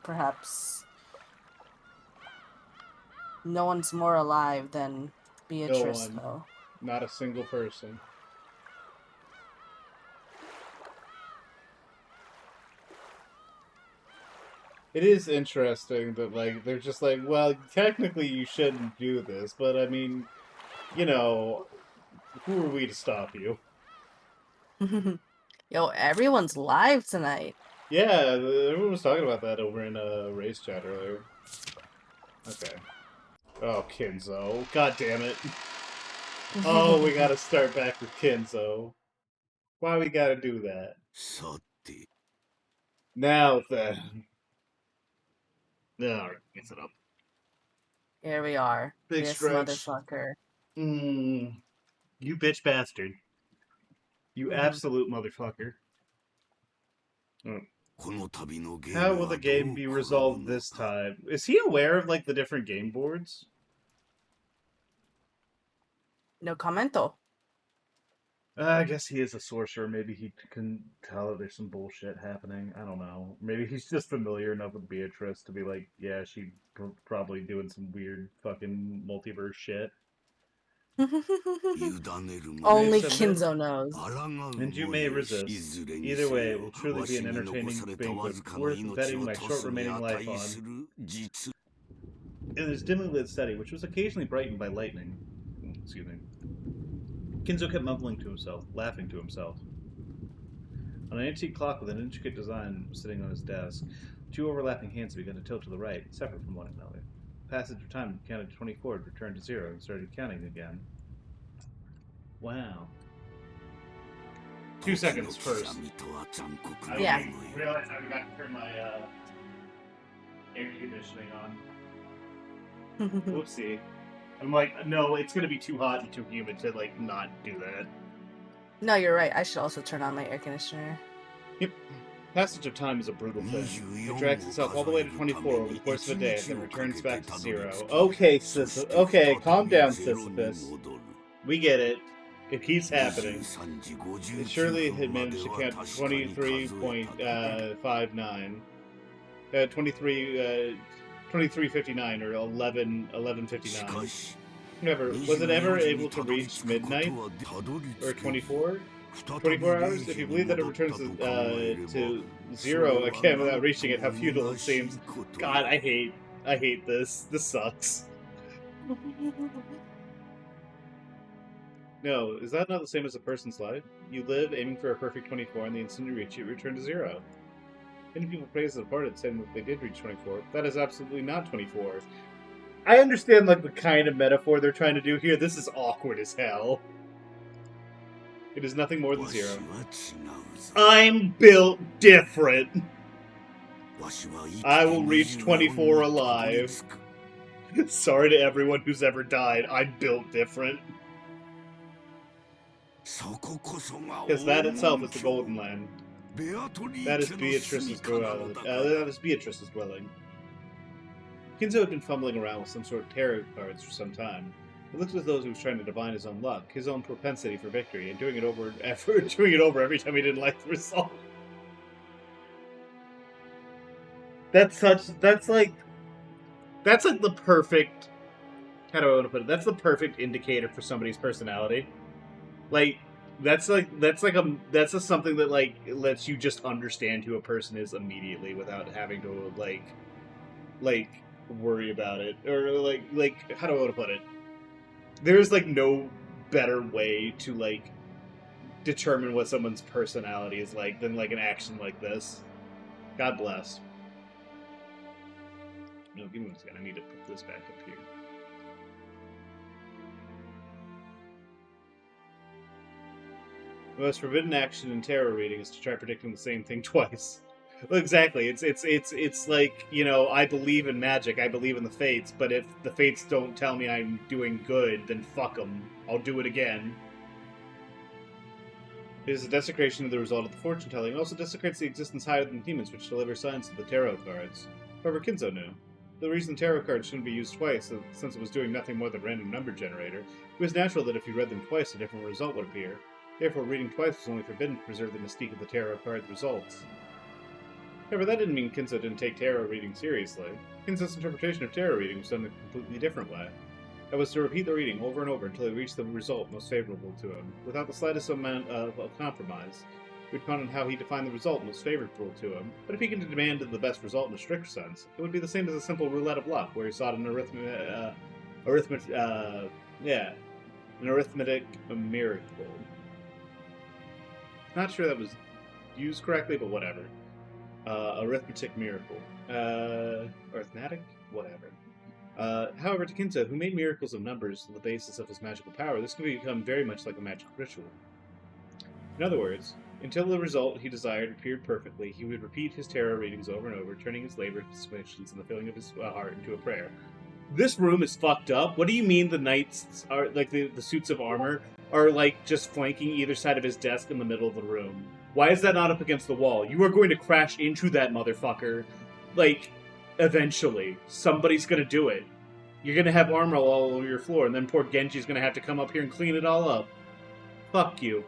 perhaps no one's more alive than No Beatrice, one. though. Not a single person. It is interesting that, like, they're just like, well, technically you shouldn't do this, but I mean, you know, who are we to stop you? Yo, everyone's live tonight. Yeah, everyone was talking about that over in Ray's chat earlier. Okay. Oh, Kinzo. God damn it. Oh, we gotta start back with Kinzo. Why we gotta do that? Now then. Alright, gets it up. Here we are. Big This stretch. motherfucker. You bitch bastard. You Mhm. absolute motherfucker. How will the game be resolved this time? Is he aware of, like, the different game boards? No commento. I guess he is a sorcerer. Maybe he can tell that there's some bullshit happening. I don't know. Maybe he's just familiar enough with Beatrice to be like, yeah, she's probably doing some weird fucking multiverse shit. May Only submit, Kinzo knows. and you may resist. Either way, it will truly be an entertaining banquet worth betting my short remaining life on. In his dimly lit study, which was occasionally brightened by lightning, excuse me, Kinzo kept mumbling to himself, laughing to himself. On an antique clock with an intricate design was sitting on his desk. Two overlapping hands began to tilt to the right, separate from one another. The passage of time counted to 24, returned to 0, and started counting again. Wow. 2 seconds first. Yeah. I realized I forgot to turn my air conditioning on. Whoopsie. I'm like, no, it's gonna be too hot and too humid to, like, not do that. No, you're right. I should also turn on my air conditioner. Yep. Passage of time is a brutal thing. It drags itself all the way to 24 over the course of a day and then returns back to 0. Okay, okay, calm down, Sisyphus. We get it. It keeps happening. It surely had managed to count 23.59. 2359 or 1159. Never. Was it ever able to reach midnight? Or 24? 24 hours? If you believe that it returns to 0 again without reaching it, how futile it seems. God, I hate this. This sucks. No, is that not the same as a person's life? You live aiming for a perfect 24, and the instant you reach it, you return to 0. Many people praise the departed, saying that they did reach 24. That is absolutely not 24. I understand, like, the kind of metaphor they're trying to do here. This is awkward as hell. It is nothing more than 0. I'm built different. I will reach 24 alive. Sorry to everyone who's ever died. I'm built different. Because that itself is the Golden Land. That is Beatrice's dwelling. Kinzo had been fumbling around with some sort of tarot cards for some time. It looked as though he was trying to divine his own luck, his own propensity for victory, and doing it over every time he didn't like the result. That's like the perfect. How do I want to put it? That's the perfect indicator for somebody's personality. Like that's something that, like, lets you just understand who a person is immediately without having to like worry about it, or like how do I want to put it? There's, like, no better way to, like, determine what someone's personality is like than, like, an action like this. God bless. No, give me 1 second. I need to put this back up here. The most forbidden action in tarot reading is to try predicting the same thing twice. Well, exactly. It's like, you know, I believe in magic. I believe in the fates. But if the fates don't tell me I'm doing good, then fuck them. I'll do it again. It is a desecration of the result of the fortune telling. It also desecrates the existence higher than humans, which deliver signs of the tarot cards. However, Kinzo knew. The reason tarot cards shouldn't be used twice, since it was doing nothing more than random number generator, it was natural that if you read them twice, a different result would appear. Therefore, reading twice was only forbidden to preserve the mystique of the tarot card results. However, that didn't mean Kinzo didn't take tarot reading seriously. Kinzo's interpretation of tarot reading was done in a completely different way. That was to repeat the reading over and over until he reached the result most favorable to him, without the slightest amount of compromise. We'd on how he defined the result most favorable to him, but if he could demand the best result in a strict sense, it would be the same as a simple roulette of luck, where he sought an arithmetic miracle. Not sure that was used correctly, but whatever. Arithmetic miracle. Arithmetic? Whatever. However, to Kinzo, who made miracles of numbers the basis of his magical power, this could become very much like a magical ritual. In other words, until the result he desired appeared perfectly, he would repeat his tarot readings over and over, turning his labor, his questions, and the filling of his heart into a prayer. This room is fucked up. What do you mean the knights are, like, the suits of armor are, like, just flanking either side of his desk in the middle of the room? Why is that not up against the wall? You are going to crash into that motherfucker. Like, eventually. Somebody's gonna do it. You're gonna have armor all over your floor, and then poor Genji's gonna have to come up here and clean it all up. Fuck you.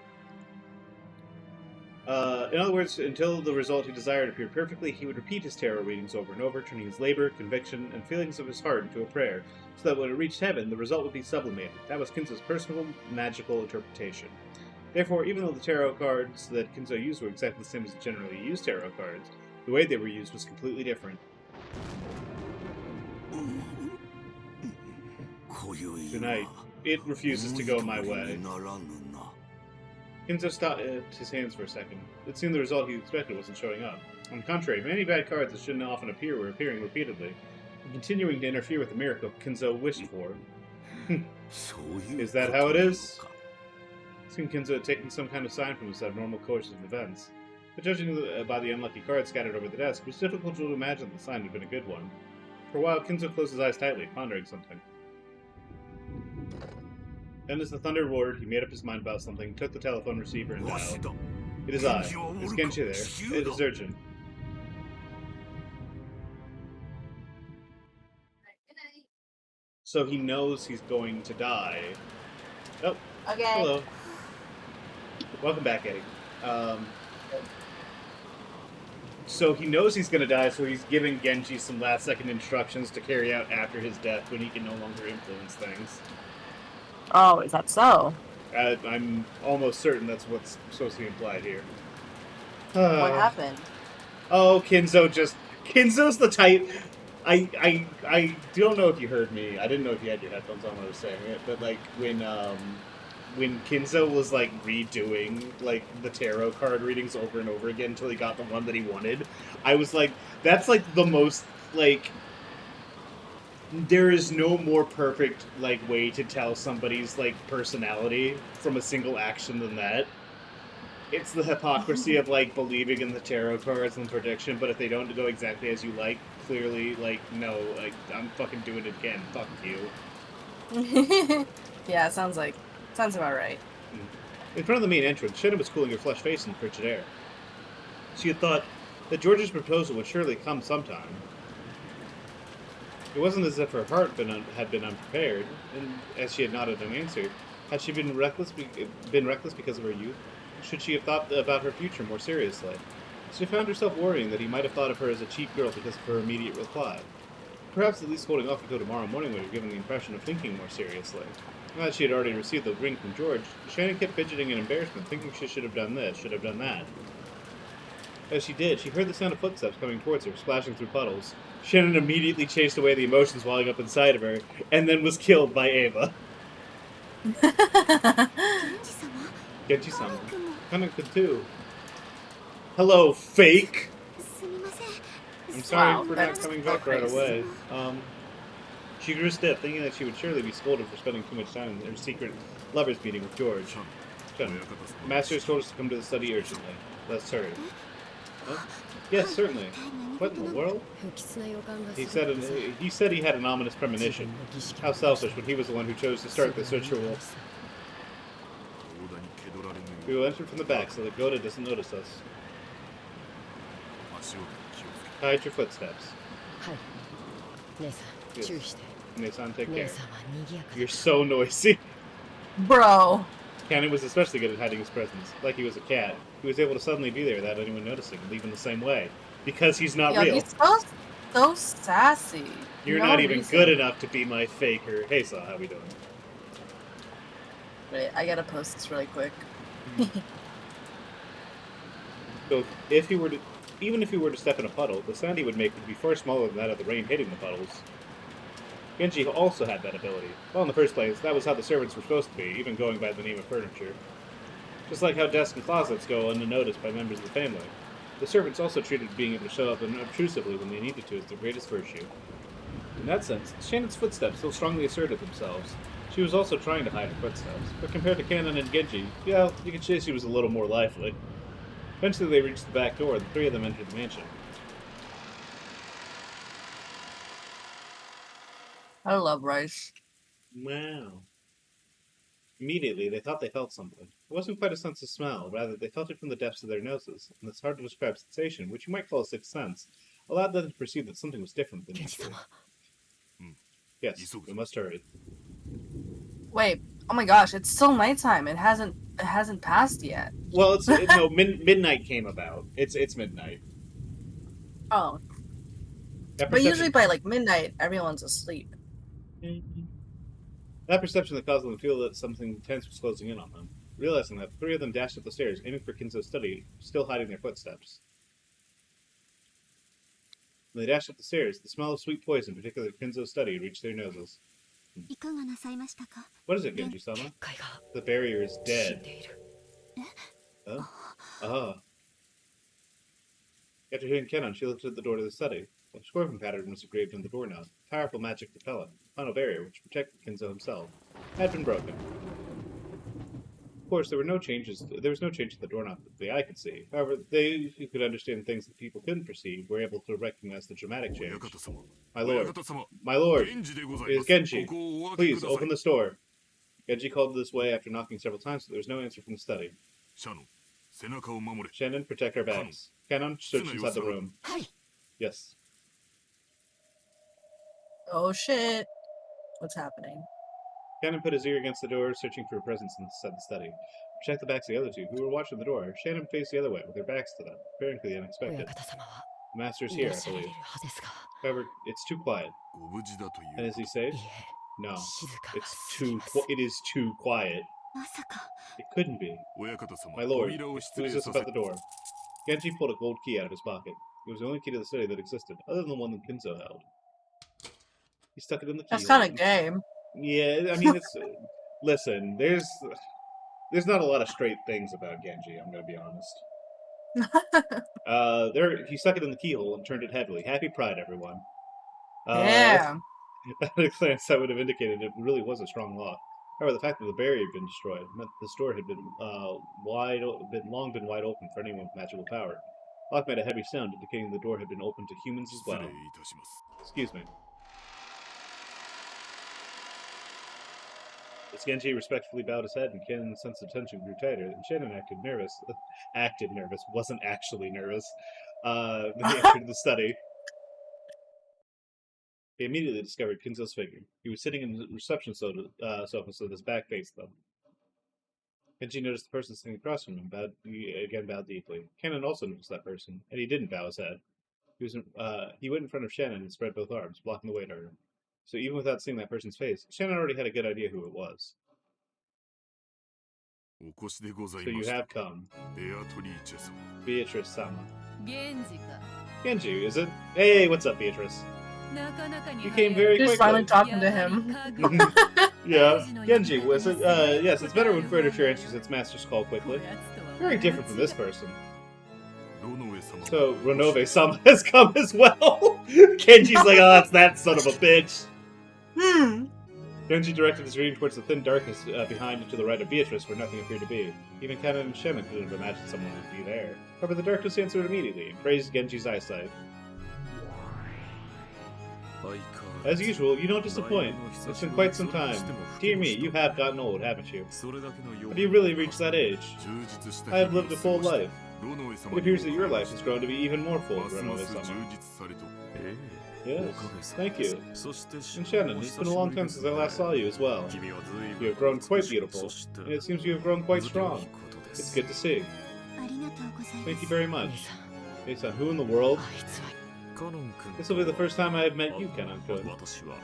In other words, until the result he desired appeared perfectly, he would repeat his tarot readings over and over, turning his labor, conviction, and feelings of his heart into a prayer, so that when it reached heaven, the result would be sublimated. That was Kinzo's personal, magical interpretation. Therefore, even though the tarot cards that Kinzo used were exactly the same as generally used tarot cards, the way they were used was completely different. Tonight, it refuses to go my way. Kinzo stopped his hands for a second. It seemed the result he expected wasn't showing up. On the contrary, many bad cards that shouldn't often appear were appearing repeatedly, and continuing to interfere with the miracle Kinzo wished for. Is that how it is? It seemed Kinzo had taken some kind of sign from this abnormal course of events. But judging by the unlucky cards scattered over the desk, it was difficult to imagine the sign had been a good one. For a while, Kinzo closed his eyes tightly, pondering something. Then, as the thunder roared, he made up his mind about something, took the telephone receiver, and dialed. It is I. Is Genji there? It is urgent. So he knows he's going to die. Oh, Okay. hello. Welcome back, Eddie. So he knows he's going to die, so he's giving Genji some last-second instructions to carry out after his death when he can no longer influence things. Oh, is that so? I'm almost certain that's what's supposed to be implied here. What happened? Oh, Kinzo's the type... I don't know if you heard me. I didn't know if you had your headphones on when I was saying it, but, like, when Kinzo was, like, redoing, like, the tarot card readings over and over again until he got the one that he wanted, I was like, that's, like, the most, like... There is no more perfect, like, way to tell somebody's, like, personality from a single action than that. It's the hypocrisy of, like, believing in the tarot cards and prediction, but if they don't go exactly as you like, clearly, like, no, like, I'm fucking doing it again. Fuck you. Yeah, sounds about right. In front of the main entrance, Shannon was cooling her flushed face in the frigid air. She had thought that George's proposal would surely come sometime. It wasn't as if her heart had been unprepared, and as she had nodded an answer, had she been reckless because of her youth? Should she have thought about her future more seriously? She found herself worrying that he might have thought of her as a cheap girl because of her immediate reply. Perhaps at least holding off until tomorrow morning would have given the impression of thinking more seriously. Now that she had already received the ring from George, Shannon kept fidgeting in embarrassment, thinking she should have done this, should have done that. As she did, she heard the sound of footsteps coming towards her, splashing through puddles. Shannon immediately chased away the emotions welling up inside of her, and then was killed by Ava. Genji-sama. Kanaka too. Hello, fake! I'm sorry for not coming back right away. She grew stiff, thinking that she would surely be scolded for spending too much time in her secret lovers' meeting with George. The master has told us to come to the study urgently. Let's hurry. Huh? Yes, certainly. What in the world? He said he had an ominous premonition. How selfish when he was the one who chose to start this ritual. We will enter from the back so that Goda doesn't notice us. Hide your footsteps. Yes. Nesan, take care. You're so noisy. Bro. Cannon was especially good at hiding his presence. Like he was a cat. He was able to suddenly be there without anyone noticing and leave in the same way. Because he's not Yo, real. he's so sassy. You're No not even reason. good enough to be my faker. Hey, Saw, how we doing? Wait, I gotta post this really quick. So even if he were to step in a puddle, the sound he would make would be far smaller than that of the rain hitting the puddles. Genji also had that ability. Well, in the first place, that was how the servants were supposed to be, even going by the name of furniture. Just like how desks and closets go unnoticed by members of the family. The servants also treated being able to show up unobtrusively when they needed to as their greatest virtue. In that sense, Shannon's footsteps still strongly asserted themselves. She was also trying to hide her footsteps, but compared to Kanon and Genji, yeah, you could say she was a little more lively. Eventually they reached the back door, and the three of them entered the mansion. I love rice. Wow. Immediately, they thought they felt something. It wasn't quite a sense of smell, rather, they felt it from the depths of their noses, and this hard to describe sensation, which you might call a sixth sense, allowed them to perceive that something was different than usual. Yes, we must hurry. Wait, oh my gosh, it's still nighttime. It hasn't passed yet. Well, no, midnight came about. It's midnight. Oh. But usually by like midnight, everyone's asleep. That perception that caused them to feel that something tense was closing in on them. Realizing that, the three of them dashed up the stairs, aiming for Kinzo's study, still hiding their footsteps. When they dashed up the stairs, the smell of sweet poison, particularly Kinzo's study, reached their noses. What is it, Genji-sama? The barrier is dead. Huh? Ah. After hearing Kenon, she looked at the door to the study. A scorpion pattern was engraved on the doorknob. Powerful magic repellent. Final barrier, which protected Kinzo himself, had been broken. Of course, there was no change in the doorknob that the eye could see. However, they who could understand things that people couldn't perceive were able to recognize the dramatic change. My lord, it is Genji. Please, open this door. Genji called this way after knocking several times, but there was no answer from the study. Shannon, protect our backs. Kanon, search inside the room. Yes. Oh shit. What's happening? Shannon put his ear against the door, searching for a presence inside the study. To check the backs of the other two, who were watching the door, Shannon faced the other way, with their backs to them, preparing for the unexpected. The master's here, I believe. However, it's too quiet. And is he safe? No. It is too quiet. It couldn't be. My lord, who is this about the door? Genji pulled a gold key out of his pocket. It was the only key to the study that existed, other than the one that Kinzo held. He stuck it in the keyhole. That's kind of gay. Yeah, I mean, it's... listen, there's not a lot of straight things about Genji, I'm gonna be honest. He stuck it in the keyhole and turned it heavily. Happy Pride, everyone. Yeah. At a glance, that would have indicated it really was a strong lock. However, the fact that the barrier had been destroyed meant that this door had been long been wide open for anyone with magical power. The lock made a heavy sound, indicating the door had been open to humans as well. Excuse me. As Genji respectfully bowed his head, and Kanon's sense of tension grew tighter, and Shannon acted nervous. Wasn't actually nervous. They entered the study. He immediately discovered Kinzo's figure. He was sitting in the reception sofa, so that his back faced them. Genji noticed the person sitting across from him, bowed deeply. Kanon also noticed that person, and he didn't bow his head. He went in front of Shannon and spread both arms, blocking the way to her. So even without seeing that person's face, Shannon already had a good idea who it was. So you have come. Beatrice-sama. Genji, is it? Hey, what's up, Beatrice? You came very quickly. Just finally talking to him. Yeah. Genji, was it? Yes, it's better when furniture answers its master's call quickly. Very different from this person. So, Ronove-sama has come as well. Genji's like, oh, that's that son of a bitch. Genji directed his reading towards the thin darkness behind and to the right of Beatrice, where nothing appeared to be. Even Kanon and Shannon couldn't have imagined someone would be there. However, the darkness answered immediately and praised Genji's eyesight. As usual, you don't disappoint. It's been quite some time. Dear me, you have gotten old, haven't you? But you really reached that age. I have lived a full life. It appears that your life has grown to be even more full, Ronove-sama. Yes, thank you. And Shannon, it's been a long time since I last saw you as well. You have grown quite beautiful, and it seems you have grown quite strong. It's good to see. Thank you very much. Based on who in the world? This will be the first time I have met you, Kanon-kun.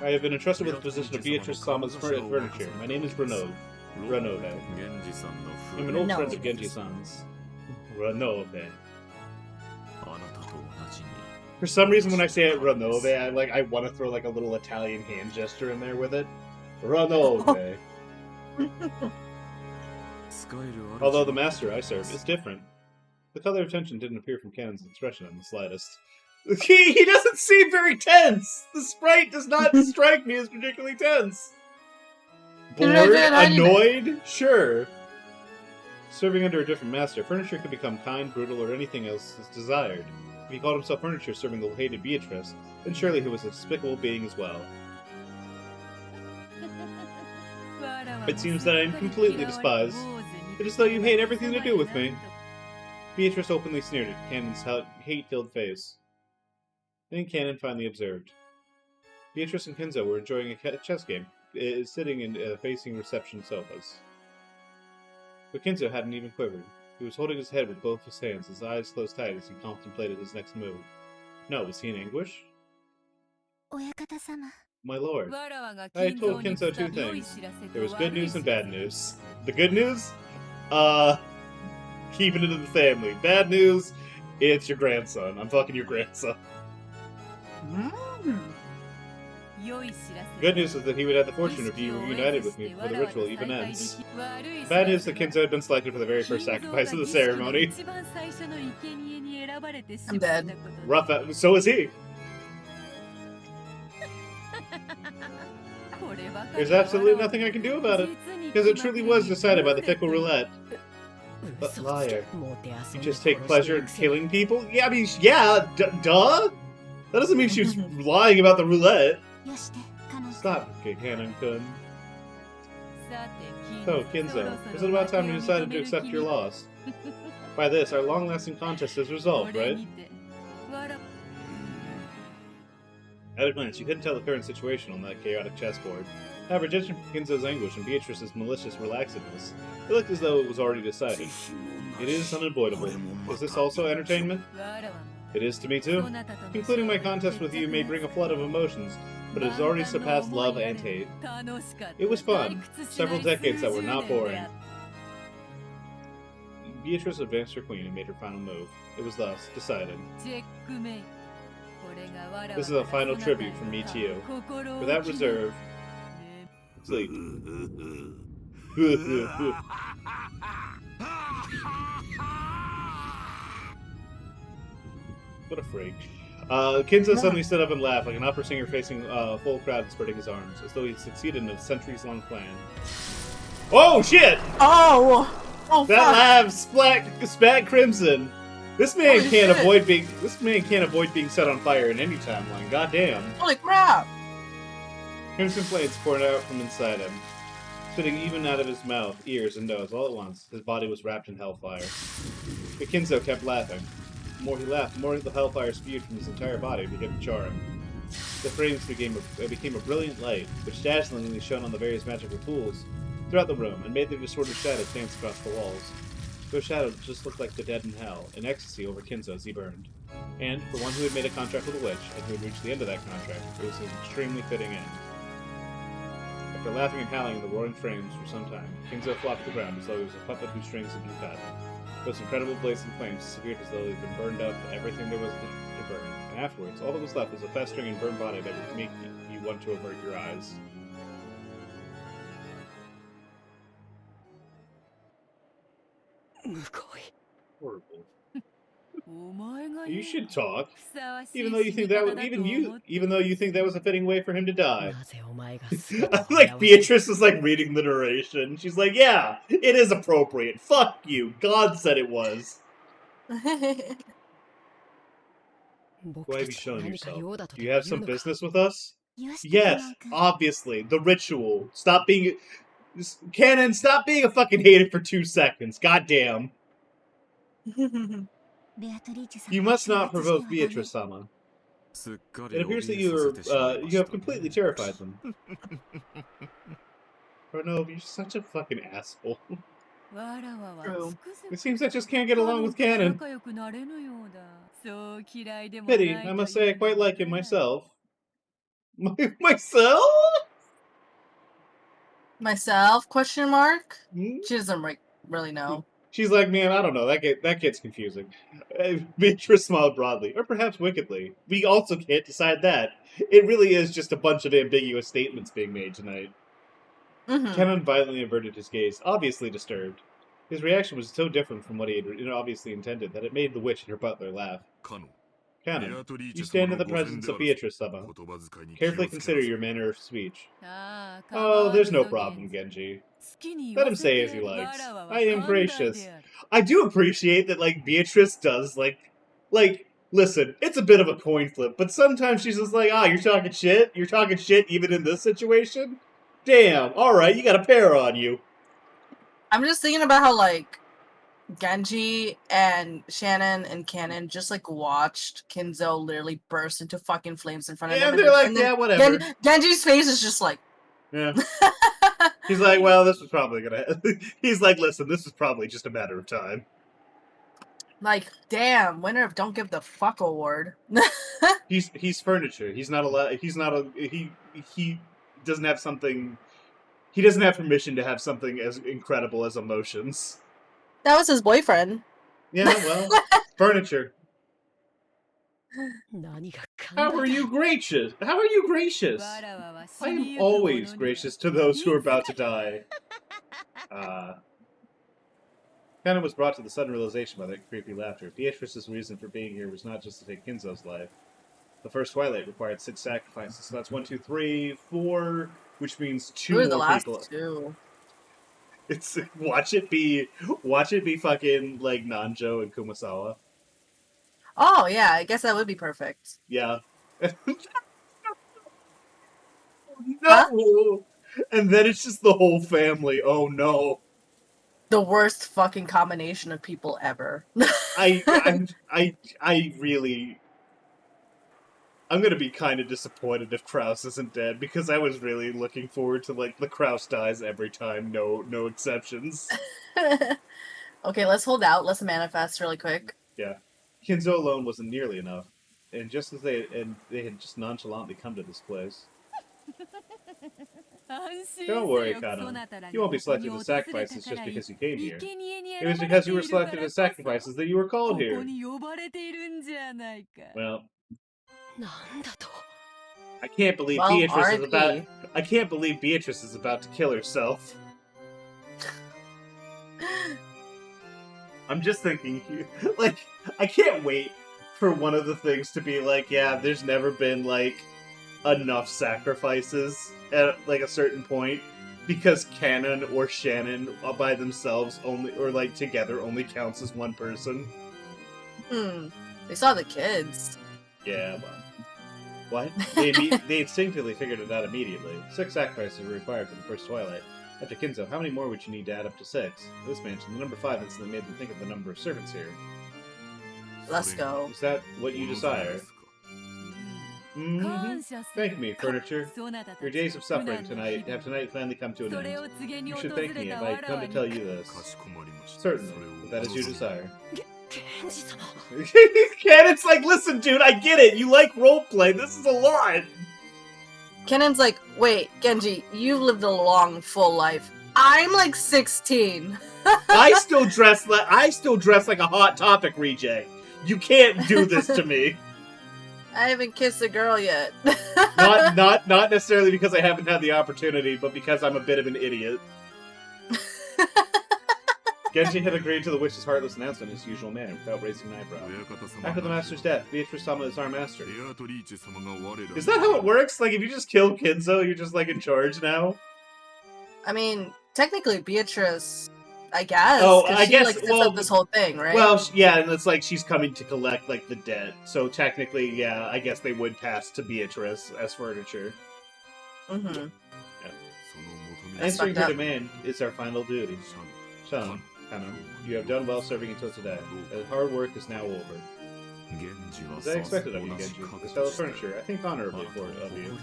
I have been entrusted with the position of Beatrice Sama's furniture. My name is Renode. I'm an old friend of Genji-san's. Renode. For some reason, when I say it Renove, I want to throw like a little Italian hand gesture in there with it. Renove. Although the master I serve is different. The color of tension didn't appear from Canon's expression in the slightest. He doesn't seem very tense! The sprite does not strike me as particularly tense! Bored? Annoyed? Sure. Serving under a different master, furniture could become kind, brutal, or anything else as desired. If he called himself furniture serving the hated Beatrice, then surely he was a despicable being as well. It seems that I am completely despised. It is as though you hate everything to do with me. Beatrice openly sneered at Canon's hate-filled face. Then Canon finally observed. Beatrice and Kinzo were enjoying a chess game, sitting in facing reception sofas. But Kinzo hadn't even quivered. He was holding his head with both his hands, his eyes closed tight as he contemplated his next move. No, was he in anguish? My lord, I had told Kinzo two things. There was good news and bad news. The good news? Keeping it in the family. Bad news? It's your grandson. I'm fucking your grandson. Good news is that he would have the fortune of being reunited with me before the ritual even ends. Bad news that Kinzo had been selected for the very first sacrifice of the ceremony. I'm dead. Rough out. So is he. There's absolutely nothing I can do about it, because it truly was decided by the fickle roulette. But liar, you just take pleasure in killing people? Yeah, I mean, yeah, duh? That doesn't mean she was lying about the roulette. Stop, Kanon-kun. So, Kinzo, is it about time you decided to accept your loss? By this, our long-lasting contest is resolved, right? At a glance, you couldn't tell the current situation on that chaotic chessboard. However, judging from Kinzo's anguish and Beatrice's malicious relaxedness, it looked as though it was already decided. It is unavoidable. Is this also entertainment? It is to me too. Concluding my contest with you may bring a flood of emotions, but it has already surpassed love and hate. It was fun. Several decades that were not boring. Beatrice advanced her queen and made her final move. It was thus decided. This is a final tribute from me to you. Without reserve, sleep. What a freak. Kinzo suddenly stood up and laughed like an opera singer facing a full crowd and spreading his arms, as though he had succeeded in a centuries-long plan. Oh, shit! Oh! Oh, that laugh spat crimson. This man can't avoid being set on fire in any timeline. Goddamn. Holy crap! Crimson flames poured out from inside him, spitting even out of his mouth, ears, and nose all at once. His body was wrapped in hellfire. But Kinzo kept laughing. The more he laughed, the more the hellfire spewed from his entire body and began to char him. The flames became a brilliant light, which dazzlingly shone on the various magical tools throughout the room and made their distorted shadows dance across the walls. Those shadows just looked like the dead in hell, in ecstasy over Kinzo as he burned. And, for one who had made a contract with a witch, and who had reached the end of that contract, it was an extremely fitting end. After laughing and howling in the roaring flames for some time, Kinzo flopped to the ground as though he was a puppet whose strings had been cut. Those incredible blazing flames disappeared as though they had been burned up everything there was to burn, and afterwards, all that was left was a festering and burned body that would make you want to avert your eyes. Horrible. You should talk, even though you think that was a fitting way for him to die. Like Beatrice was like reading the narration. She's like, "Yeah, it is appropriate. Fuck you. God said it was." Why have you shown yourself? Do you have some business with us? Yes, obviously. The ritual. Stop being Canon. Stop being a fucking hater for 2 seconds. Goddamn. You must not provoke Beatrice-sama. It appears that you have completely terrified them. Oh no, you're such a fucking asshole. True. It seems I just can't get along with Canon. Pity, I must say I quite like him myself. Myself? Myself? Question mark. Hmm? She doesn't really know. She's like, man, I don't know. That gets confusing. Beatrice smiled broadly, or perhaps wickedly. We also can't decide that. It really is just a bunch of ambiguous statements being made tonight. Mm-hmm. Kenan violently averted his gaze, obviously disturbed. His reaction was so different from what he had obviously intended that it made the witch and her butler laugh. Canon, you stand in the presence of Beatrice-sama. Carefully consider your manner of speech. Oh, there's no problem, Genji. Let him say as he likes. I am gracious. I do appreciate that, like, Beatrice does, listen, it's a bit of a coin flip, but sometimes she's just like, you're talking shit? You're talking shit even in this situation? Damn, alright, you got a pair on you. I'm just thinking about how, like, Genji and Shannon and Canon just, like, watched Kinzo literally burst into fucking flames in front of them. And they're like, yeah, whatever. Genji's face is just like... Yeah. He's like, well, this was probably gonna... He's like, listen, this is probably just a matter of time. Like, damn, winner of Don't Give the Fuck award. He's furniture. He's not allowed... He doesn't have something... He doesn't have permission to have something as incredible as emotions. That was his boyfriend. Yeah, well, furniture. How are you gracious? How are you gracious? I am always gracious to those who are about to die. Kana was brought to the sudden realization by that creepy laughter. Beatrice's reason for being here was not just to take Kinzo's life. The first Twilight required 6 sacrifices, so that's 1, 2, 3, 4, which means 2 more the last people. 2. It's watch it be fucking like Nanjo and Kumasawa. Oh yeah, I guess that would be perfect. Yeah. No. Huh? And then it's just the whole family. Oh no. The worst fucking combination of people ever. I'm gonna be kind of disappointed if Kraus isn't dead, because I was really looking forward to, like, the Kraus dies every time, no exceptions. Okay, let's hold out. Let's manifest really quick. Yeah. Kinzo alone wasn't nearly enough, and just as they had just nonchalantly come to this place. Don't worry, Kano. You won't be selected as sacrifices just because you came here. It was because you were selected as sacrifices that you were called here. Well, I can't believe Beatrice is about to kill herself. I'm just thinking, like, I can't wait for one of the things to be like, yeah, there's never been, like, enough sacrifices at, like, a certain point, because Canon or Shannon by themselves only, or, like, together only counts as one person. They saw the kids. Yeah, well. What? They instinctively figured it out immediately. 6 sacrifices were required for the first Twilight. After Kinzo, how many more would you need to add up to 6? This mansion, the number 5 instantly made them think of the number of servants here. Let's go. Is that what you desire? Thank me, furniture. Your days of suffering have tonight finally come to an end. You should thank me if I come to tell you this. Certainly, if that is your desire. Canon's like, listen, dude, I get it. You like roleplay. This is a lot. Kenan's like, wait, Genji, you've lived a long, full life. I'm like 16. I still dress like a Hot Topic reject. You can't do this to me. I haven't kissed a girl yet. not necessarily because I haven't had the opportunity, but because I'm a bit of an idiot. Genji had agreed to the witch's heartless announcement in his usual manner, without raising an eyebrow. After the master's death, Beatrice-sama is our master. Is that how it works? Like, if you just kill Kinzo, you're just, like, in charge now? I mean, technically Beatrice, I guess. Oh, I guess, like, sets up this whole thing, right? Well, yeah, and it's like she's coming to collect, like, the debt. So technically, yeah, I guess they would pass to Beatrice as furniture. Mm-hmm. Yeah. Answering her demand is our final duty. Sean. Kano, you have done well serving until today. The hard work is now over. As I expected of you, Genji, this fellow furniture, I think honorably of you.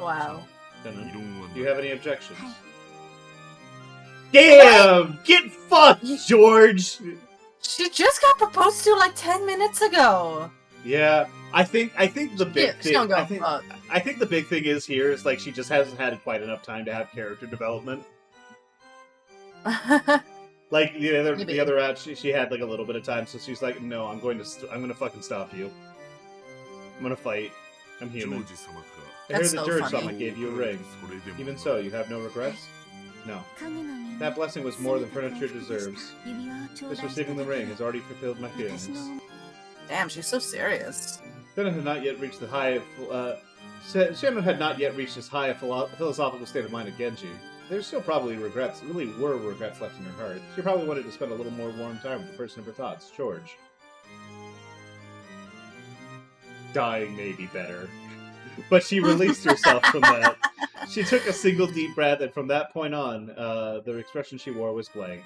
Wow. Kano, do you have any objections? Damn! Get fucked, George! She just got proposed to like 10 minutes ago. Yeah, I think the big She thing. don't go fuck. I think the big thing is here is like she just hasn't had quite enough time to have character development. Like the other route, she had like a little bit of time, so she's like, no, I'm going to fucking stop you. I'm gonna fight. I'm human. I heard That's the so George funny. Sama gave you a ring. Even so, you have no regrets? No. That blessing was more than furniture deserves. Just receiving the ring has already fulfilled my feelings. Damn, she's so serious. Shannon had not yet reached the high Shannon had not yet reached as high a philosophical state of mind as Genji. There's still probably regrets, really were regrets left in her heart. She probably wanted to spend a little more warm time with the person of her thoughts, George. Dying may be better. But she released herself from that. She took a single deep breath, and from that point on, the expression she wore was blank.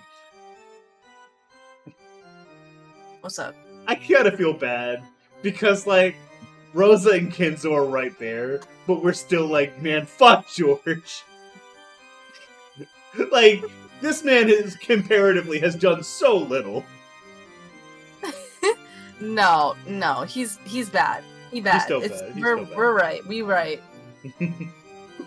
What's up? I kinda feel bad, because, like, Rosa and Kenzo are right there, but we're still like, man, fuck George. Like, this man comparatively has done so little. No, he's bad. He's bad. Still bad. We're right. We right.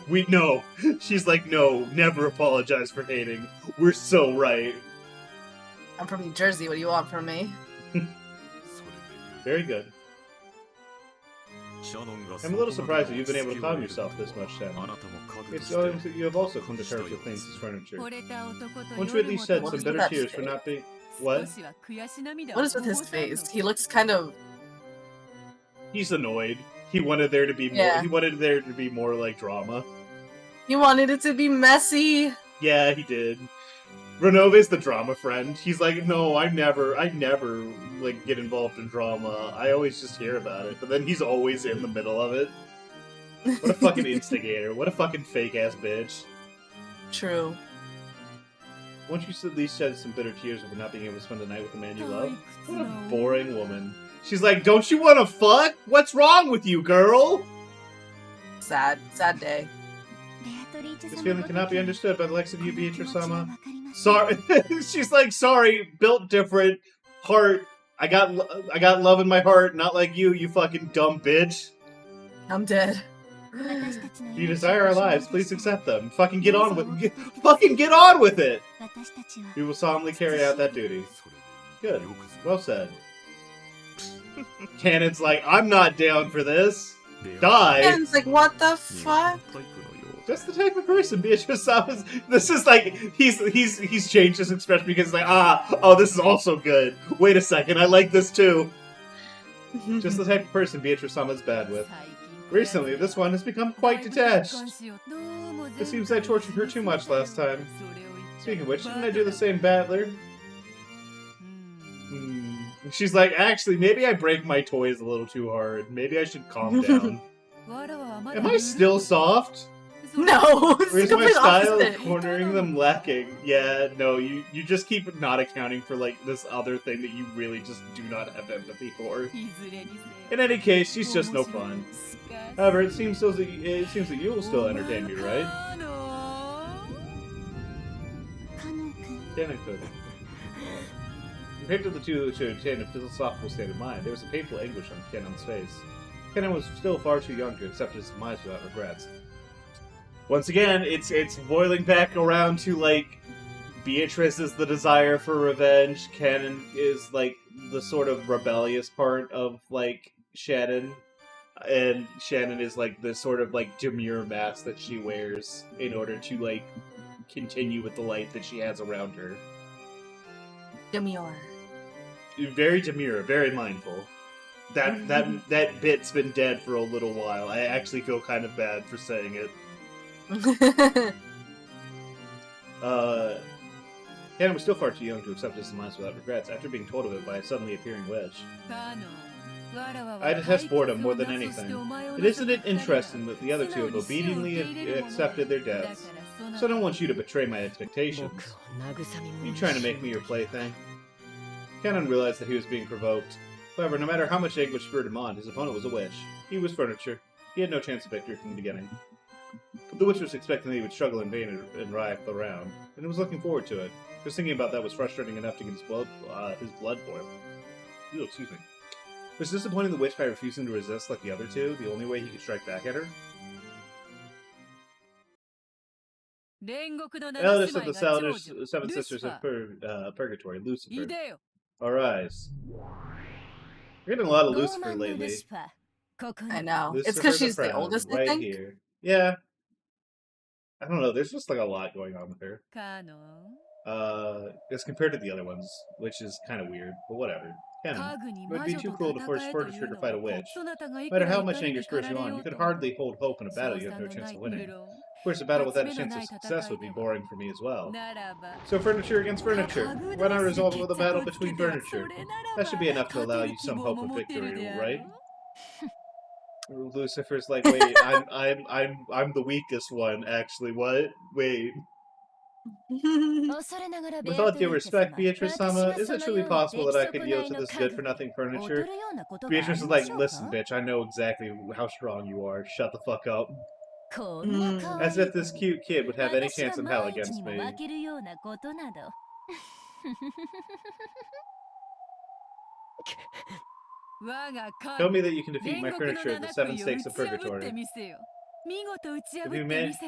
We know. She's like, no, never apologize for hating. We're so right. I'm from New Jersey. What do you want from me? Very good. I'm a little surprised that you've been able to calm yourself this much, Shannon. It's owing that you have also come to terms with things as furniture. Won't you at least shed some bitter tears for not being... What? What is with his face? He looks kind of... He's annoyed. He wanted there to be more. Yeah. He wanted there to be more like drama. He wanted it to be messy. Yeah, he did. Renove's the drama friend. He's like, no, I never like get involved in drama. I always just hear about it. But then he's always in the middle of it. What a fucking instigator. What a fucking fake ass bitch. True. Won't you at least shed some bitter tears over not being able to spend the night with the man you love? What a boring woman. She's like, don't you want to fuck? What's wrong with you, girl? Sad day. This feeling cannot be understood by the likes of you, Beatrice-sama. Sorry. She's like, sorry, built different, heart. I got love in my heart, not like you fucking dumb bitch. I'm dead. If you desire our lives, please accept them. Fucking get on with it. We will solemnly carry out that duty. Good. Well said. Cannon's like, I'm not down for this. Die. Cannon's like, what the fuck? Just the type of person Beatrice-sama's. This is like he's changed his expression because he's like, oh, this is also good. Wait a second, I like this too. Just the type of person Beatrice-sama's bad with. Recently, this one has become quite detached. It seems I tortured her too much last time. Speaking of which, didn't I do the same battler? She's like, actually, maybe I break my toys a little too hard. Maybe I should calm down. Am I still soft? No, Or is my style of cornering them lacking? Yeah, no, you just keep not accounting for like this other thing that you really just do not have empathy for. In any case, she's just no fun. However, it seems that you will still entertain me, right? Canon could. Compared to the two who attained a philosophical state of mind, there was a painful anguish on Canon's face. Canon was still far too young to accept his demise without regrets. Once again, it's boiling back around to, like, Beatrice is the desire for revenge, Canon is, like, the sort of rebellious part of, like, Shannon, and Shannon is, like, the sort of, like, demure mask that she wears in order to, like, continue with the light that she has around her. Demure. Very demure, very mindful. That bit's been dead for a little while. I actually feel kind of bad for saying it. Cannon was still far too young to accept his demise without regrets, after being told of it by a suddenly appearing wedge. I detest boredom more than anything. Isn't it interesting that the other two have obediently accepted their deaths? So I don't want you to betray my expectations. Are you trying to make me your plaything? Cannon realized that he was being provoked. However, no matter how much anguish spurred him on, his opponent was a witch. He was furniture. He had no chance of victory from the beginning. The witch was expecting that he would struggle in vain and writhe around, and was looking forward to it. Just thinking about that was frustrating enough to get his blood boil. Ew, excuse me. It was disappointing the witch by refusing to resist like the other two, the only way he could strike back at her. Eldest of the seven sisters of Purgatory, Lucifer. Arise. We're getting a lot of Lucifer lately. I know. Lucifer It's because the she's the Proud, oldest, I right think. here. Yeah. I don't know, there's just like a lot going on with her. As compared to the other ones, which is kind of weird, but whatever. Canon. It would be too cruel to force furniture to fight a witch. No matter how much anger spurs you on, you could hardly hold hope in a battle you have no chance of winning. Of course, a battle without a chance of success would be boring for me as well. So furniture against furniture. Why not resolve it with a battle between furniture? That should be enough to allow you some hope of victory, right? Lucifer's like, wait, I'm the weakest one, actually. What? Wait. With all due respect, Beatrice-sama, is it truly possible that I could yield to this good-for-nothing furniture? Beatrice is like, listen, bitch, I know exactly how strong you are. Shut the fuck up. As if this cute kid would have any chance in hell against me. Tell me that you can defeat my furniture at the 7 stakes of Purgatory. If you manage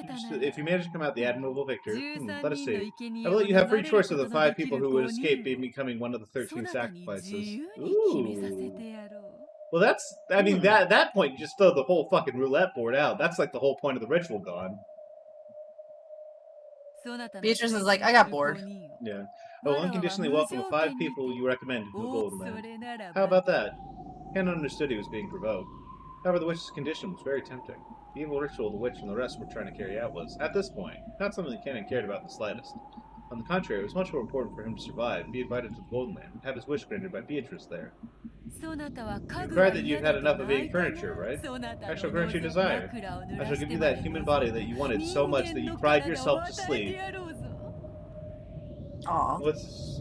to come out the admirable victor, let us see. I will let you have free choice of the 5 people who would escape becoming one of the 13 sacrifices. Ooh. Well, that's, I mean, at that point, you just throw the whole fucking roulette board out. That's like the whole point of the ritual gone. Beatrice is like, I got bored. Yeah. I will unconditionally welcome the 5 people you recommended to the Golden Land. How about that? Canon understood he was being provoked. However, the witch's condition was very tempting. The evil ritual the witch and the rest were trying to carry out was, at this point, not something that Canon cared about in the slightest. On the contrary, it was much more important for him to survive and be invited to the Golden Land and have his wish granted by Beatrice there. You cried that you've had enough of eating furniture, right? I shall grant your desire. I shall give you that human body that you wanted so much that you cried yourself to sleep. Aww.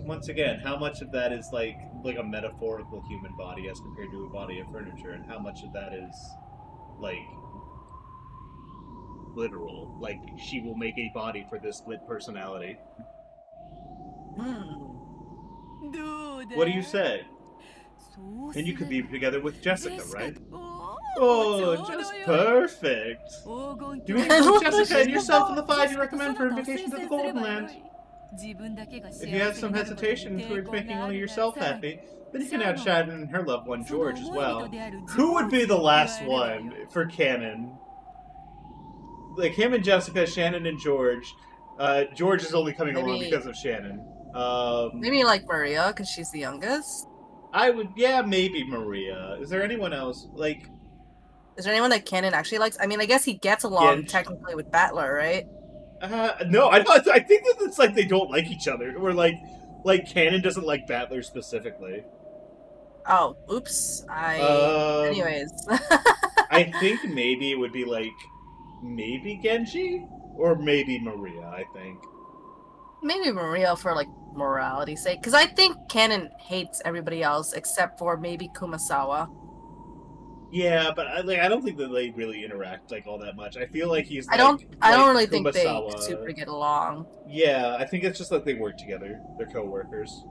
Once again, how much of that is like a metaphorical human body as compared to a body of furniture, and how much of that is like literal? Like, she will make a body for this split personality. What do you say? And you could be together with Jessica, right? Oh, just perfect! You mean include Jessica and yourself in the 5 you recommend for invitation to the Golden Land? If you have some hesitation towards making only yourself happy, then you can add Shannon and her loved one, George, as well. Who would be the last one for canon? Like, him and Jessica, Shannon and George. George is only coming along because of Shannon. Maybe like Maria, because she's the youngest. Yeah, maybe Maria. Is there anyone else? Like, is there anyone that Canon actually likes? I mean, I guess he gets along technically with Battler, right? No, I think that it's like they don't like each other. Or like Canon doesn't like Battler specifically. Oh, oops. Anyways. I think maybe it would be like, maybe Genji? Or maybe Maria, I think. Maybe Maria for, like, morality's sake. Because I think Canon hates everybody else except for maybe Kumasawa. Yeah, but I don't think that they really interact like all that much. I feel like he's. I don't really think they super get along. Yeah, I think it's just like they work together. They're co-workers.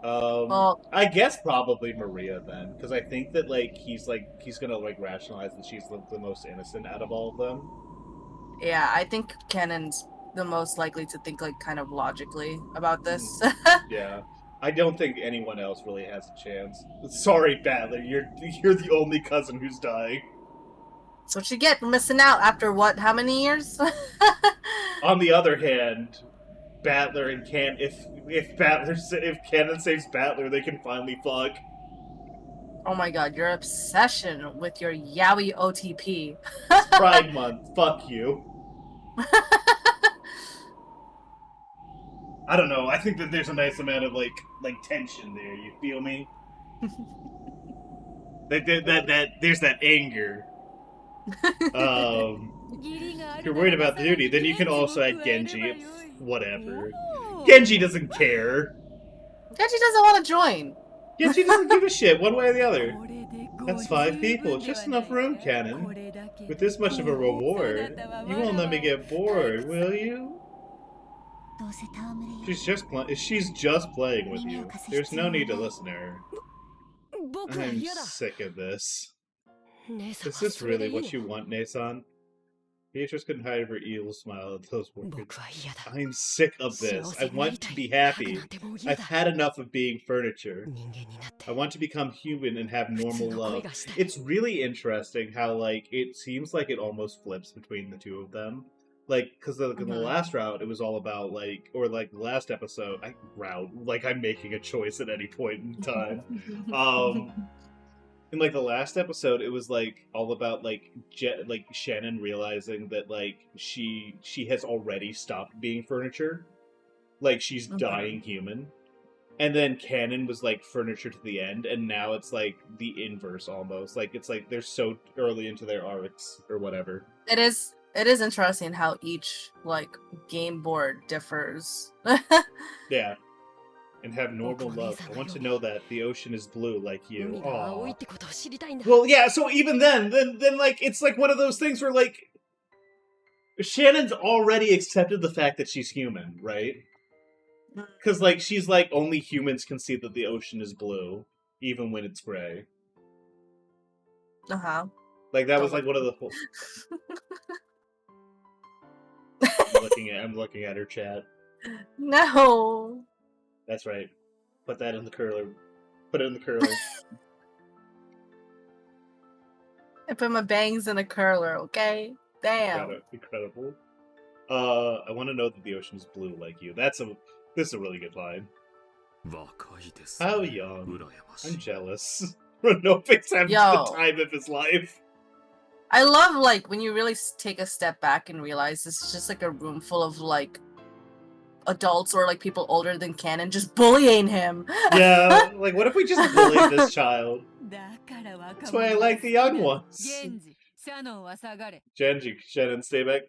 Well, I guess probably Maria then, because I think that like he's gonna like rationalize that she's the most innocent out of all of them. Yeah, I think Canon's the most likely to think like kind of logically about this. Yeah. I don't think anyone else really has a chance. Sorry, Battler, you're the only cousin who's dying. That's what you get for missing out after what? How many years? On the other hand, Battler and if Canon saves Battler, they can finally fuck. Oh my god, your obsession with your yaoi OTP. It's Pride Month. Fuck you. I don't know. I think that there's a nice amount of like tension there. You feel me? that there's that anger. If you're worried about the duty, then you can also add Genji. Whatever. Genji doesn't care. Genji doesn't want to join. Genji doesn't give a shit one way or the other. That's 5 people, just enough room, Canon. With this much of a reward, you won't let me get bored, will you? She's just playing with you. There's no need to listen to her. I'm sick of this. Is this really what you want, Nason? Beatrice couldn't hide her evil smile at those words. I'm sick of this. I want to be happy. I've had enough of being furniture. I want to become human and have normal love. It's really interesting how, like, it seems like it almost flips between the two of them. Like, because in the last route, it was all about, like, or, like, the last episode, I'm making a choice at any point in time. In, like, the last episode, it was, like, all about, like, Shannon realizing that, like, she has already stopped being furniture. Like, she's dying human. And then Canon was, like, furniture to the end, and now it's, like, the inverse, almost. Like, it's, like, they're so early into their arcs, or whatever. It is interesting how each, like, game board differs. Yeah. And have normal love. I want to know that the ocean is blue like you. Aww. Well, yeah, so even then, like, it's like one of those things where, like, Shannon's already accepted the fact that she's human, right? Because, like, she's like, only humans can see that the ocean is blue, even when it's gray. Uh-huh. Like, that was, like, one of the... I'm looking at her chat. No! That's right. Put that in the curler. Put it in the curler. I put my bangs in a curler, okay? Damn. Incredible. I want to know that the ocean is blue like you. This is a really good line. How young. I'm jealous. Renopix having the time of his life. I love, like, when you really take a step back and realize it's just, like, a room full of, like, adults or, like, people older than Canon just bullying him. Yeah, like, what if we just bullied this child? That's why I like the young ones. Genji, Shannon, stay back.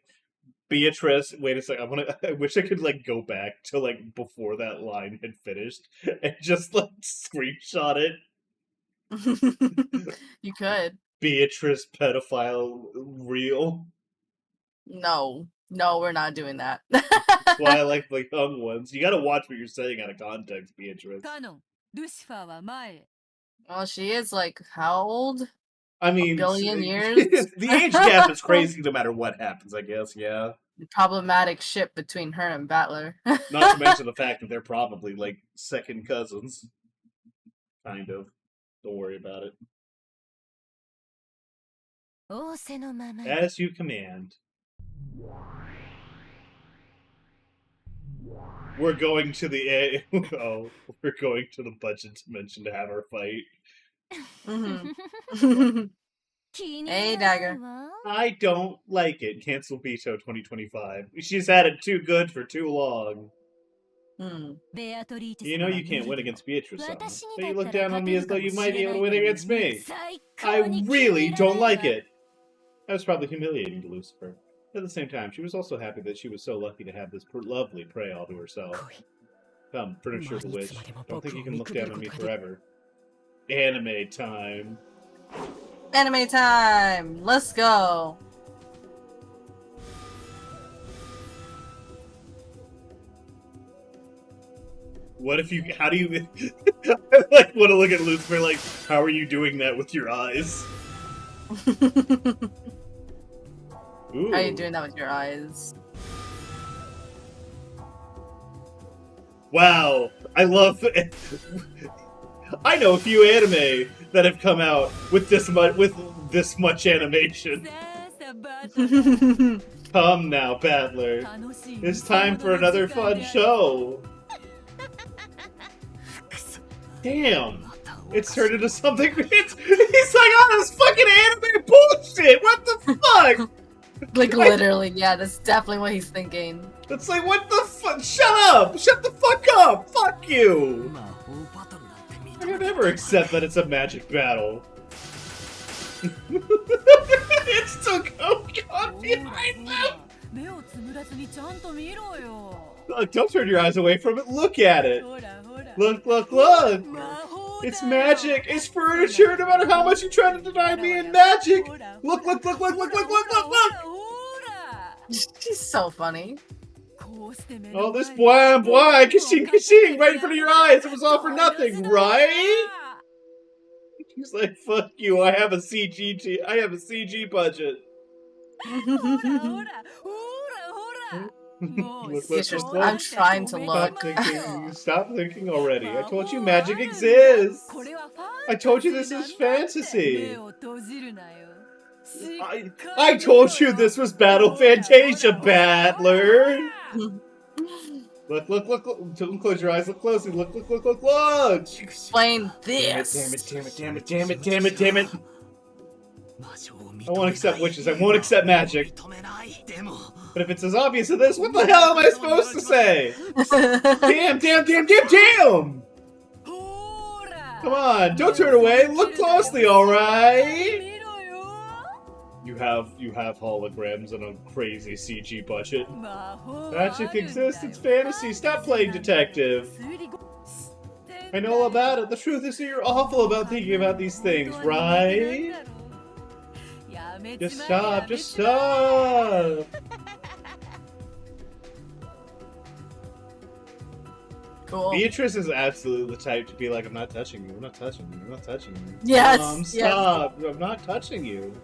Beatrice, wait a second. I wish I could, like, go back to, like, before that line had finished and just, like, screenshot it. You could. Beatrice pedophile real. No, we're not doing that. That's why I like the young ones. You gotta watch what you're saying out of context, Beatrice. Well, she is, like, how old? I mean, a billion years? The age gap is crazy no matter what happens, I guess, yeah. Problematic ship between her and Battler. Not to mention the fact that they're probably, like, second cousins. Kind of. Don't worry about it. As you command. We're going to the we're going to the budget dimension to have our fight. Hey, Dagger. I don't like it. Cancel Beto 2025. She's had it too good for too long. You know you can't win against Beatrice, but you look down on me as though you might be able to win against me. I really don't like it. That was probably humiliating to Lucifer. At the same time, she was also happy that she was so lucky to have this lovely prey all to herself. Come, furniture the witch. Don't think you can look down on me forever. Anime time. Anime time! Let's go! What if you... How do you... I like, want to look at Lucifer like, how are you doing that with your eyes? Ooh. How are you doing that with your eyes? Wow, I love... I know a few anime that have come out with this much animation. Come now, Battler. It's time for another fun show. Damn. It's turned into something... He's like, oh, this fucking anime bullshit! What the fuck? Like, literally, yeah, that's definitely what he's thinking. It's like, what the fuck? Shut up! Shut the fuck up! Fuck you! I can never accept that it's a magic battle. It's still going on behind them! Look, don't turn your eyes away from it. Look at it! Look, look, look! It's magic! It's furniture, no matter how much you try to deny me in magic! Look, look, look, look, look, look, look, look, look! She's so funny. Oh, this blam, blam, kashing, kashing, right in front of your eyes! It was all for nothing, right? He's like, fuck you, I have a CG budget. I'm trying to look. Stop thinking already. I told you magic exists. I told you this is fantasy. I told you this was Battle Fantasia, Battler. Look, look, look, look. Don't close your eyes. Look closely. Look, look, look, look, look. Explain this. Damn it, damn it, damn it, damn it, damn it, damn it. I won't accept witches. I won't accept magic. But if it's as obvious as this, what the hell am I supposed to say? Damn, damn, damn, damn, damn! Come on, don't turn away. Look closely, alright? You have holograms and a crazy CG budget. Magic exists, it's fantasy. Stop playing detective. I know all about it. The truth is that you're awful about thinking about these things, right? Just stop, just stop! Cool. Beatrice is absolutely the type to be like, I'm not touching you, I'm not touching you, I'm not touching you. Yes, Stop, yes. I'm not touching you.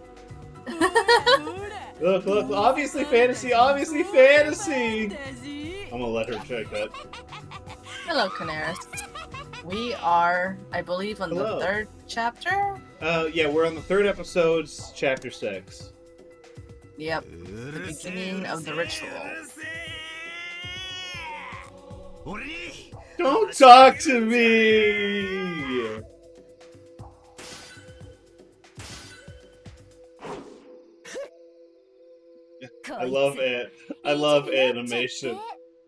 Look, look, obviously fantasy, obviously fantasy! I'm gonna let her check that. Hello, Canaris. We are, I believe, on the 3rd chapter? Yeah, we're on the 3rd episode, chapter 6. Yep, the beginning of the ritual. Don't talk to me! I love it. I love animation.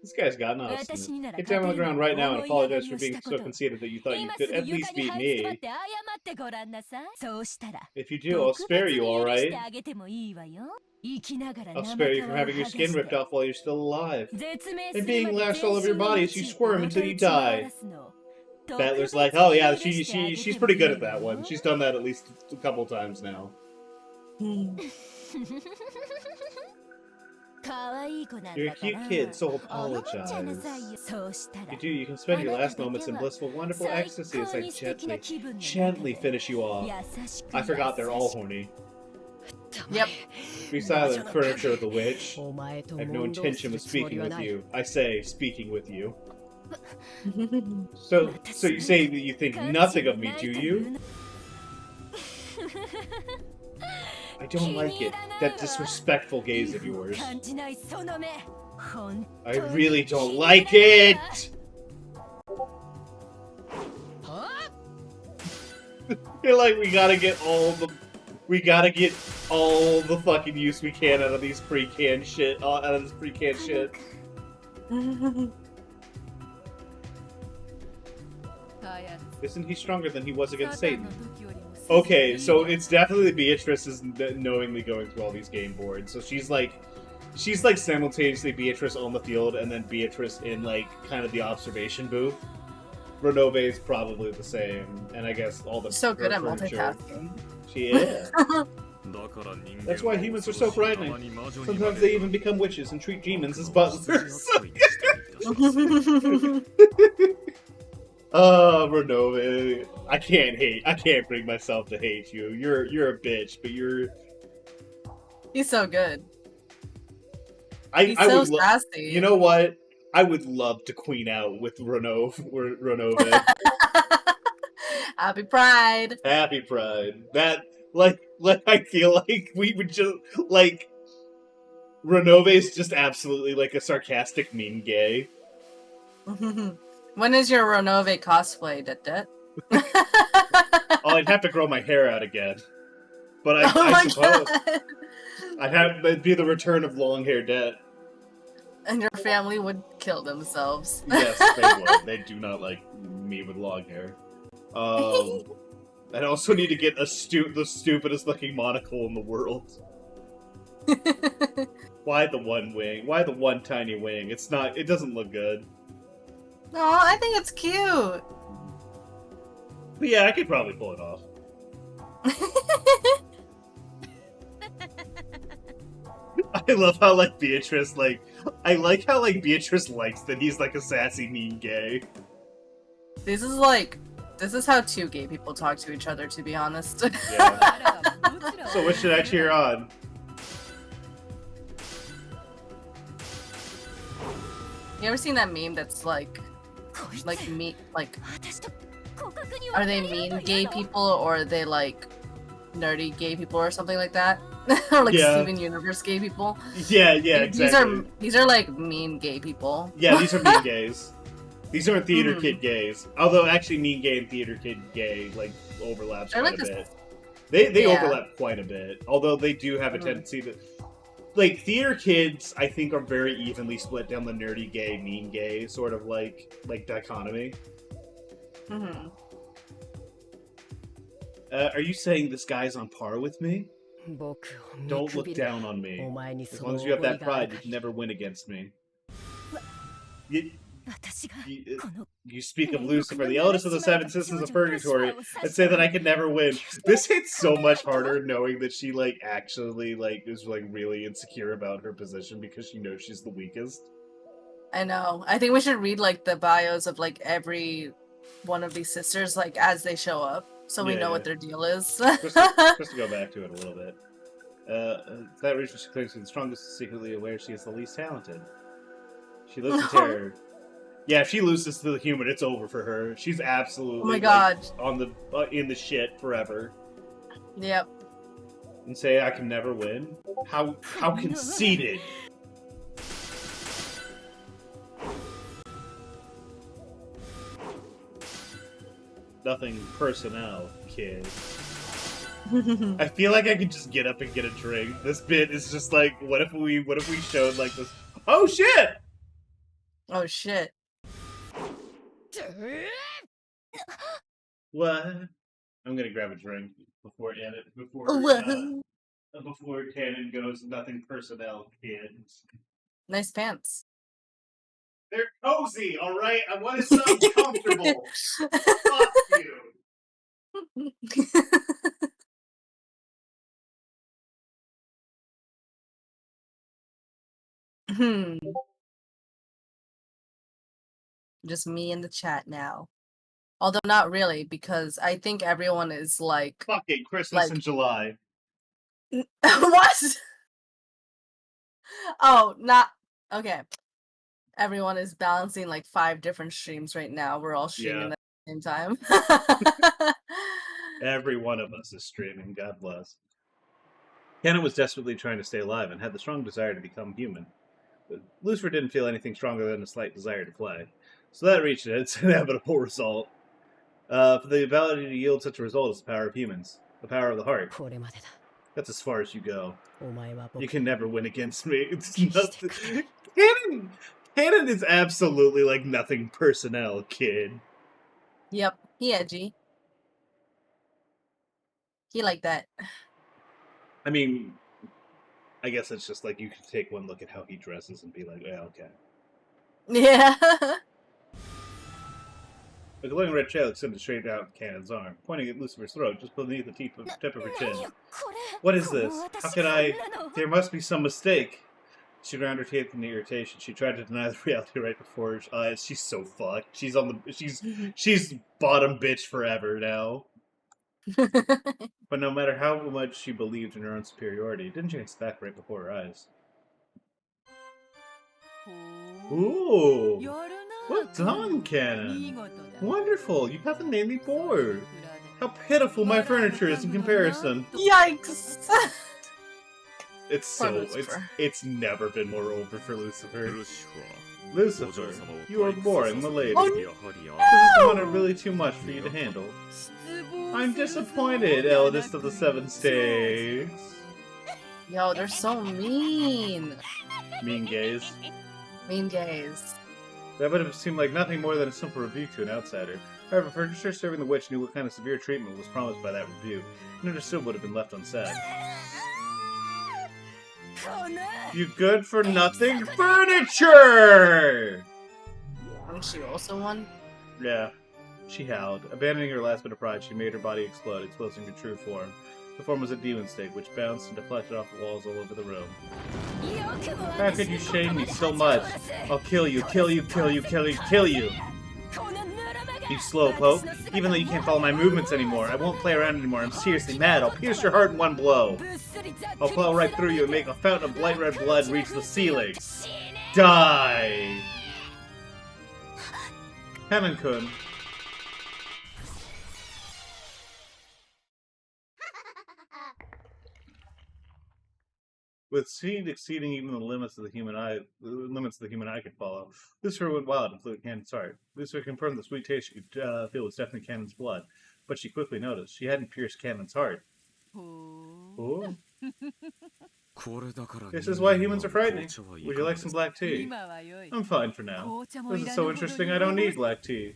This guy's got nothing. Get down on the ground right now and apologize for being so conceited that you thought you could at least beat me. If you do, I'll spare you, alright? I'll spare you from having your skin ripped off while you're still alive. And being lashed all over your body as you squirm until you die. Battler's like, oh yeah, she's pretty good at that one. She's done that at least a couple times now. You're a cute kid, so apologize. If you do, you can spend your last moments in blissful, wonderful ecstasy as I gently finish you off. I forgot they're all horny. Yep. Be silent, furniture of the witch. I have no intention of speaking with you. I say, speaking with you. So you say that you think nothing of me, do you? I don't like it. That disrespectful gaze of yours. I really don't like it! I feel like we gotta get all the fucking use we can out of these pre-canned shit. Out of this pre-canned shit. Isn't he stronger than he was against Satan? Okay, so it's definitely Beatrice is knowingly going through all these game boards. So she's like simultaneously Beatrice on the field and then Beatrice in like kind of the observation booth. Renove is probably the same, and I guess all the so good at multitasking. She is. That's why humans are so frightening. Sometimes they even become witches and treat demons as butlers. Oh, Renove. I can't bring myself to hate you. You're a bitch, but you're... He's so good. He's so sassy. You know what? I would love to queen out with Renove. Happy Pride. Happy Pride. That, like, I feel like we would just, like... Renove's just absolutely, like, a sarcastic mean gay. When is your Renove cosplay, Det? Oh, I'd have to grow my hair out again. But I suppose it'd be the return of long hair Det. And your family would kill themselves. Yes, they would. They do not like me with long hair. I'd also need to get the stupidest looking monocle in the world. Why the one wing? Why the one tiny wing? It doesn't look good. Oh, I think it's cute. But yeah, I could probably pull it off. I love how, like, Beatrice, like... I like how, like, Beatrice likes that he's, like, a sassy, mean gay. This is how two gay people talk to each other, to be honest. Yeah. So what should I cheer on? You ever seen that meme that's like me, like, are they mean gay people or are they like nerdy gay people or something like that? Or like Yeah. Steven Universe gay people? Yeah, exactly. These are like mean gay people. Yeah, these are mean gays. These aren't theater Mhm. kid gays. Although, actually, mean gay and theater kid gay, like, overlaps They're quite like a this- bit. They Yeah. overlap quite a bit. Although they do have a tendency to... Like, theater kids, I think, are very evenly split down the nerdy gay, mean gay sort of, like dichotomy. Mhm. Are you saying this guy's on par with me? Don't look down on me. As long as you have that pride, you can never win against me. You speak of Lucifer, the eldest of the seven sisters of purgatory, and say that I could never win. This hits so much harder knowing that she, like, actually, like, is, like, really insecure about her position because she knows she's the weakest. I know. I think we should read like the bios of like every one of these sisters, like as they show up, so we know what their deal is. Just to go back to it a little bit. For that reason, she claims to be the strongest, and secretly aware she is the least talented. She lives in terror. Yeah, if she loses to the human, it's over for her. She's absolutely, Oh my god, like, on the in the shit forever. Yep. And say I can never win. How conceited. Nothing personnel, kid. I feel like I could just get up and get a drink. This bit is just like, what if we showed like this? Oh shit! Oh shit. What? I'm gonna grab a drink before Canon goes nothing personnel, kids. Nice pants. They're cozy, all right. I want it something comfortable. Fuck you. Just me in the chat now. Although not really, because I think everyone is like fucking Christmas in July. What? Oh, not okay. Everyone is balancing like 5 different streams right now. We're all streaming at the same time. Every one of us is streaming. God bless. Kenna was desperately trying to stay alive and had the strong desire to become human. But Lucifer didn't feel anything stronger than a slight desire to play. So that reached its inevitable result. For the ability to yield such a result is the power of humans. The power of the heart. That's as far as you go. You can never win against me. It's nothing. Canon is absolutely like nothing personnel, kid. Yep, he edgy. He like that. I mean, I guess it's just like you can take one look at how he dresses and be like, yeah, okay. Yeah. The glowing red trail extended straight out Cannon's arm, pointing at Lucifer's throat, just beneath the tip of her chin. What is this? How can I... There must be some mistake. She ground her teeth in irritation. She tried to deny the reality right before her eyes. She's so fucked. She's on the... She's bottom bitch forever now. But no matter how much she believed in her own superiority, it didn't change the fact right before her eyes. Ooh! Well done, Cannon! Wonderful! You haven't made me bored! How pitiful my furniture is in comparison! Yikes! It's never been more over for Lucifer. Lucifer, you are boring, milady. Oh, This is one really too much for you to handle. I'm disappointed, eldest of the 7 states. Yo, they're so mean. Mean gays. Mean gays. That would have seemed like nothing more than a simple rebuke to an outsider. However, furniture serving the witch knew what kind of severe treatment was promised by that rebuke, and understood would have been left unsaid. You good for nothing furniture! Isn't she also one? Yeah. She howled. Abandoning her last bit of pride, she made her body explode, exposing her true form. The form was a demon snake, which bounced and deflected off the walls all over the room. How could you shame me so much? I'll kill you, kill you, kill you, kill you, kill you! You slowpoke. Even though you can't follow my movements anymore, I won't play around anymore. I'm seriously mad. I'll pierce your heart in one blow. I'll plow right through you and make a fountain of bright red blood reach the ceiling. Die! Hammond-kun. With speed exceeding even the limits of the human eye could follow, Lucifer went wild and flew at Cannon's heart. Lucifer confirmed the sweet taste she could feel was definitely Cannon's blood, but she quickly noticed she hadn't pierced Cannon's heart. Oh. This is why humans are frightening. Would you like some black tea? I'm fine for now. This is so interesting I don't need black tea.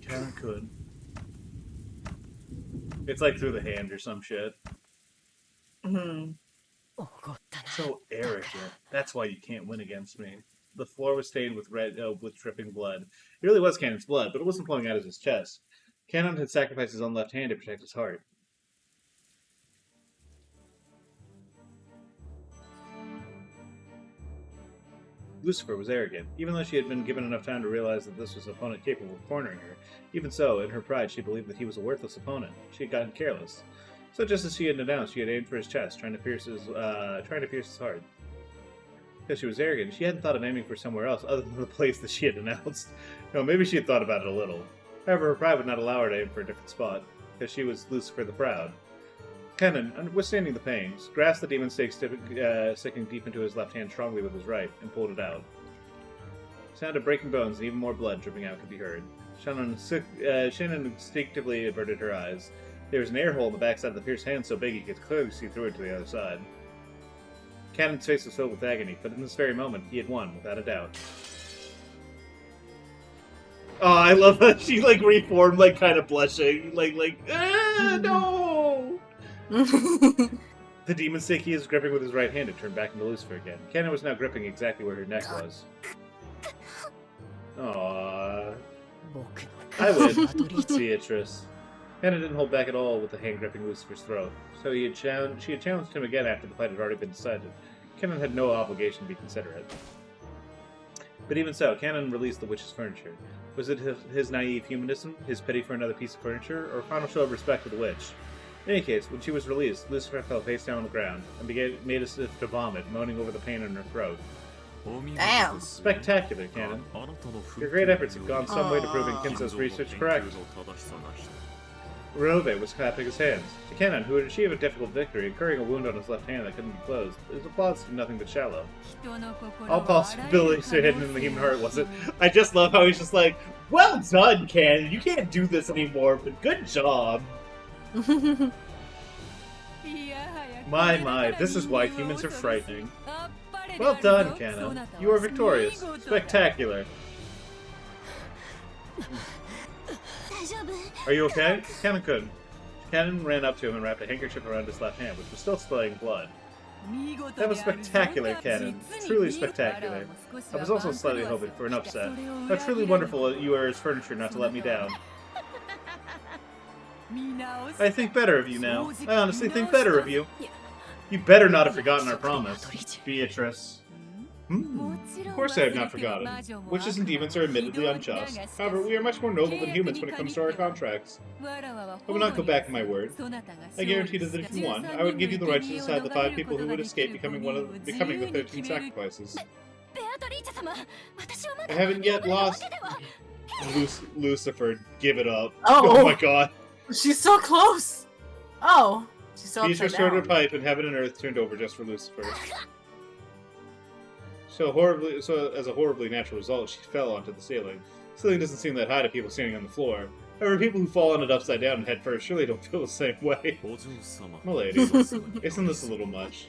Cannon could. It's like through the hand or some shit. So arrogant. That's why you can't win against me. The floor was stained with with dripping blood. It really was Cannon's blood, but it wasn't flowing out of his chest. Cannon had sacrificed his own left hand to protect his heart. Lucifer was arrogant, even though she had been given enough time to realize that this was an opponent capable of cornering her. Even so, in her pride, she believed that he was a worthless opponent. She had gotten careless. So just as she had announced, she had aimed for his chest, trying to pierce his heart. Because she was arrogant, she hadn't thought of aiming for somewhere else other than the place that she had announced. No, maybe she had thought about it a little. However, her pride would not allow her to aim for a different spot, because she was Lucifer the Proud. Cannon, withstanding the pains, grasped the demon stake sticking deep into his left hand strongly with his right, and pulled it out. The sound of breaking bones and even more blood dripping out could be heard. Shannon instinctively averted her eyes. There was an air hole in the backside of the pierced hand so big he could clearly see through it to the other side. Cannon's face was filled with agony, but in this very moment, he had won, without a doubt. Oh, I love how she, reformed, kind of blushing. No! The demon stake he is gripping with his right hand had turned back into Lucifer again. Cannon was now gripping exactly where her neck was. Aww. I win, Beatrice. Cannon didn't hold back at all with the hand gripping Lucifer's throat, so she had challenged him again after the fight had already been decided. Cannon had no obligation to be considerate. But even so, Cannon released the witch's furniture. Was it his naive humanism, his pity for another piece of furniture, or a final show of respect for the witch? In any case, when she was released, Lucifer fell face down on the ground and made as if to vomit, moaning over the pain in her throat. Damn! Spectacular, Cannon. Your great efforts have gone some way to proving Kinzo's research correct. Renove was clapping his hands. To Cannon, who had achieved a difficult victory, incurring a wound on his left hand that couldn't be closed, his applause did nothing but shallow. All possibilities are hidden in the human heart, was it? I just love how he's just like, well done, Cannon! You can't do this anymore, but good job! My, this is why humans are frightening. Well done, Cannon. You are victorious. Spectacular. Are you okay? Cannon couldn't. Cannon ran up to him and wrapped a handkerchief around his left hand, which was still spilling blood. That was spectacular, Cannon. Truly spectacular. I was also slightly hoping for an upset. How truly wonderful you are as furniture not to let me down. I think better of you now. I honestly think better of you. You better not have forgotten our promise, Beatrice. Of course I have not forgotten. Witches and demons are admittedly unjust. However, we are much more noble than humans when it comes to our contracts. I will not go back on my word. I guaranteed that if you won, I would give you the right to decide the 5 people who would escape becoming the 13 sacrifices. I haven't yet lost... Lucifer, give it up. Oh my god. She's so close! Oh. She's so Beatrice showed her pipe and heaven and earth turned over just for Lucifer. So as a horribly natural result, she fell onto the ceiling. The ceiling doesn't seem that high to people standing on the floor. However, people who fall on it upside down and head first surely don't feel the same way. Milady, isn't this a little much?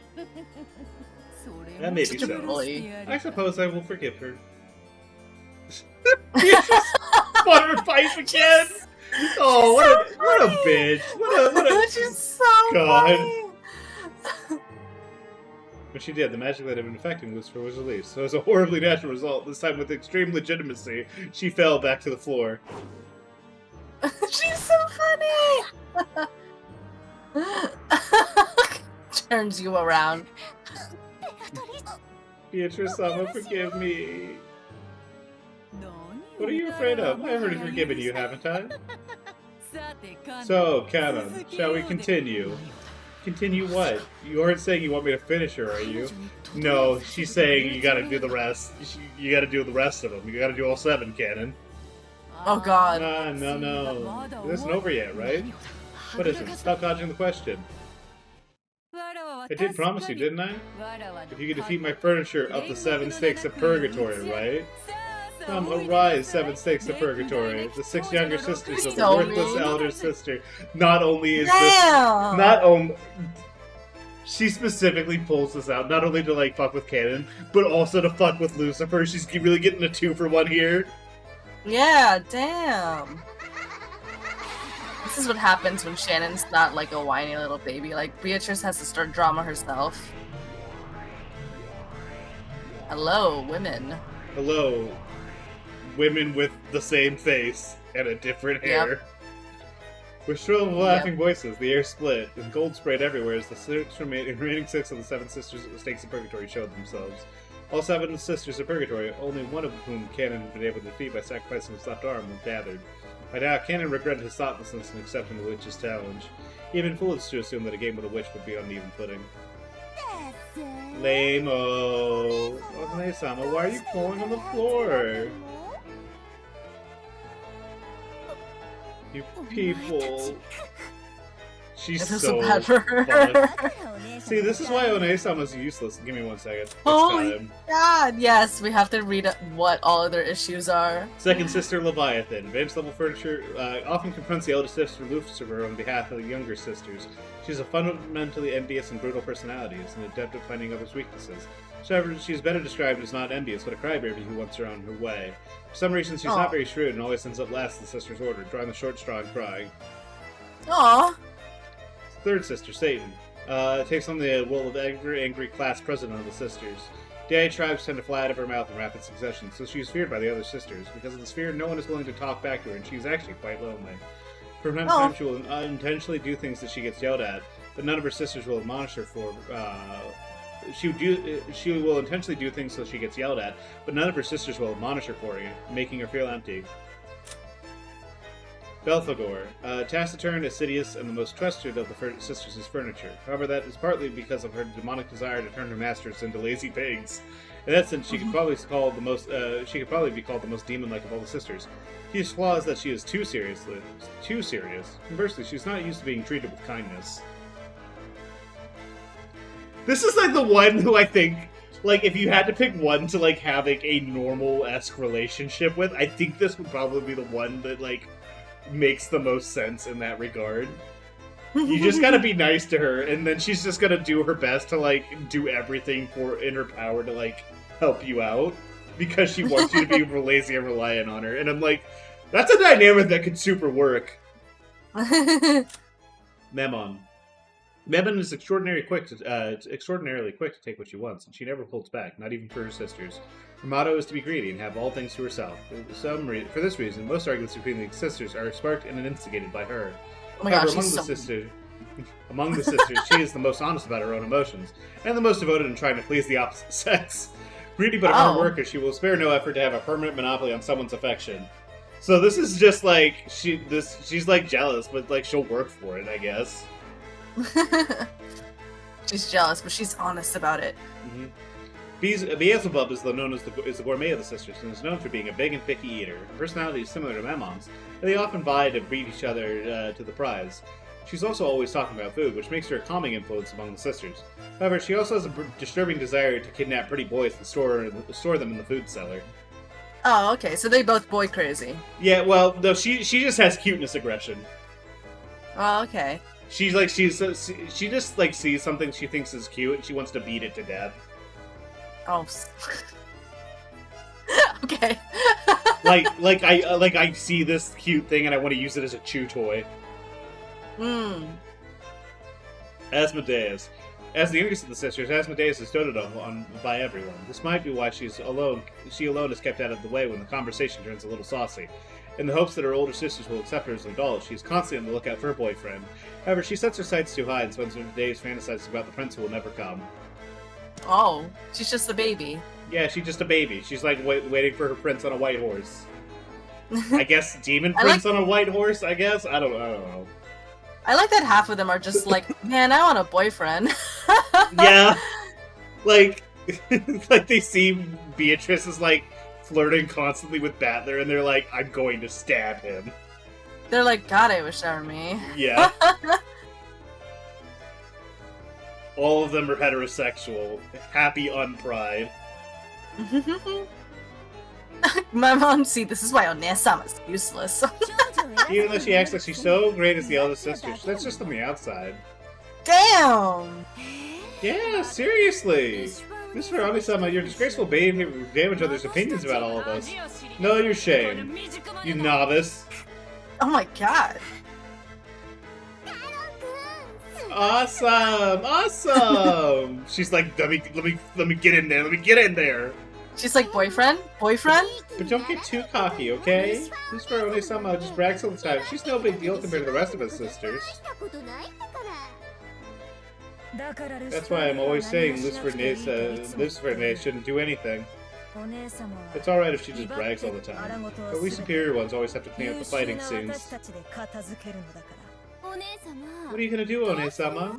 That may be so. I suppose I will forgive her. Beatrice fought her pipe again! Oh, what a bitch! What a She's so God. funny. When she did, the magic that had been affecting Lucifer was released. So as a horribly natural result, this time with extreme legitimacy, she fell back to the floor. She's so funny! Turns you around. Beatrice-sama, forgive me. What are you afraid of? I've already forgiven you, haven't I? So, Canon, shall we continue? Continue what? You aren't saying you want me to finish her, are you? No, she's saying you gotta do the rest. You gotta do the rest of them. You gotta do all 7, Canon. Oh god. No. It isn't over yet, right? What is it? Stop dodging the question. I did promise you, didn't I? If you could defeat my furniture up the 7 stakes of purgatory, right? Arise, 7 stakes of purgatory. The 6 younger sisters of the worthless elder sister. Not only is this... She specifically pulls this out, not only to, like, fuck with Canon, but also to fuck with Lucifer. She's really getting a 2-for-1 here. Yeah, damn. This is what happens when Shannon's not, like, a whiny little baby. Like, Beatrice has to start drama herself. Hello, women. Hello. Women with the same face and a different hair. Yep. With shrill laughing voices, the air split, and gold sprayed everywhere as the remaining 6 of the 7 sisters of the Stakes of Purgatory showed themselves. All 7 sisters of Purgatory, only one of whom Canon had been able to defeat by sacrificing his left arm, were gathered. By now, Canon regretted his thoughtlessness in accepting the witch's challenge. Even foolish to assume that a game with a witch would be on an even footing. Lame-o. Okane-sama, why are you falling on the floor? You people. She's so bad for her. See, this is why One-sama is useless. Give me 1 second. Oh god, yes, we have to read what all of their issues are. Second sister, Leviathan. Advanced level furniture often confronts the elder sister, Lucifer, on behalf of the younger sisters. She's a fundamentally envious and brutal personality, is an adept at finding others' weaknesses. However, she's better described as not envious, but a crybaby who wants her on her way. For some reason, she's not very shrewd and always ends up last in the sister's order, drawing the short straw and crying. Aww. Third sister, Satan. Takes on the will of every angry class president of the sisters. Dead tribes tend to fly out of her mouth in rapid succession, so she is feared by the other sisters. Because of this fear, no one is willing to talk back to her, and she is actually quite lonely. From time to time, she will intentionally do things that she gets yelled at, but none of her sisters will admonish her for. She will intentionally do things so she gets yelled at, but none of her sisters will admonish her for it, making her feel empty. Belphegor, taciturn, assiduous, and the most trusted of the sisters' furniture. However, that is partly because of her demonic desire to turn her masters into lazy pigs. In that sense, she could probably be called the most demon-like of all the sisters. She's flaws that she is too serious. Conversely, she's not used to being treated with kindness. This is like the one who I think, like, if you had to pick one to like have like a normal-esque relationship with, I think this would probably be the one that like makes the most sense in that regard. You just gotta be nice to her, and then she's just gonna do her best to like do everything in her power to like help you out because she wants you to be lazy and reliant on her. And I'm like, that's a dynamic that could super work. Memon. Memon is extraordinarily quick to take what she wants, and she never holds back, not even for her sisters. Her motto is to be greedy and have all things to herself. For this reason, most arguments between the sisters are sparked and instigated by her. Oh my However, gosh, among the sisters, she is the most honest about her own emotions, and the most devoted in trying to please the opposite sex. Greedy but a hard worker, she will spare no effort to have a permanent monopoly on someone's affection. So this is just like she's like jealous, but like she'll work for it, I guess. She's jealous, but she's honest about it. Mm-hmm. Beelzebub is known as the gourmet of the sisters, and is known for being a big and picky eater. Her personality is similar to Memon's, and they often vie to beat each other to the prize. She's also always talking about food, which makes her a calming influence among the sisters. However, she also has a disturbing desire to kidnap pretty boys and store them in the food cellar. Oh, okay, so they both boy crazy. Yeah, well, no, she just has cuteness aggression. Oh, okay. She just like sees something she thinks is cute, and she wants to beat it to death. Oh. Okay. like I see this cute thing and I want to use it as a chew toy. Hmm. Asmodeus. As the youngest of the sisters, Asmodeus is doted on by everyone. This might be why she alone is kept out of the way when the conversation turns a little saucy. In the hopes that her older sisters will accept her as an adult, she is constantly on the lookout for a boyfriend. However, she sets her sights too high and spends her days fantasizing about the prince who will never come. Oh, she's just a baby. Yeah, she's just a baby. She's like waiting for her prince on a white horse. I guess demon prince on a white horse, I guess? I don't know. I like that half of them are just like, man, I want a boyfriend. Yeah. Like, like they see Beatrice is like flirting constantly with Battler and they're like, I'm going to stab him. They're like, God, I wish that were me. Yeah. All of them are heterosexual. Happy unpride. My mom, see, this is why Onesama's useless. Even though she acts like she's so great as the eldest sister, that's just on the outside. Damn! Yeah, seriously! Mr. Ami-sama, your disgraceful behavior damage others' opinions about all of us. Know your shame, you novice. Oh my god. Awesome! Awesome! She's like, let me get in there, let me get in there! She's like, boyfriend? Boyfriend? But don't get too cocky, okay? This Verone somehow just brags all the time. She's no big deal compared to the rest of us sisters. That's why I'm always saying Lucifer shouldn't do anything. It's alright if she just brags all the time. But we superior ones always have to clean up the fighting scenes. What are you gonna do, One-sama?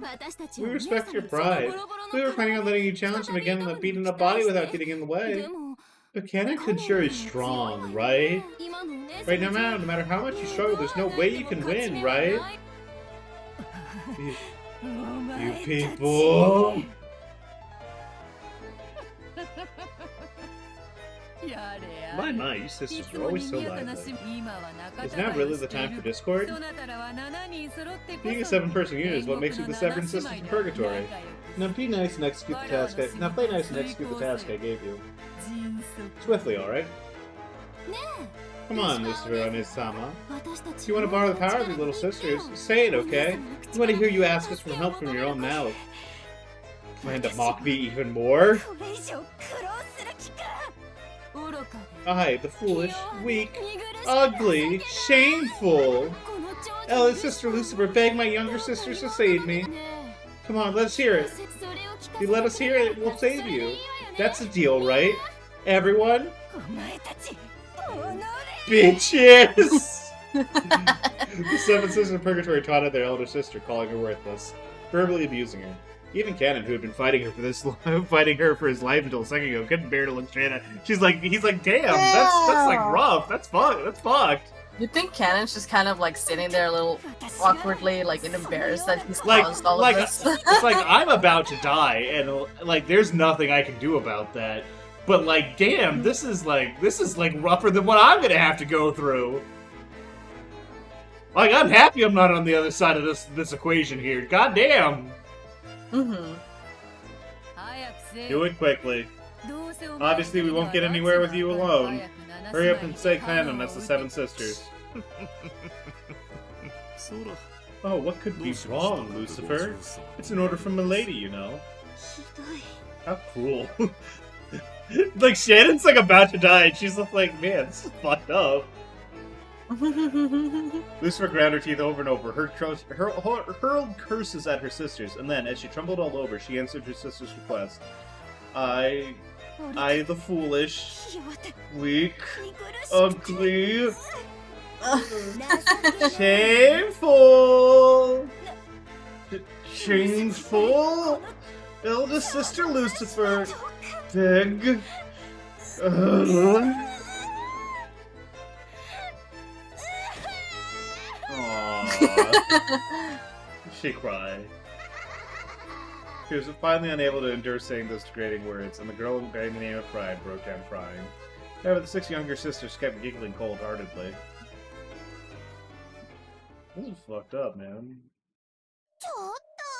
We respect your pride. We were planning on letting you challenge him again with a beaten up body without getting in the way. But Canon Kunshur is strong, right? Right now, no matter how much you struggle, there's no way you can win, right? You people! My, you sisters are always so lively. Is now really the time for discord? Being a 7-person unit is what makes you the 7 sisters of purgatory. Now be nice and execute the task I gave you. Swiftly, alright? Come on, Mr. One-sama. If you want to borrow the power of your little sisters, say it, okay? I want to hear you ask us for help from your own mouth. Plan to mock me even more? I, the foolish, weak, ugly, shameful. Eldest sister Lucifer begged my younger sisters to save me. Come on, let's hear it. If you let us hear it, we'll save you. That's the deal, right? Everyone? Bitches! The 7 sisters of purgatory taunted their elder sister, calling her worthless, verbally abusing her. Even Canon, who had been fighting her for his life until a second ago, couldn't bear to look straight at. He's like, damn, that's like rough. That's fucked. You'd think Canon's just kind of like sitting there a little awkwardly, like and embarrassed that he's caused all of this. It's like I'm about to die, and like there's nothing I can do about that. But like, damn, this is like rougher than what I'm gonna have to go through. Like, I'm happy I'm not on the other side of this equation here. God damn. Mm-hmm. Do it quickly. Obviously, we won't get anywhere with you alone. Hurry up and say Canon, that's the 7 sisters. Oh, what could be wrong, Lucifer? It's an order from Milady, you know. How cruel. Like, Shannon's like about to die, and she's like, man, this is fucked up. Lucifer ground her teeth over and over, hurled curses at her sisters, and then, as she trembled all over, she answered her sister's request. I, the foolish, weak, ugly, shameful, eldest sister Lucifer, beg, She cried. She was finally unable to endure saying those degrading words, and the girl bearing the name of Pride broke down crying. However, the 6 younger sisters kept giggling cold-heartedly. This is fucked up, man.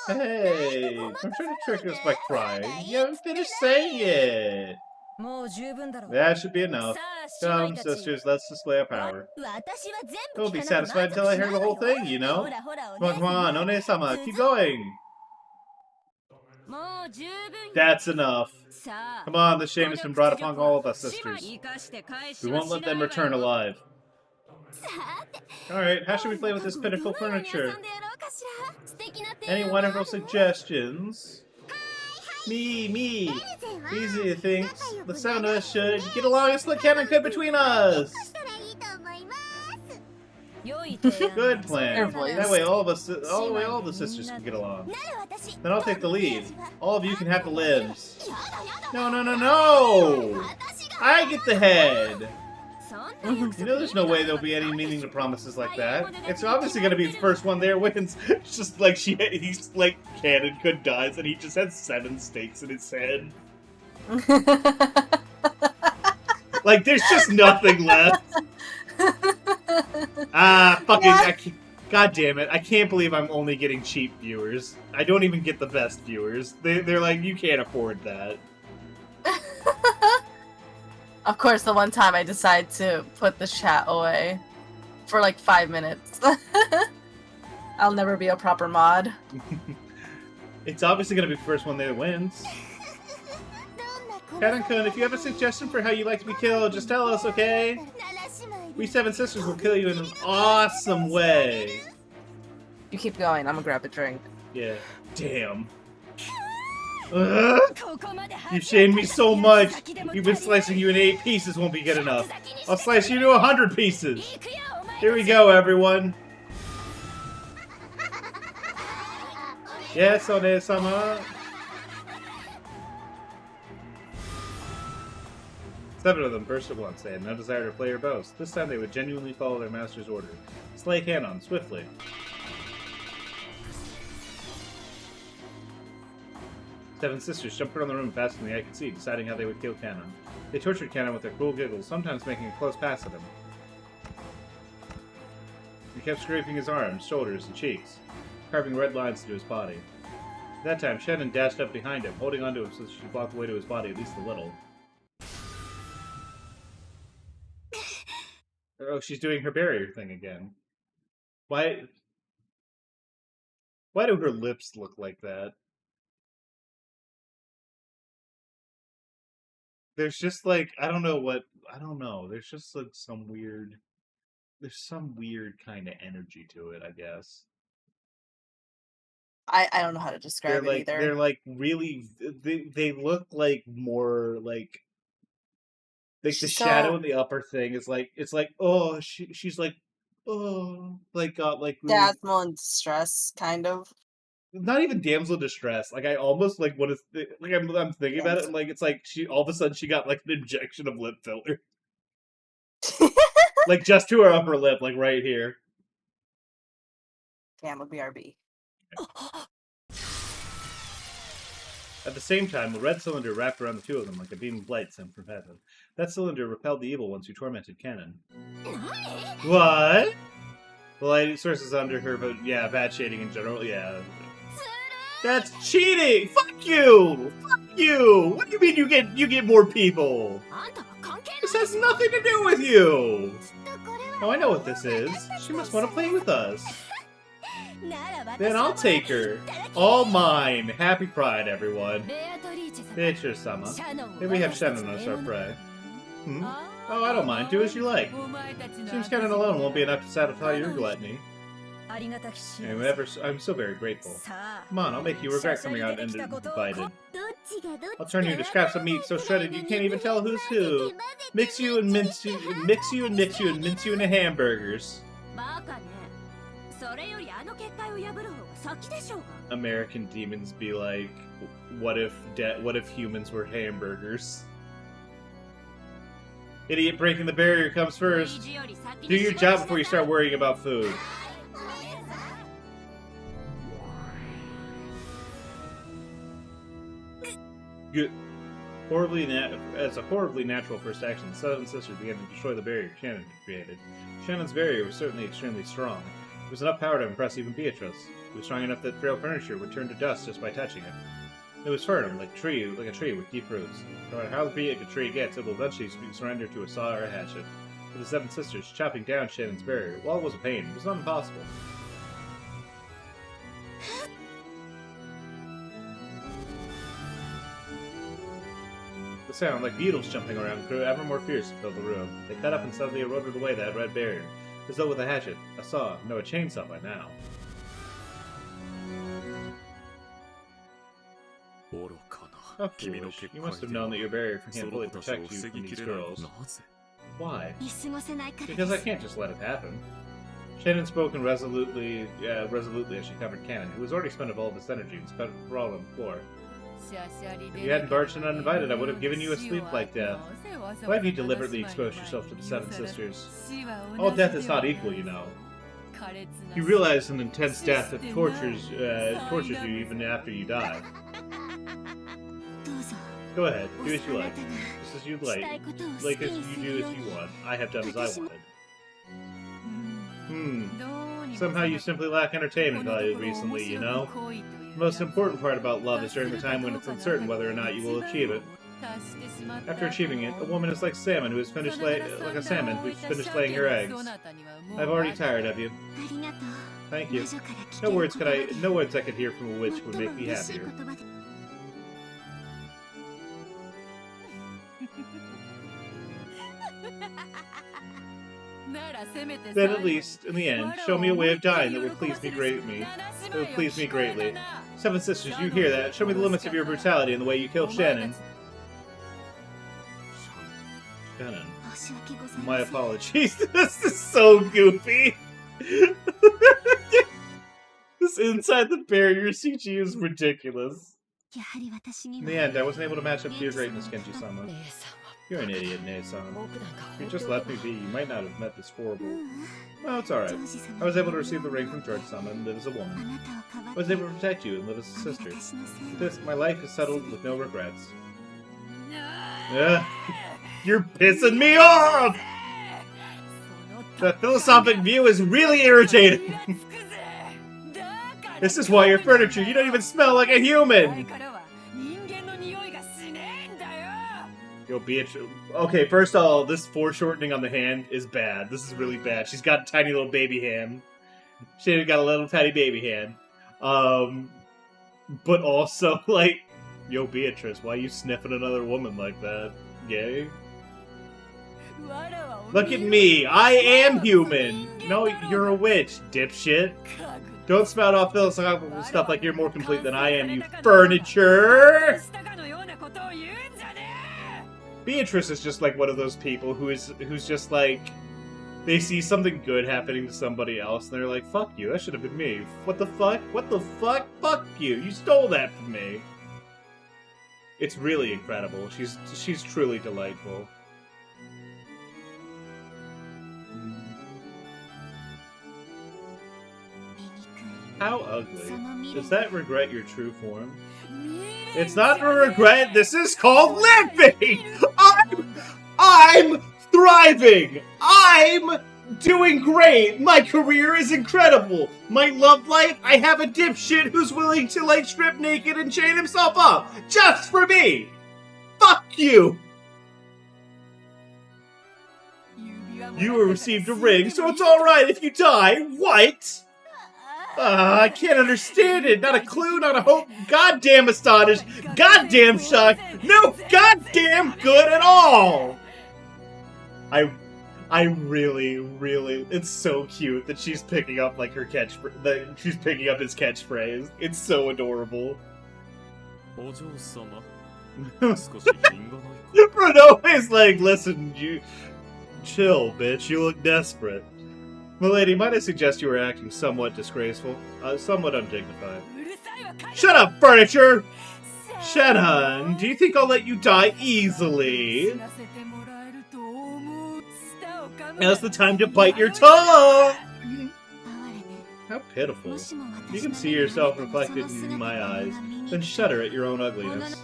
Hey! Don't try to trick us by crying. You haven't finished saying it! That should be enough. Come, sisters, let's display our power. Don't be satisfied until I hear the whole thing, you know? Come on, One-sama, keep going! That's enough. Come on, the shame has been brought upon all of us, sisters. We won't let them return alive. Alright, how should we play with this pitiful furniture? Any wonderful suggestions? Me. These are the things. The 7 of us should get along and split cannon could between us. Good plan. That way all of us, all the sisters can get along. Then I'll take the lead. All of you can have the limbs. No! I get the head. You know there's no way there'll be any meaning to promises like that. It's obviously gonna be the first one there wins. It's just like he's like Cannon could dies and he just has 7 stakes in his head. Like there's just nothing left. Fucking God damn it. I can't believe I'm only getting cheap viewers. I don't even get the best viewers. They're like, you can't afford that. Of course, the one time I decide to put the chat away for like 5 minutes. I'll never be a proper mod. It's obviously going to be the first one that wins. Kaden-kun, if you have a suggestion for how you like to be killed, just tell us, okay? We 7 sisters will kill you in an awesome way. You keep going, I'm gonna grab a drink. Yeah. Damn. You've shamed me so much. Even slicing you in 8 pieces won't be good enough. I'll slice you to 100 pieces. Here we go, everyone. Yes, One-sama. 7 of them burst at once. They had no desire to play or boast. This time they would genuinely follow their master's order. Slay Kanon, swiftly. Seven sisters jumped around the room faster than the eye could see, deciding how they would kill Kanon. They tortured Kanon with their cruel giggles, sometimes making a close pass at him. They kept scraping his arms, shoulders, and cheeks, carving red lines into his body. At that time, Shannon dashed up behind him, holding onto him so she could block the way to his body at least a little. Oh, she's doing her barrier thing again. Why do her lips look like that? There's just like, I don't know. There's just like there's some weird kind of energy to it, I guess. I don't know how to describe it either. They're like really, they look like more like the shadow in the upper thing is like, it's like, oh, she's like, oh, like got like really, damsel in distress, kind of. not even damsel in distress. Like I almost like what is like I'm thinking about it, and like it's like she all of a sudden she got like an injection of lip filler, like just to her upper lip, like right here. Damn, a BRB. At the same time, a red cylinder wrapped around the two of them like a beam of light sent from heaven. That cylinder repelled the evil ones who tormented Kanon. What? The light source is under her, but yeah, bad shading in general, yeah. That's cheating! Fuck you! Fuck you! What do you mean you get more people? This has nothing to do with you! Oh, I know what this is. She must want to play with us. Then I'll take her. All mine. Happy Pride, everyone. Beatrice-sama. Here we have Shannon as our prey. Hmm? Oh, I don't mind. Do as you like. Seems Kanon alone won't be enough to satisfy your gluttony. And whenever, I'm so very grateful. Come on, I'll make you regret coming out and invited. I'll turn you into scraps of meat so shredded you can't even tell who's who. Mix you and mince you into hamburgers. American demons be like, what if humans were hamburgers? Idiot breaking the barrier comes first. Do your job before you start worrying about food. Good. As a horribly natural first action, the Seven Sisters began to destroy the barrier Shannon had created. Shannon's barrier was certainly extremely strong. It was enough power to impress even Beatrice. It was strong enough that frail furniture would turn to dust just by touching it. It was firm, like a tree with deep roots. No matter how big a tree gets, it will eventually surrender to a saw or a hatchet. For the Seven Sisters, chopping down Shannon's barrier, while it was a pain, it was not impossible. The sound, like beetles jumping around, grew ever more fierce to fill the room. They cut up and suddenly eroded away that red barrier, as though with a hatchet, a saw, no, a chainsaw by now. How foolish. You must have known that your barrier can't fully protect you from these girls. Why? Because I can't just let it happen. Shannon spoke resolutely as she covered Cannon, who was already spent all of his energy and spent for all on the floor. If you hadn't barged in uninvited, I would have given you a sleep-like death. Why have you deliberately exposed yourself to the Seven Sisters? All death is not equal, you know. You realize an intense death that tortures you even after you die. Go ahead, do as you like. Just as you like as you do as you want. I have done as I wanted. Somehow you simply lack entertainment value recently, you know? The most important part about love is during the time when it's uncertain whether or not you will achieve it. After achieving it, a woman is like salmon who has finished like a salmon who's finished laying her eggs. I've already tired of you. Thank you. No words I could hear from a witch would make me happier. Then at least, in the end, show me a way of dying that will please me greatly. Seven Sisters, you hear that? Show me the limits of your brutality and the way you kill Shannon. Shannon. My apologies. This is so goofy. This inside the barrier CG is ridiculous. In the end, I wasn't able to match up to your greatness, Kenji-sama. You're an idiot, Nei-san. If you just left me be, you might not have met this horrible... Well, it's alright. I was able to receive the ring from George-sama and live as a woman. I was able to protect you and live as a sister. With this, my life is settled with no regrets. You're pissing me off! The philosophic view is really irritating! This is why you're furniture. You don't even smell like a human! Yo, Beatrice. Okay, first of all, this foreshortening on the hand is bad. This is really bad. She's got a tiny little baby hand. She's got a little tiny baby hand. But also, like, yo, Beatrice, why are you sniffing another woman like that? Gay? Look at me! I am human! No, you're a witch, dipshit. Don't spout off philosophical stuff like you're more complete than I am, you furniture! Beatrice is just like one of those people who's just like, they see something good happening to somebody else and they're like, fuck you, that should have been me. What the fuck? What the fuck? Fuck you. You stole that from me. It's really incredible. She's truly delightful. How ugly. Does that regret your true form? It's not a regret, this is called living! I'm thriving! I'm doing great! My career is incredible! My love life, I have a dipshit who's willing to, like, strip naked and chain himself up! Just for me! Fuck you! You received a ring, so it's alright if you die! What? I can't understand it. Not a clue, not a hope. Goddamn astonished. Goddamn shocked. No goddamn good at all. I really, it's so cute that she's picking up like her that she's picking up his catchphrase. It's so adorable. Bruno is like, listen, you chill, bitch. You look desperate. Milady, might I suggest you were acting somewhat disgraceful? Somewhat undignified. Shut up, furniture! Shannon, do you think I'll let you die easily? Now's the time to bite your tongue! How pitiful. You can see yourself reflected in my eyes, then shudder at your own ugliness.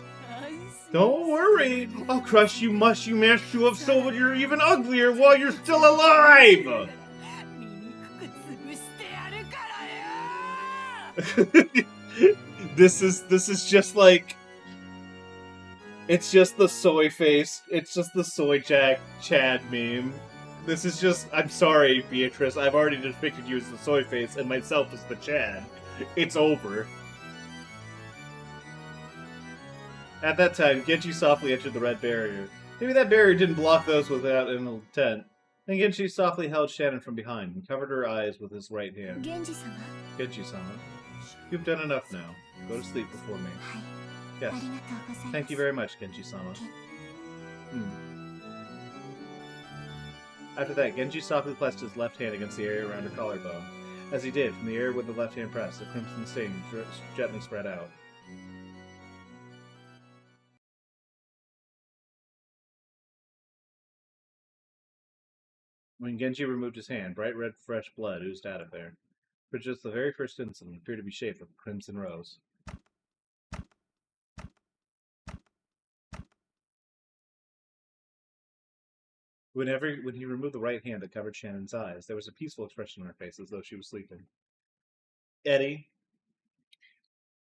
Don't worry, I'll crush you, mush you, mash you up so that you're even uglier while you're still alive! This is just like, it's just the soy face. It's just the soy Chad meme. This is just, I'm sorry, Beatrice. I've already depicted you as the soy face and myself as the Chad. It's over. At that time, Genji softly entered the red barrier. Maybe that barrier didn't block those without an intent. Then Genji softly held Shannon from behind and covered her eyes with his right hand. Genji-sama, you've done enough now. Go to sleep before me. Yes. Thank you very much, Genji-sama. After that, Genji softly pressed his left hand against the area around her collarbone. As he did, from the area with the left hand pressed, the crimson stain gently spread out. When Genji removed his hand, bright red fresh blood oozed out of there. For just the very first instant, it appeared to be shaped with a crimson rose. When he removed the right hand that covered Shannon's eyes, there was a peaceful expression on her face as though she was sleeping. Eddie,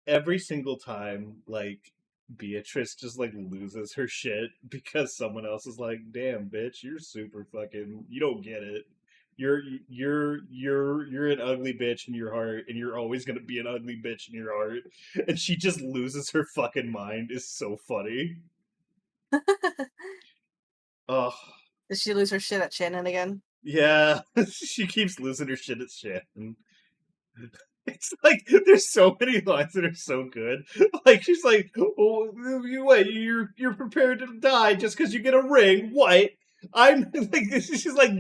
every single time, like, Beatrice just, like, loses her shit because someone else is like, damn, bitch, you're super fucking, you don't get it. You're an ugly bitch in your heart, and you're always gonna be an ugly bitch in your heart. And she just loses her fucking mind is so funny. Ugh. Did she lose her shit at Shannon again? Yeah, she keeps losing her shit at Shannon. It's like there's so many lines that are so good. Like she's like, "Oh, wait, you're prepared to die just because you get a ring? What? I'm like, she's like,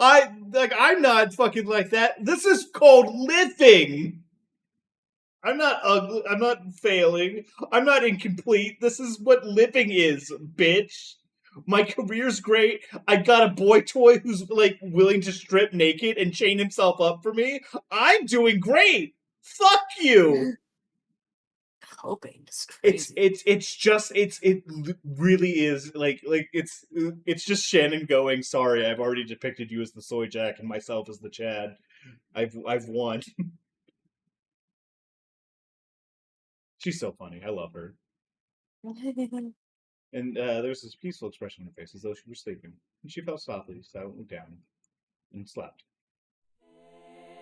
I'm not fucking like that. This is called living. I'm not ugly. I'm not failing. I'm not incomplete. This is what living is, bitch." My career's great. I got a boy toy who's like willing to strip naked and chain himself up for me. I'm doing great. Fuck you. Coping is crazy. It really is like it's just Shannon going, sorry, I've already depicted you as the soy jack and myself as the Chad. I've won. She's so funny. I love her. And there was this peaceful expression on her face, as though she were sleeping, and she fell softly, silently down, and slept.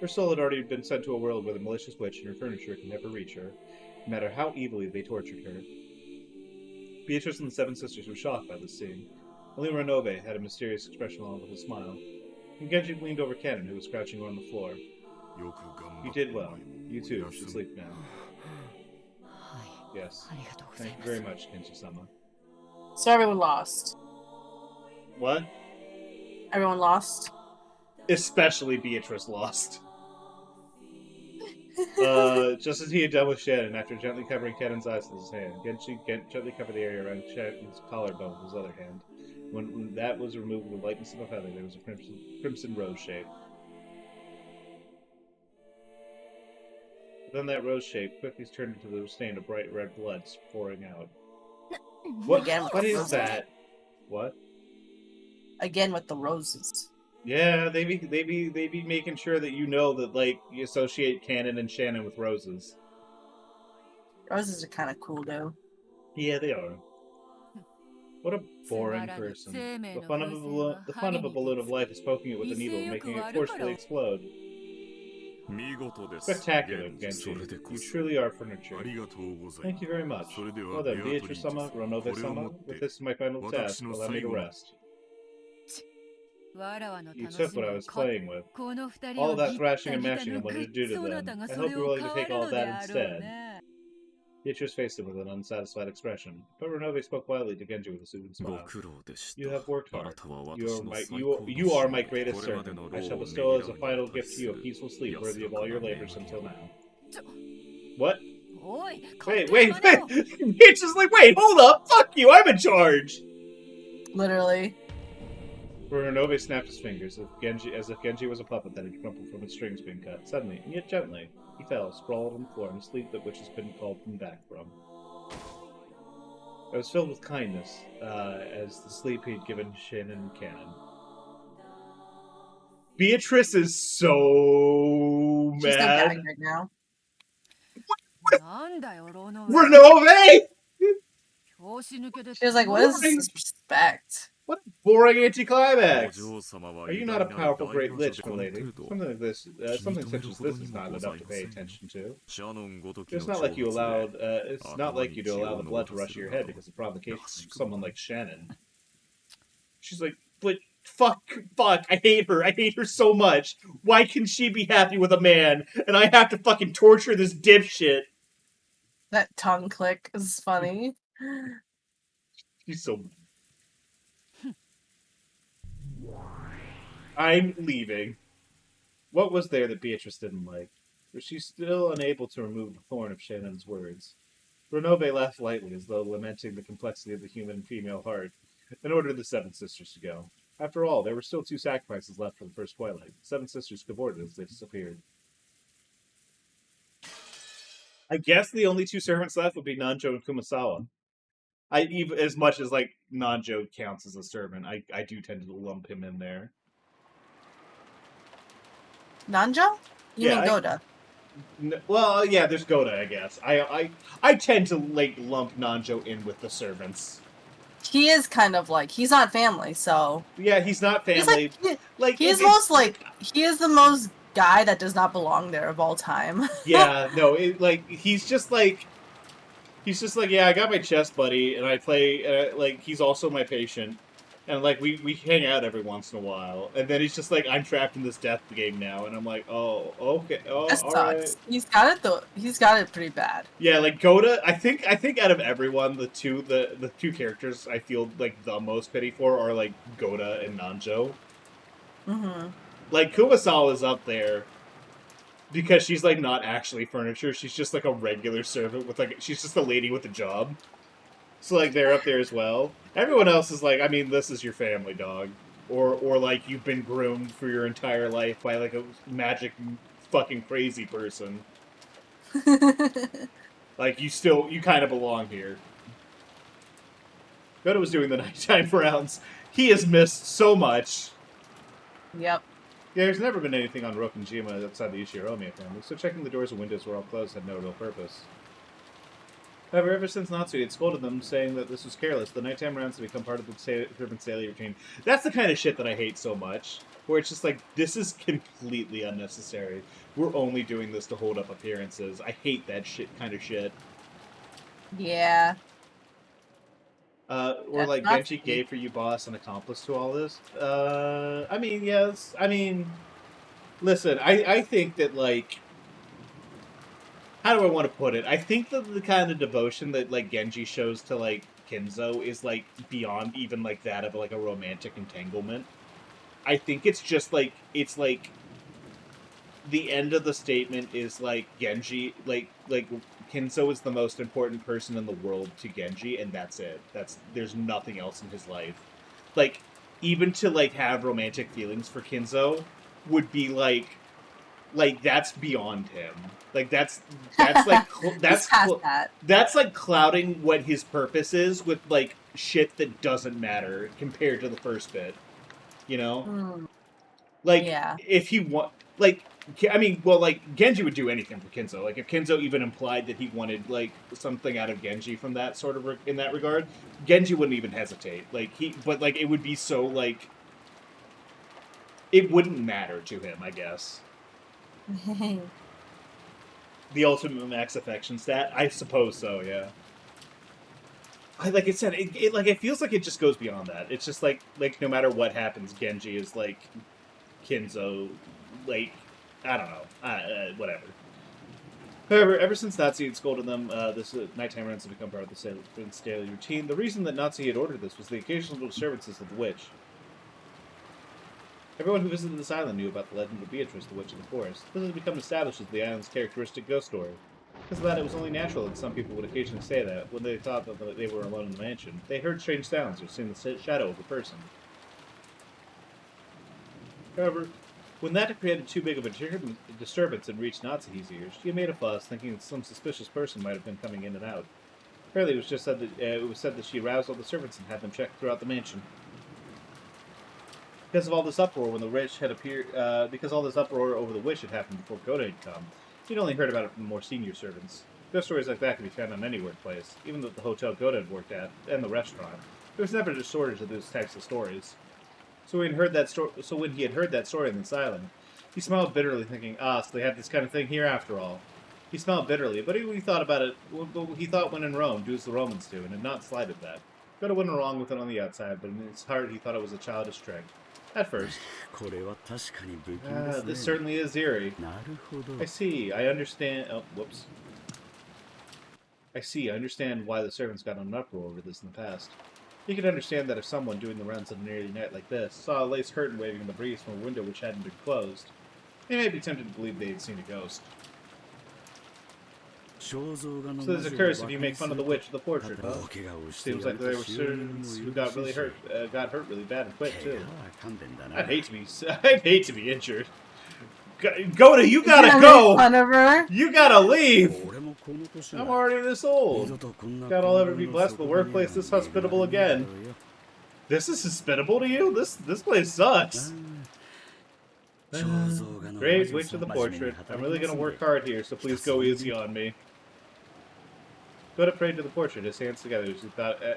Her soul had already been sent to a world where the malicious witch and her furniture could never reach her, no matter how evilly they tortured her. Beatrice and the Seven Sisters were shocked by this scene. Only Renove had a mysterious expression along with a smile, and Genji leaned over Cannon, who was crouching on the floor. You did well. You too should sleep now. Yes. Thank you very much, Genji-sama. So everyone lost. What? Everyone lost? Especially Beatrice lost. Just as he had done with Shannon, after gently covering Cannon's eyes with his hand, Genji gently covered the area around Shannon's collarbone with his other hand. When that was removed with the lightness of a feather, there was a crimson rose shape. But then that rose shape quickly turned into the stain of bright red blood pouring out. What? Again, What is that? What? Again with the roses. Yeah, they be making sure that you know that like you associate Cannon and Shannon with roses. Roses are kind of cool though. Yeah, they are. What a boring person. The fun of a balloon of life is poking it with a needle, making it forcefully explode. Spectacular, Genji. You truly are furniture. Thank you very much. Well then, Beatrice-sama, Renove-sama, with this my final task, allow me to rest. You took what I was playing with. All of that thrashing and mashing I wanted to do to them. I hope you're willing to take all of that instead. Beatrice faced him with an unsatisfied expression, but Renove spoke quietly to Genji with a soothing smile. You have worked hard. You are my greatest servant. I shall bestow as a final gift to you a peaceful sleep worthy of all your labors until now. What? Wait. Beatrice is like, wait, hold up, fuck you, I'm in charge! Literally. Renove snapped his fingers, as if Genji was a puppet that had crumpled from its strings being cut. Suddenly, and yet gently, he fell, sprawled on the floor in a sleep that which has been called him back from. I was filled with kindness, as the sleep he'd given Shannon and Cannon. Beatrice is so mad. She's so dying right now. Renove! She was like, what is this respect? What a boring anticlimax! Are you not a powerful great lich, my lady? Something like this, something such as this is not enough to pay attention to. It's not like it's not like you to allow the blood to rush to your head because of provocation from someone like Shannon. She's like, but fuck, I hate her so much. Why can she be happy with a man, and I have to fucking torture this dipshit? That tongue click is funny. She's so... I'm leaving. What was there that Beatrice didn't like? Was she still unable to remove the thorn of Shannon's words? Renove laughed lightly, as though lamenting the complexity of the human and female heart, and ordered the Seven Sisters to go. After all, there were still 2 sacrifices left for the first twilight. The Seven Sisters cavorted as they disappeared. I guess the only 2 servants left would be Nanjo and Kumasawa. Even as much as like Nanjo counts as a servant, I do tend to lump him in there. Nanjo? You mean Goda? Well, yeah, there's Goda, I guess. I tend to like lump Nanjo in with the servants. He is kind of like, he's not family, so... Yeah, he's not family. He is the most guy that does not belong there of all time. Yeah, no, he's just like, yeah, I got my chess buddy, and I play, like, he's also my patient, and like, we hang out every once in a while, and then he's just like, I'm trapped in this death game now, and I'm like, oh, okay, oh, that sucks. Right. He's got it though. He's got it pretty bad. Yeah, like Goda, I think out of everyone, the two characters I feel like the most pity for are like Goda and Nanjo. Mm-hmm. Like Kumasawa's up there because she's like not actually furniture. She's just like a regular servant with like, she's just a lady with a job. So like they're up there as well. Everyone else is like, I mean, this is your family, dog. Or like you've been groomed for your entire life by like a magic fucking crazy person. Like you kind of belong here. Goda was doing the nighttime rounds. He has missed so much. Yep. Yeah, there's never been anything on Rokkenjima outside the Ishiromiya family, so checking the doors and windows were all closed had no real purpose. However, ever since Natsu had scolded them, saying that this was careless, the nighttime rounds have become part of the servant's daily routine. That's the kind of shit that I hate so much, where it's just like, this is completely unnecessary. We're only doing this to hold up appearances. I hate that kind of shit. Yeah. Or like, Genji gay for you, boss, an accomplice to all this? I mean, yes. I mean, listen, I think that, like, how do I want to put it? I think that the kind of devotion that, like, Genji shows to, like, Kinzo is, like, beyond even, like, that of, like, a romantic entanglement. I think it's just, like, it's, like, the end of the statement is, like, Genji, like, Kinzo is the most important person in the world to Genji, and that's it. There's nothing else in his life. Like, even to, like, have romantic feelings for Kinzo would be, like, that's beyond him. Like, that's like, that's, like, clouding what his purpose is with, like, shit that doesn't matter compared to the first bit. You know? Mm. Like, yeah. If he like, I mean, well, like, Genji would do anything for Kinzo. Like, if Kinzo even implied that he wanted, like, something out of Genji from that sort of, in that regard, Genji wouldn't even hesitate. Like, but, like, it would be so, like, it wouldn't matter to him, I guess. The ultimate max affection stat? I suppose so, yeah. Like I said, it feels like it just goes beyond that. It's just, like, no matter what happens, Genji is, like, Kinzo, like, I don't know, whatever. However, ever since Natsu had scolded them, this nighttime rounds have become part of the servant's daily routine. The reason that Natsu had ordered this was the occasional disturbances of the witch. Everyone who visited this island knew about the legend of Beatrice, the Witch of the Forest. This has become established as the island's characteristic ghost story. Because of that, it was only natural that some people would occasionally say that, when they thought that they were alone in the mansion, they heard strange sounds or seen the shadow of a person. However, when that created too big of a disturbance and reached Natsuhi's ears, she made a fuss, thinking that some suspicious person might have been coming in and out. Apparently, it was said that she aroused all the servants and had them checked throughout the mansion. Because of all this uproar when the witch had appeared, because all this uproar over the witch had happened before Goda had come, she'd only heard about it from the more senior servants. Ghost stories like that can be found in any workplace, even at the hotel Goda had worked at, and the restaurant. There was never a shortage of those types of stories. So when he had heard that story in the asylum, he smiled bitterly, thinking, so they have this kind of thing here after all. He smiled bitterly, but he thought about it. He thought when in Rome, do as the Romans do, and had not slighted that. Could have went wrong with it on the outside, but in his heart he thought it was a childish trick. At first. This certainly is eerie. I see, I understand... Oh, whoops. I understand why the servants got in an uproar over this in the past. He could understand that if someone doing the rounds on an early night like this saw a lace curtain waving in the breeze from a window which hadn't been closed, they may be tempted to believe they had seen a ghost. So there's a curse if you make fun of the witch of the portrait, huh? Seems like there were servants who got hurt really bad and quick too. I'd hate to be injured. Goda, you gotta go! Fun of her? You gotta leave! I'm already this old. God, I'll ever be blessed with a workplace this hospitable again. This is hospitable to you? This place sucks. Great witch of the portrait. I'm really gonna work hard here, so please go easy on me. Goda prayed to the portrait, his hands together,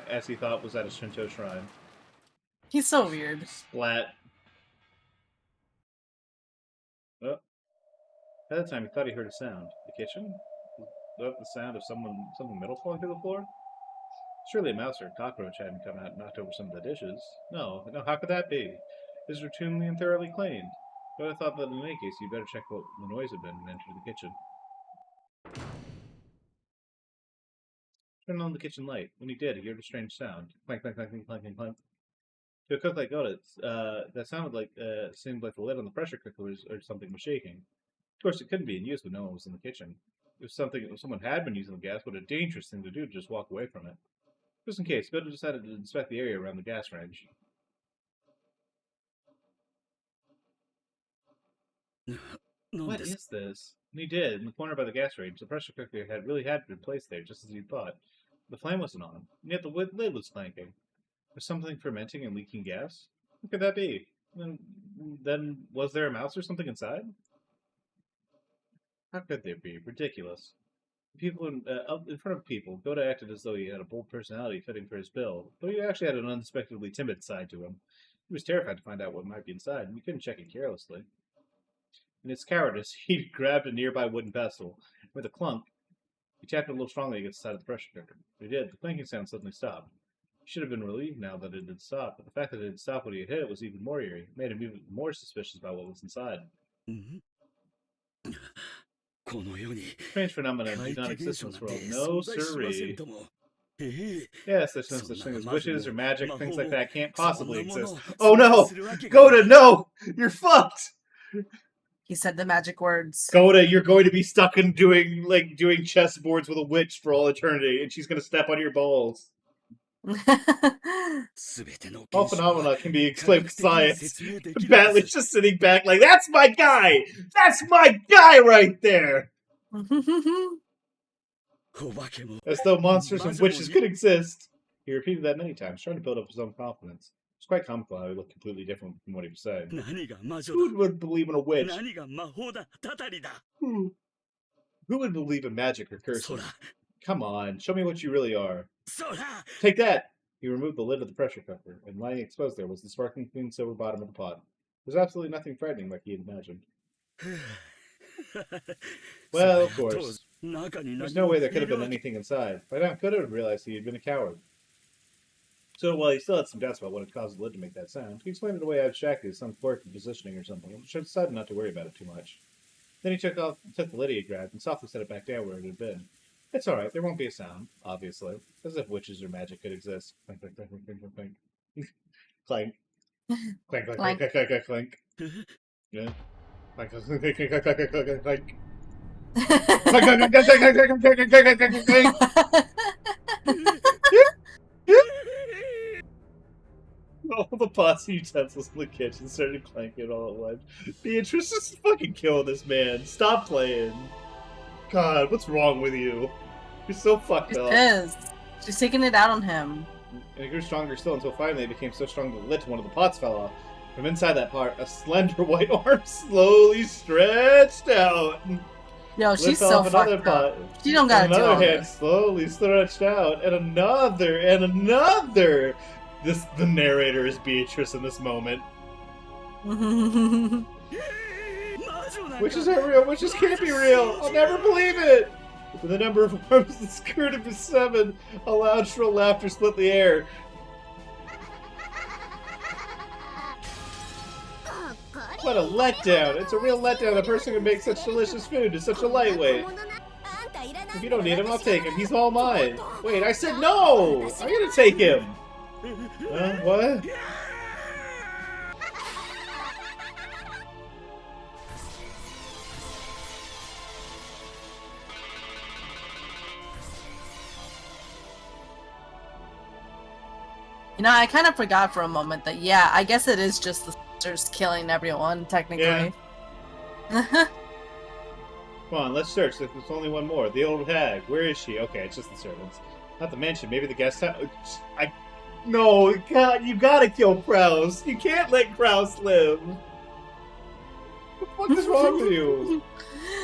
as he thought was at a Shinto shrine. He's so weird. Splat. Oh. At the time, he thought he heard a sound. The kitchen? The sound of something metal falling through the floor? Surely a mouse or a cockroach hadn't come out and knocked over some of the dishes. No, how could that be? His routinely and thoroughly cleaned. But I thought that in any case, you'd better check what the noise had been and enter the kitchen. Turn on the kitchen light. When he did, he heard a strange sound. Clank, clank, clank, clank, clank, clank. To a cook like Goda, that sounded like, seemed like the lid on the pressure cooker or something was shaking. Of course, it couldn't be in use when no one was in the kitchen. If someone had been using the gas, what a dangerous thing to do to just walk away from it. Just in case, Goda decided to inspect the area around the gas range. What is this? And he did. In the corner by the gas range, the pressure cooker had been placed there, just as he thought. The flame wasn't on, and yet the lid was clanking. Was something fermenting and leaking gas? What could that be? Then was there a mouse or something inside? How could there be? Ridiculous. People in front of people, Goda acted as though he had a bold personality fitting for his bill, but he actually had an unexpectedly timid side to him. He was terrified to find out what might be inside, and he couldn't check it carelessly. In his cowardice, he grabbed a nearby wooden pestle. With a clunk, he tapped it a little strongly against the side of the pressure cooker. He did. The clanking sound suddenly stopped. He should have been relieved now that it had stopped, but the fact that it had stopped when he had hit it was even more eerie. It made him even more suspicious about what was inside. Strange phenomena do not exist in this world. No siree. Yes, there's no such thing as witches or magic, things like that can't possibly exist. Oh no! Goda, no! You're fucked! He said the magic words. Goda, you're going to be stuck in doing chessboards with a witch for all eternity, and she's going to step on your balls. All phenomena can be explained with science. Batley's just sitting back like, that's my guy! That's my guy right there! As though monsters and witches could exist. He repeated that many times, trying to build up his own confidence. It's quite comical how he looked completely different from what he was saying. Who would believe in a witch? Who would believe in magic or curses? Come on, show me what you really are. Take that! He removed the lid of the pressure cooker, and lying exposed there was the sparkling clean silver bottom of the pot. There was absolutely nothing frightening like he had imagined. Well, of course. There's no way there could have been anything inside. By now, Goda have realized he had been a coward. So while he still had some doubts about what had caused the lid to make that sound, he explained it away abstractly as some quirk of positioning or something, and decided not to worry about it too much. Then he took the lid he had grabbed and softly set it back down where it had been. It's alright, there won't be a sound, obviously. As if witches or magic could exist. Clank, clank, clank, clank, clank, clank. Clank. Clank, clank, clank, clank, clank, clank, clank. Yeah. Clank, clank, clank, clank, clank, clank, clank, clank. All the pots and utensils in the kitchen started clanking all at once. Beatrice, just fucking kill this man. Stop playing. God, what's wrong with you? You're so fucked up. She's taking it out on him. And it grew stronger still until finally it became so strong that the lid to one of the pots fell off. From inside that pot, a slender white arm slowly stretched out. Yo, she's so fucked up. She don't gotta do all this. Another hand slowly stretched out, and another, and another. The narrator is Beatrice in this moment. Witches aren't real. Witches can't be real. I'll never believe it. With the number of arms that skirted to 7, a loud shrill laughter split the air. What a letdown! It's a real letdown. A person can make such delicious food is such a lightweight. If you don't need him, I'll take him. He's all mine. Wait, I said no! I'm gonna take him! What? You know, I kind of forgot for a moment that, yeah, I guess it is just the sisters killing everyone, technically. Yeah. Come on, let's search. There's only one more. The old hag. Where is she? Okay, it's just the servants. Not the mansion. Maybe the guest house. No, God, you gotta kill Kraus. You can't let Kraus live. What the fuck is wrong with you?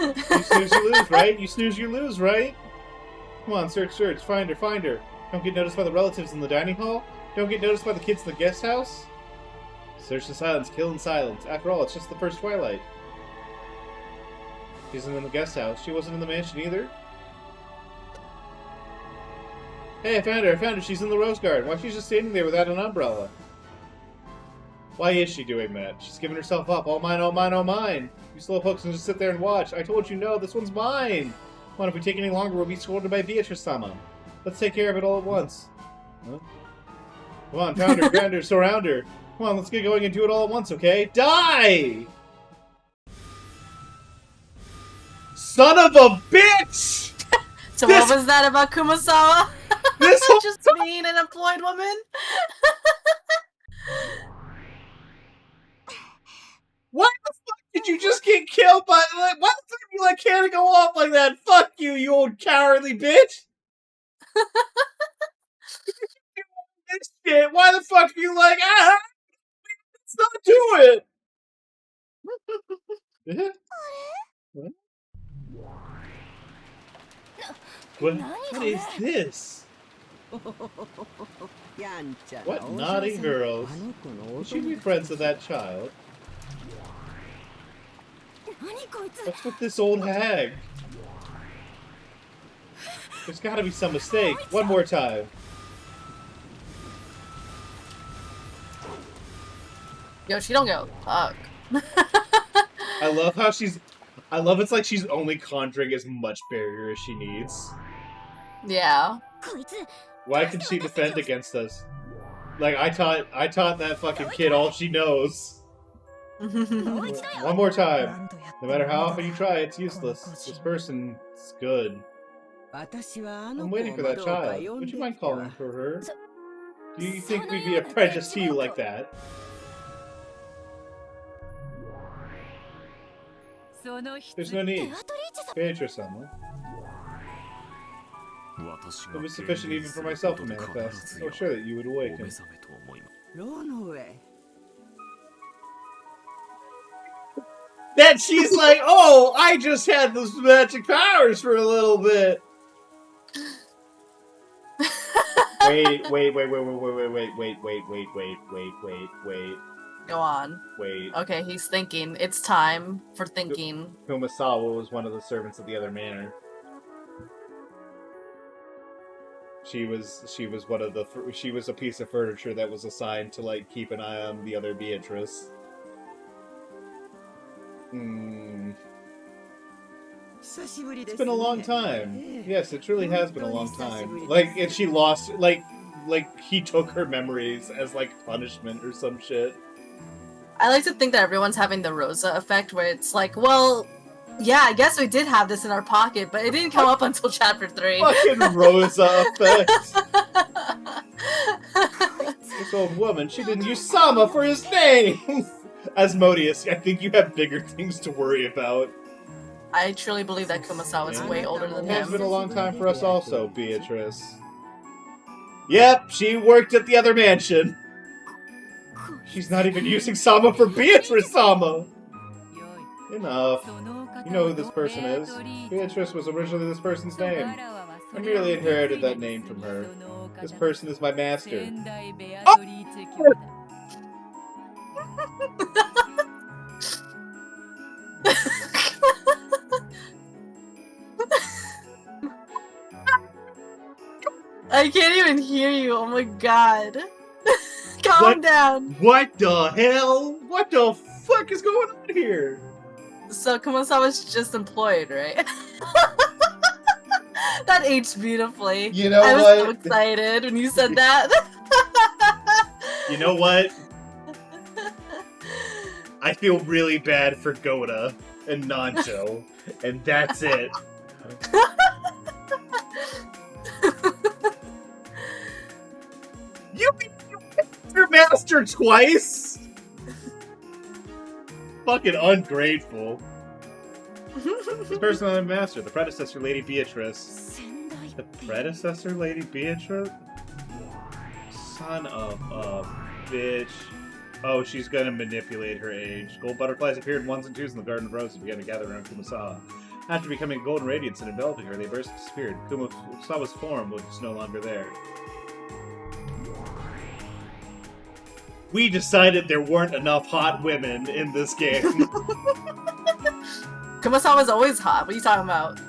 You snooze, you lose, right? You snooze, you lose, right? Come on, search, search. Find her, find her. Don't get noticed by the relatives in the dining hall. Don't get noticed by the kids in the guest house. Search in silence, kill in silence. After all, it's just the first twilight. She isn't in the guest house. She wasn't in the mansion either. Hey, I found her. I found her. She's in the rose garden. Why is she just standing there without an umbrella? Why is she doing that? She's giving herself up. All mine, all mine, all mine. You slowpokes can just sit there and watch. I told you no. This one's mine. Come on, if we take any longer, we'll be scolded by Beatrice-sama. Let's take care of it all at once. Huh? Come on, pound her, ground her, surround her. Come on, let's get going and do it all at once, okay? Die! Son of a bitch! So what was that about Kumasawa? This whole Just being an employed woman? Why the fuck did you just get killed by, like, why the fuck you let Cannon go off like that? Fuck you, you old cowardly bitch! This shit, why the fuck are you like, let's not do it! What is this? What naughty girls. Would you be friends with that child? What's with this old hag? There's gotta be some mistake. One more time. Yo, she don't go. Fuck. I love how I love it's like she's only conjuring as much barrier as she needs. Yeah. Why can she defend against us? Like, I taught that fucking kid all she knows. One more time. No matter how often you try, it's useless. This person's good. I'm waiting for that child. Would you mind calling for her? Do you think we'd be apprenticed to you like that? There's no need. Beatrice-sama. It was sufficient even for myself to manifest. I was sure that you would awaken. That she's like, oh, I just had those magic powers for a little bit. Wait. Go on. Wait. Okay, he's thinking. It's time for thinking. Kumasawa was one of the servants at the other manor. She was one of the she was a piece of furniture that was assigned to like keep an eye on the other Beatrice. It's been a long time. Yes, it truly has been a long time. Like, and she lost like he took her memories as like punishment or some shit. I like to think that everyone's having the Rosa effect, where it's like, well, yeah, I guess we did have this in our pocket, but it didn't come up until chapter 3. Fucking Rosa effect. This old woman, she didn't use Sama for his name! Asmodeus, I think you have bigger things to worry about. I truly believe that Kumasawa is way older than It has him. been a long time for us also, Beatrice. Yep, she worked at the other mansion. She's not even using Sama for Beatrice-sama! Enough. You know who this person is. Beatrice was originally this person's name. I merely inherited that name from her. This person is my master. I can't even hear you. Oh my god. Calm down. What the hell? What the fuck is going on here? So Kumasawa's just employed, right? That aged beautifully. You know I was what? so excited when you said that. You know what? I feel really bad for Goda and Nancho, and that's it. You beat your master twice? Fucking ungrateful. This person on the master, the predecessor Lady Beatrice. The predecessor Lady Beatrice? Son of a bitch. Oh, she's gonna manipulate her age. Gold butterflies appeared in ones and twos in the Garden of Roses and began to gather around Kumasawa. After becoming golden radiance and enveloping her, they burst and disappeared. Kumasawa's form was no longer there. We decided there weren't enough hot women in this game. Kumasawa's always hot. What are you talking about?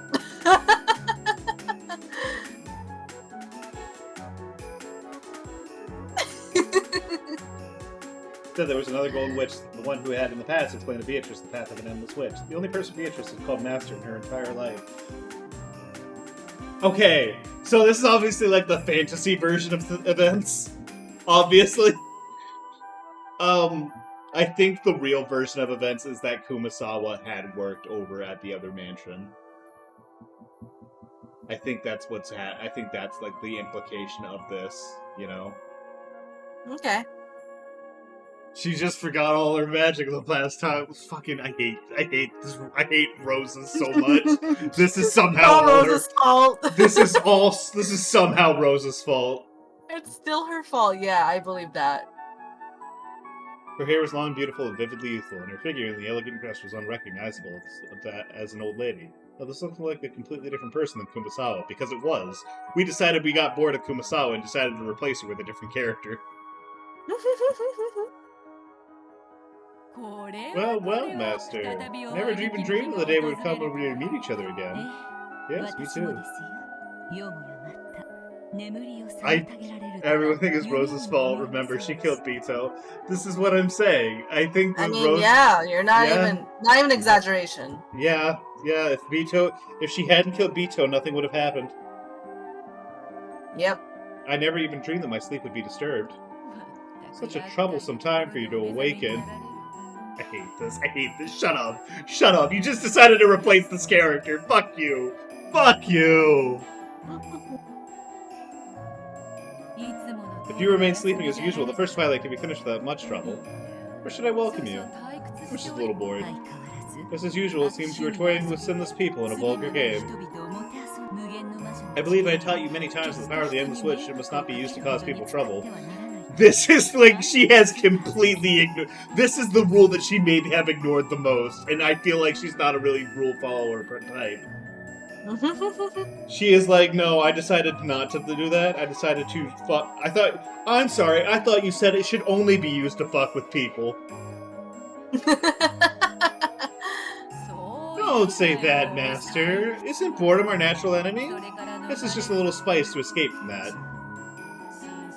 Said there was another golden witch, the one who had in the past explained to Beatrice the path of an endless witch. The only person Beatrice has called master in her entire life. Okay, so this is obviously like the fantasy version of the events. Obviously. I think the real version of events is that Kumasawa had worked over at the other mansion. I think that's what's I think that's like the implication of this, you know? Okay. She just forgot all her magic the past time. Fucking, I hate Roses so much. This is somehow all Rose's fault. This is somehow Rose's fault. It's still her fault. Yeah, I believe that. Her hair was long, beautiful, and vividly youthful, and her figure in the elegant dress was unrecognizable as an old lady. Well, this looked like a completely different person than Kumasawa, because it was. We decided we got bored of Kumasawa and decided to replace her with a different character. Well, Master. Never even dreamed of the day we would come over here and meet each other again. Yes, me too. Everyone thinks it's Rose's fault. Remember, she killed Bito. This is what I'm saying. I think Rose... yeah, you're not even exaggeration. Yeah. If she hadn't killed Bito, nothing would have happened. Yep. I never even dreamed that my sleep would be disturbed. Such a troublesome time for you to awaken. I hate this. Shut up. You just decided to replace this character. Fuck you. If you remain sleeping as usual, the first twilight can be finished without much trouble. Where should I welcome you? Which is a little bored. Just as usual, it seems you are toying with sinless people in a vulgar game. I believe I taught you many times that the power of the endless witch must not be used to cause people trouble. This is like, she has completely ignored. This is the rule that she may have ignored the most, and I feel like she's not a really rule follower type. She is like, no, I decided not to do that. I decided to fuck. I'm sorry, I thought you said it should only be used to fuck with people. Don't say that, Master. Isn't boredom our natural enemy? This is just a little spice to escape from that.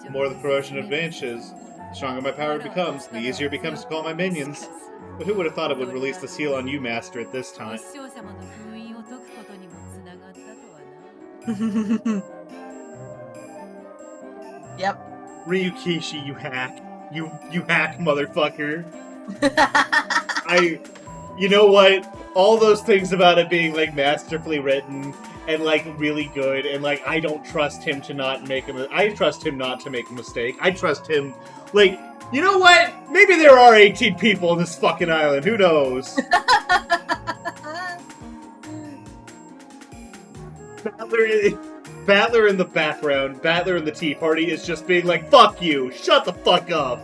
The more the corrosion advances, the stronger my power becomes, the easier it becomes to call my minions. But who would have thought it would release the seal on you, Master, at this time? Yep. Ryukishi, you hack. You hack, motherfucker. You know what? All those things about it being, like, masterfully written and, like, really good, and, like, I don't trust him to not make I trust him not to make a mistake. I trust him, like, you know what? Maybe there are 18 people on this fucking island. Who knows? Battler in the background, Battler in the Tea Party is just being like, fuck you, shut the fuck up.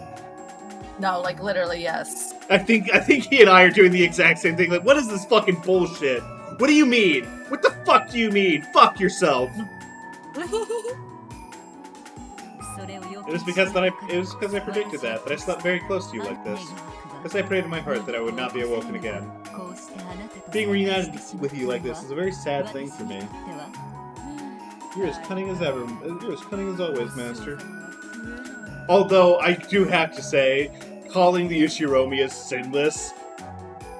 No, like, literally, yes. I think he and I are doing the exact same thing. Like, what is this fucking bullshit? What do you mean? What the fuck do you mean? Fuck yourself. It was because I predicted that I slept very close to you like this. Because I prayed in my heart that I would not be awoken again. Being reunited with you like this is a very sad thing for me. You're as cunning as ever. You're as cunning as always, Master. Although, I do have to say, calling the Ushiromi as sinless...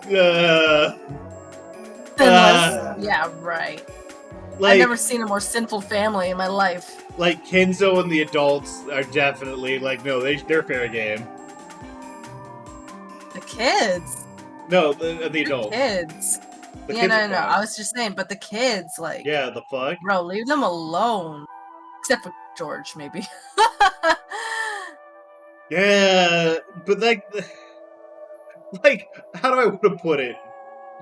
Sinless? Yeah, right. Like, I've never seen a more sinful family in my life. Like, Kenzo and the adults are definitely, like, no, they're fair game. The kids? No, the adults. Kids. The yeah, kids no. I was just saying, but the kids, like... Yeah, the fuck? Bro, leave them alone. Except for George, maybe. Yeah, but, like, how do I want to put it?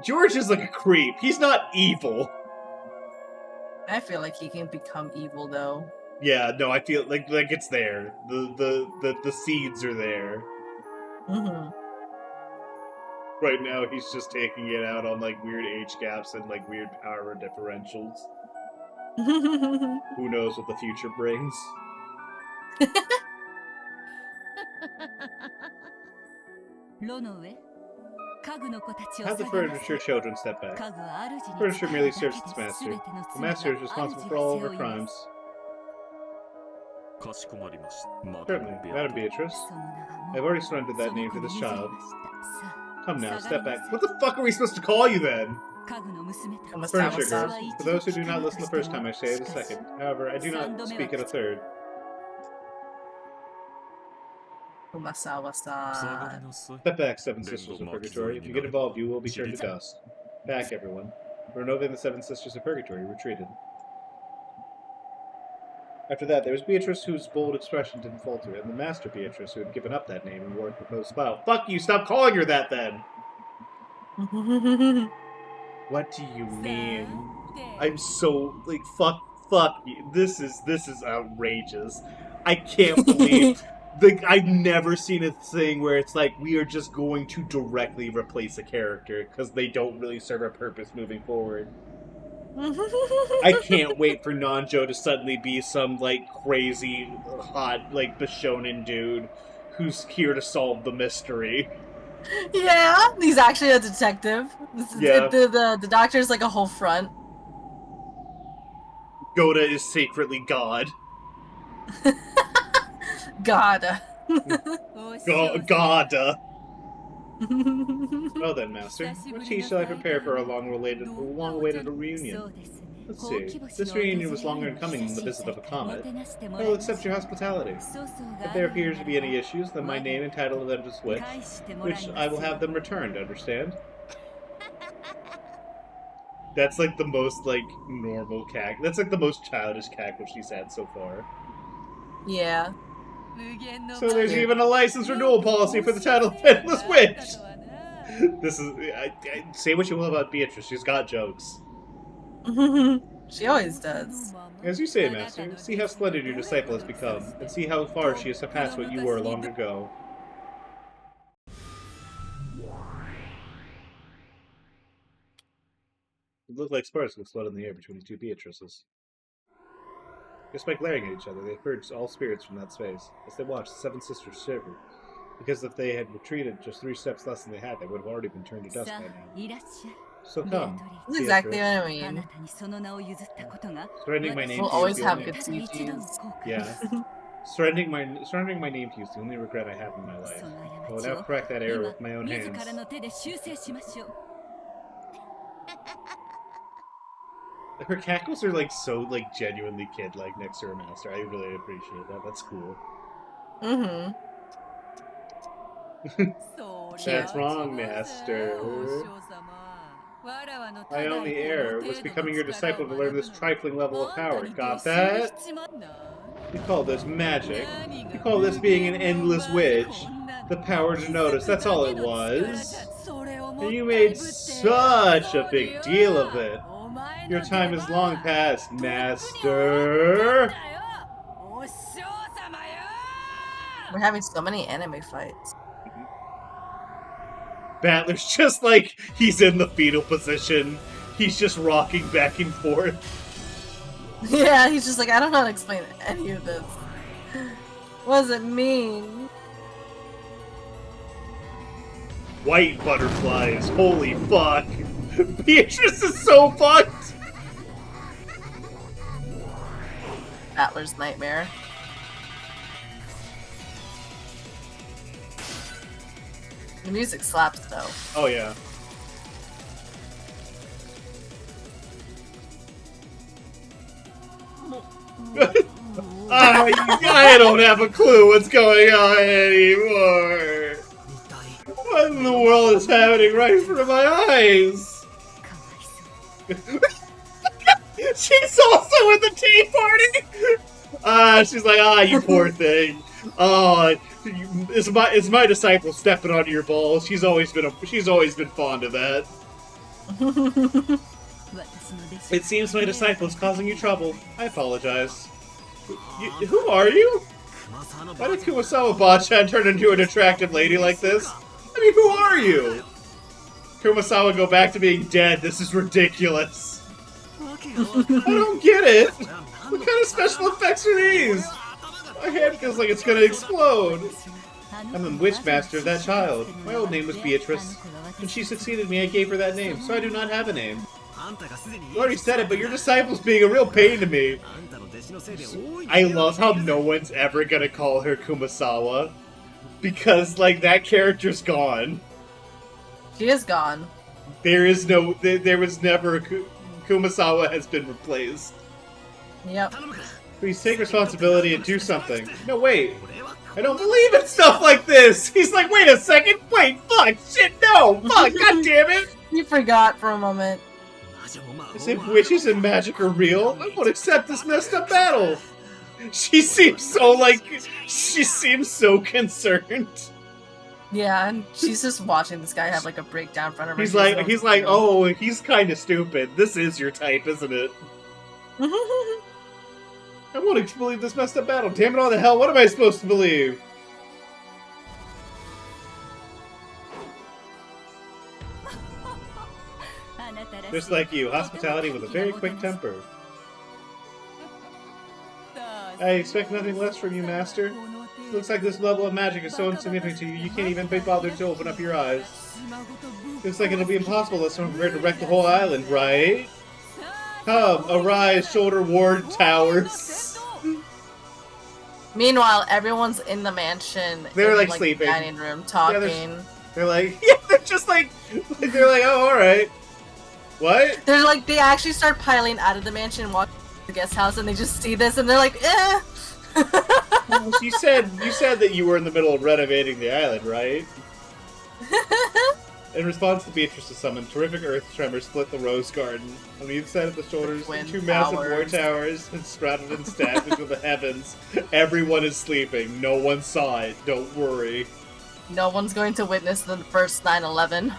George is like a creep. He's not evil. I feel like he can become evil, though. Yeah, no, I feel like it's there. The seeds are there. Mm-hmm. Right now, he's just taking it out on, like, weird age gaps and, like, weird power differentials. Who knows what the future brings? Have the furniture children step back. Furniture merely serves its master. The master is responsible for all of her crimes. Certainly, Madam Beatrice. I've already surrendered that name to this child. Come now, step back. What the fuck are we supposed to call you then? Furniture girls. For those who do not listen the first time, I say it the second. However, I do not speak at a third. Step back, Seven Sisters of Purgatory. If you get involved, you will be turned to dust. Back, everyone. Renova and the Seven Sisters of Purgatory retreated. After that, there was Beatrice, whose bold expression didn't falter, and the Master Beatrice, who had given up that name and wore a proposed smile. Fuck you! Stop calling her that, then! What do you mean? I'm so, like, fuck you. This is outrageous. I can't believe... I've never seen a thing where it's like, we are just going to directly replace a character, because they don't really serve a purpose moving forward. I can't wait for Nanjo to suddenly be some, like, crazy, hot, like, Bishonen dude who's here to solve the mystery. Yeah, he's actually a detective. Yeah. The doctor's like a whole front. Goda is secretly God. Goda. Goda. Well then, Master, what tea shall I prepare for our long-awaited reunion? Let's see. This reunion was longer in coming than the visit of a comet. I will accept your hospitality. If there appears to be any issues, then my name and title of them to switch, which I will have them returned, understand? That's like the most, like, normal cack. That's like the most childish cackle she's had so far. Yeah. So there's even a license renewal policy for the title of Endless Witch! This is... I say what you will about Beatrice, she's got jokes. She always does. As you say, Master, see how splendid your disciple has become, and see how far she has surpassed what you were long ago. It looked like sparks would float in the air between the two Beatrices. Just by glaring at each other, they purged all spirits from that space. As they watched, the Seven Sisters shivered, because if they had retreated just 3 steps less than they had, they would have already been turned to dust by now. So come. That's exactly what I mean. Surrendering my name We'll to you always is have the good CGs. Yeah. Surrendering my name to you is the only regret I have in my life. I will now correct that error with my own hands. Her cackles are like so like genuinely kid-like next to her master. I really appreciate that. That's cool. Mm-hmm. That's wrong, master. My only error was becoming your disciple to learn this trifling level of power. Got that? You call this magic. You call this being an endless witch. The power to notice. That's all it was. And you made such a big deal of it. Your time is long past, Master. We're having so many anime fights. Battler's just like, he's in the fetal position. He's just rocking back and forth. Yeah, he's just like, I don't know how to explain any of this. What does it mean? White butterflies. Holy fuck. Beatrice is so fucked. Battler's nightmare. The music slaps though. Oh yeah. I don't have a clue what's going on anymore. What in the world is happening right in front of my eyes? She's also in the tea party. She's like, you poor thing. It's my disciple stepping on your balls. She's always been fond of that. It seems my disciple is causing you trouble. I apologize. Who are you? Why did Kumasawa Bachan turn into an attractive lady like this? I mean, who are you? Kumasawa, go back to being dead. This is ridiculous. I don't get it. What kind of special effects are these? My hand feels like it's gonna explode. I'm the witch master of that child. My old name was Beatrice. When she succeeded me, I gave her that name, so I do not have a name. You already said it, but your disciple's being a real pain to me. I love how no one's ever gonna call her Kumasawa. Because, like, that character's gone. She is gone. There was never... Kumasawa has been replaced. Yep. Please take responsibility and do something. No, wait. I don't believe in stuff like this! He's like, wait a second! Wait, fuck! Shit, no! Fuck! God damn it! You forgot for a moment. As if witches and magic are real, I won't accept this messed up battle! She seems so concerned. Yeah, and she's just watching this guy have like a breakdown in front of her. He's like, oh, he's kind of stupid. This is your type, isn't it? I won't believe this messed up battle. Damn it all to hell, what am I supposed to believe? Just like you, hospitality with a very quick temper. I expect nothing less from you, Master. Looks like this level of magic is so insignificant to you, you can't even be bothered to open up your eyes. Looks like it'll be impossible unless someone prepared to wreck the whole island, right? Come, arise, shoulder ward towers. Meanwhile, everyone's in the mansion. They're in, like sleeping. Dining room, talking. Yeah, they're like, yeah, they're just like, they're like, oh, alright. What? They're like, they actually start piling out of the mansion and walk to the guest house, and they just see this, and they're like, eh. Well, you said that you were in the middle of renovating the island, right? In response to Beatrice's summon, terrific earth tremors split the rose garden. On either side of the shoulders, two massive war towers sprouted and stabbed into the heavens. Everyone is sleeping. No one saw it. Don't worry. No one's going to witness the first 9/11.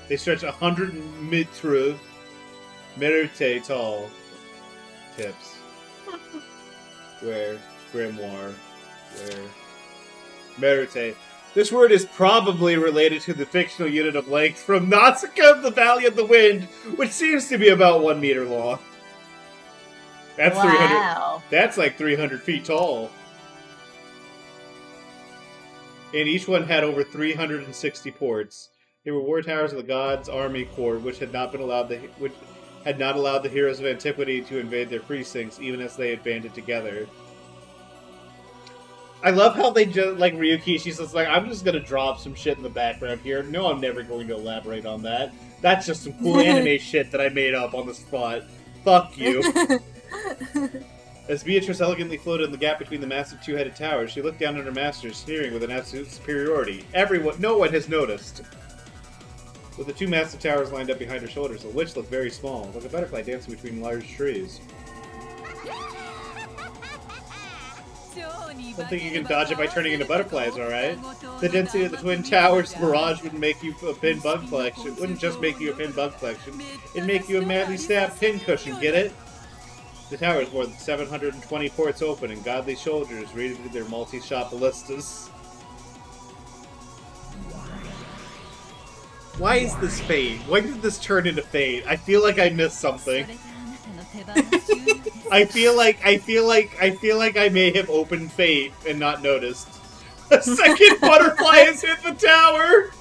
They stretch 100 meters, Merite tall. Tips. Where? Grimoire. Where? Merite. This word is probably related to the fictional unit of length from Nausicaa, the Valley of the Wind, which seems to be about 1 meter long. That's wow. 300. That's like 300 feet tall. And each one had over 360 ports. They were war towers of the gods' army court, which had not allowed the heroes of antiquity to invade their precincts, even as they had banded together. I love how they just, like, Ryuki, she's just like, I'm just gonna drop some shit in the background here. No, I'm never going to elaborate on that. That's just some cool anime shit that I made up on the spot. Fuck you. As Beatrice elegantly floated in the gap between the massive two-headed towers, she looked down at her master, sneering with an absolute superiority. No one has noticed. With the two massive towers lined up behind her shoulders, the witch looked very small, like a butterfly dancing between large trees. Don't think you can dodge it by turning into butterflies, alright? The density of the twin towers' barrage wouldn't make you a pin bug collection. It wouldn't just make you a pin bug collection. It'd make you a madly stabbed pin cushion, get it? The towers more than 720 ports open, and godly soldiers raided their multi-shot ballistas. Why is this Fate? When did this turn into Fate? I feel like I missed something. I feel like I may have opened Fate and not noticed. A second butterfly has hit the tower!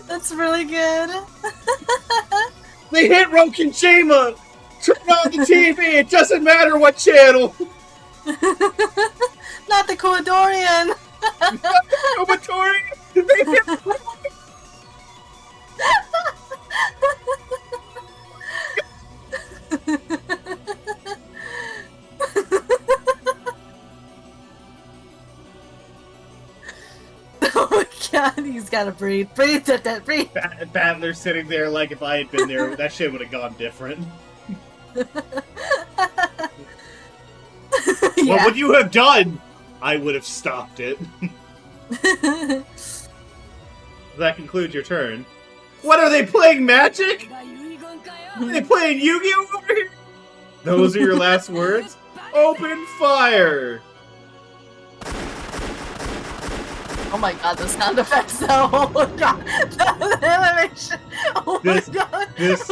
That's really good. They hit Rokinjima! Turn on the TV, it doesn't matter what channel! Not the Koadorian! Not the Kobatorian! They hit... Oh my god, he's gotta breathe. Breathe, that breathe! Battler's sitting there like if I had been there, that shit would have gone different. Yeah. What would you have done? I would have stopped it. That concludes your turn. What, are they playing Magic? Are they playing Yu-Gi-Oh over here? Those are your last words? Open fire! Oh my god, the sound effects though! Oh my god! The animation! Oh my god! This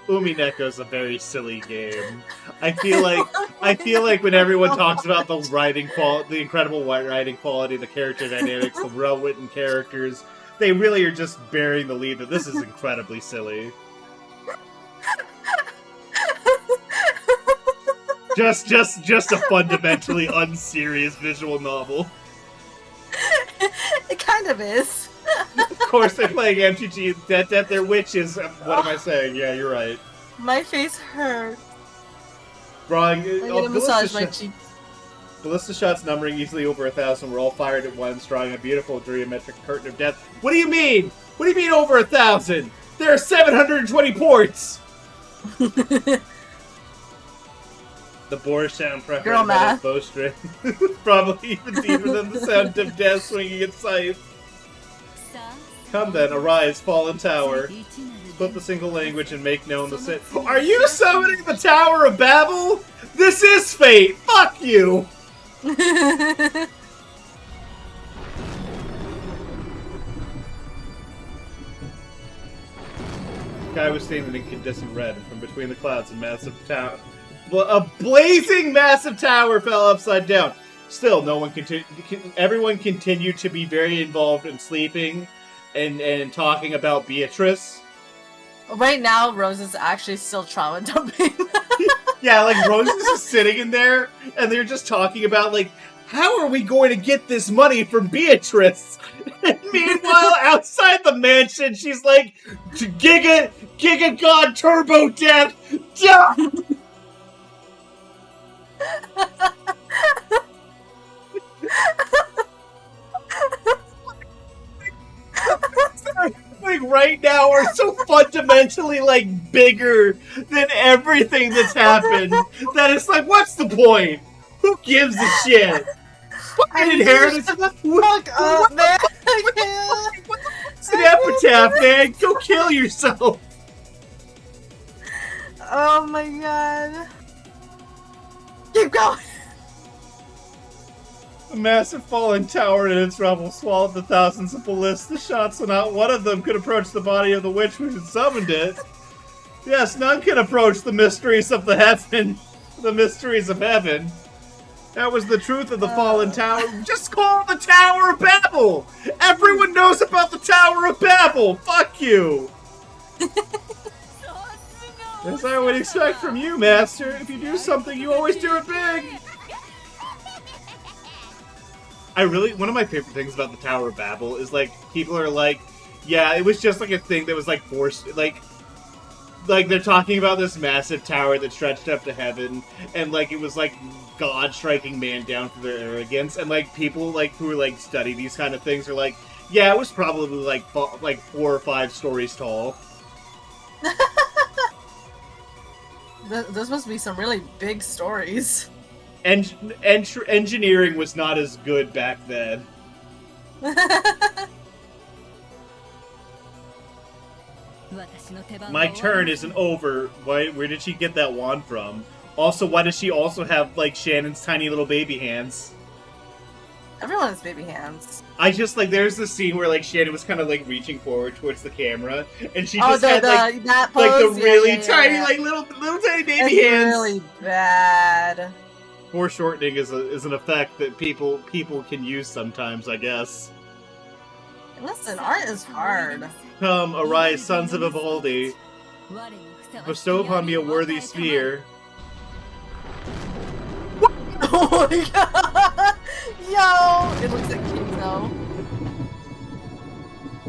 Umineko is a very silly game. I feel like when everyone talks about the writing quality, the incredible writing quality, the character dynamics, the well-written characters, they really are just bearing the lead that this is incredibly silly. Just a fundamentally unserious visual novel. It kind of is. Of course, they're playing MTG. That they're witches. What am I saying? Yeah, you're right. My face hurt. Drawing. I'm gonna massage my cheek. Ballista shots numbering easily over 1,000 were all fired at once, drawing a beautiful geometric curtain of death. What do you mean? What do you mean over 1,000? There are 720 ports. The Boris sound preferred by the bowstring. Probably even deeper than the sound of death swinging its scythe. Come then, arise, fallen tower. Split the single language and make known the sin. Are you summoning the Tower of Babel? This is fate! Fuck you! Guy was staring in incandescent red, and from between the clouds, a massive tower. A blazing massive tower fell upside down. Still, no one everyone continued to be very involved in sleeping and talking about Beatrice. Right now, Rose is actually still trauma dumping. Yeah, like Rose is just sitting in there, and they're just talking about like, how are we going to get this money from Beatrice? And meanwhile, outside the mansion, she's like, Giga God Turbo Death. Like right now are so fundamentally like bigger than everything that's happened that it's like, what's the point? Who gives a shit? Fucking inheritance. Fuck up, man. What's an epitaph, man? Go kill yourself. Oh my god. Keep going. The massive fallen tower in its rubble swallowed the thousands of ballista shots, so not one of them could approach the body of the witch which had summoned it. Yes, none can approach the mysteries of the mysteries of heaven. That was the truth of the fallen tower. Just call it the Tower of Babel! Everyone knows about the Tower of Babel! Fuck you! As I would expect from you, Master. If you do something, you always do it big! One of my favorite things about the Tower of Babel is, like, people are like, yeah, it was just, like, a thing that was, like, forced, like, they're talking about this massive tower that stretched up to heaven, and, like, it was, like, God striking man down for their arrogance, and, like, people, like, who, like, study these kind of things are like, yeah, it was probably, like 4 or 5 stories tall. Those must be some really big stories. Engineering was not as good back then. My turn isn't over. Where did she get that wand from? Also, why does she also have, like, Shannon's tiny little baby hands? Everyone has baby hands. I just, like, there's this scene where, like, Shannon was kind of, like, reaching forward towards the camera, and she just had, like, that like, the pose? really Yeah. tiny, like, little tiny baby It's hands. really bad. Foreshortening is an effect that people can use sometimes, I guess. Listen, art is hard. Come, arise, sons of Evaldi. Bestow upon me a worthy sphere. Oh my god! Yo! It looks like Kinzo.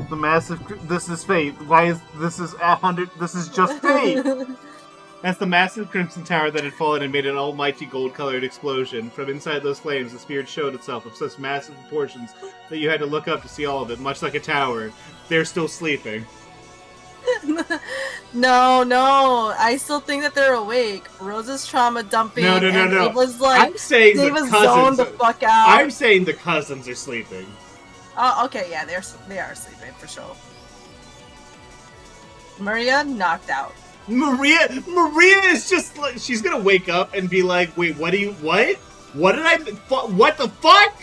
The massive. This is fate. Why is this is 100? This is just fate. That's the massive crimson tower that had fallen and made an almighty gold-colored explosion. From inside those flames, the spirit showed itself of such massive proportions that you had to look up to see all of it, much like a tower. They're still sleeping. No, I still think that they're awake. Rose's trauma dumping. No. It was like I'm saying they the was cousins. zoned the fuck out. I'm saying the cousins are sleeping. Oh, okay, yeah, they are sleeping for sure. Maria knocked out. Maria is just like, she's gonna wake up and be like, wait, what did what the fuck?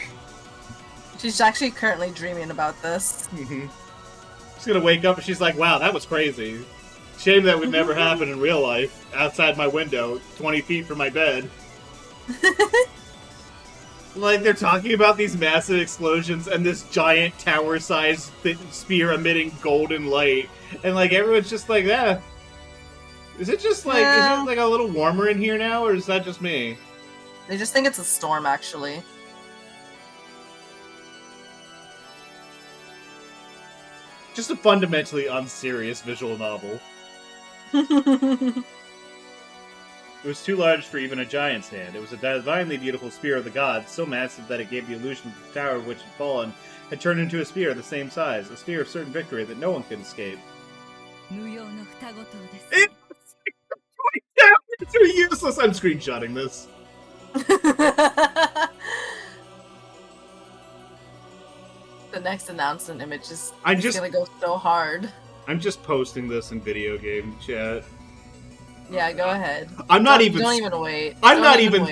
She's actually currently dreaming about this. She's gonna wake up and she's like, wow, that was crazy. Shame that would never happen in real life, outside my window, 20 feet from my bed. Like, they're talking about these massive explosions and this giant tower-sized spear emitting golden light. And, like, everyone's just like, eh. Is it just, like, is it, like, a little warmer in here now, or is that just me? They just think it's a storm, actually. Just a fundamentally unserious visual novel. It was too large for even a giant's hand. It was a divinely beautiful spear of the gods, so massive that it gave the illusion that the tower of which had fallen had turned into a spear the same size, a spear of certain victory that no one could escape. It's useless. I'm screenshotting this. The next announcement image is gonna go so hard. I'm just posting this in video game chat. Yeah, go ahead. Don't even wait. I'm not even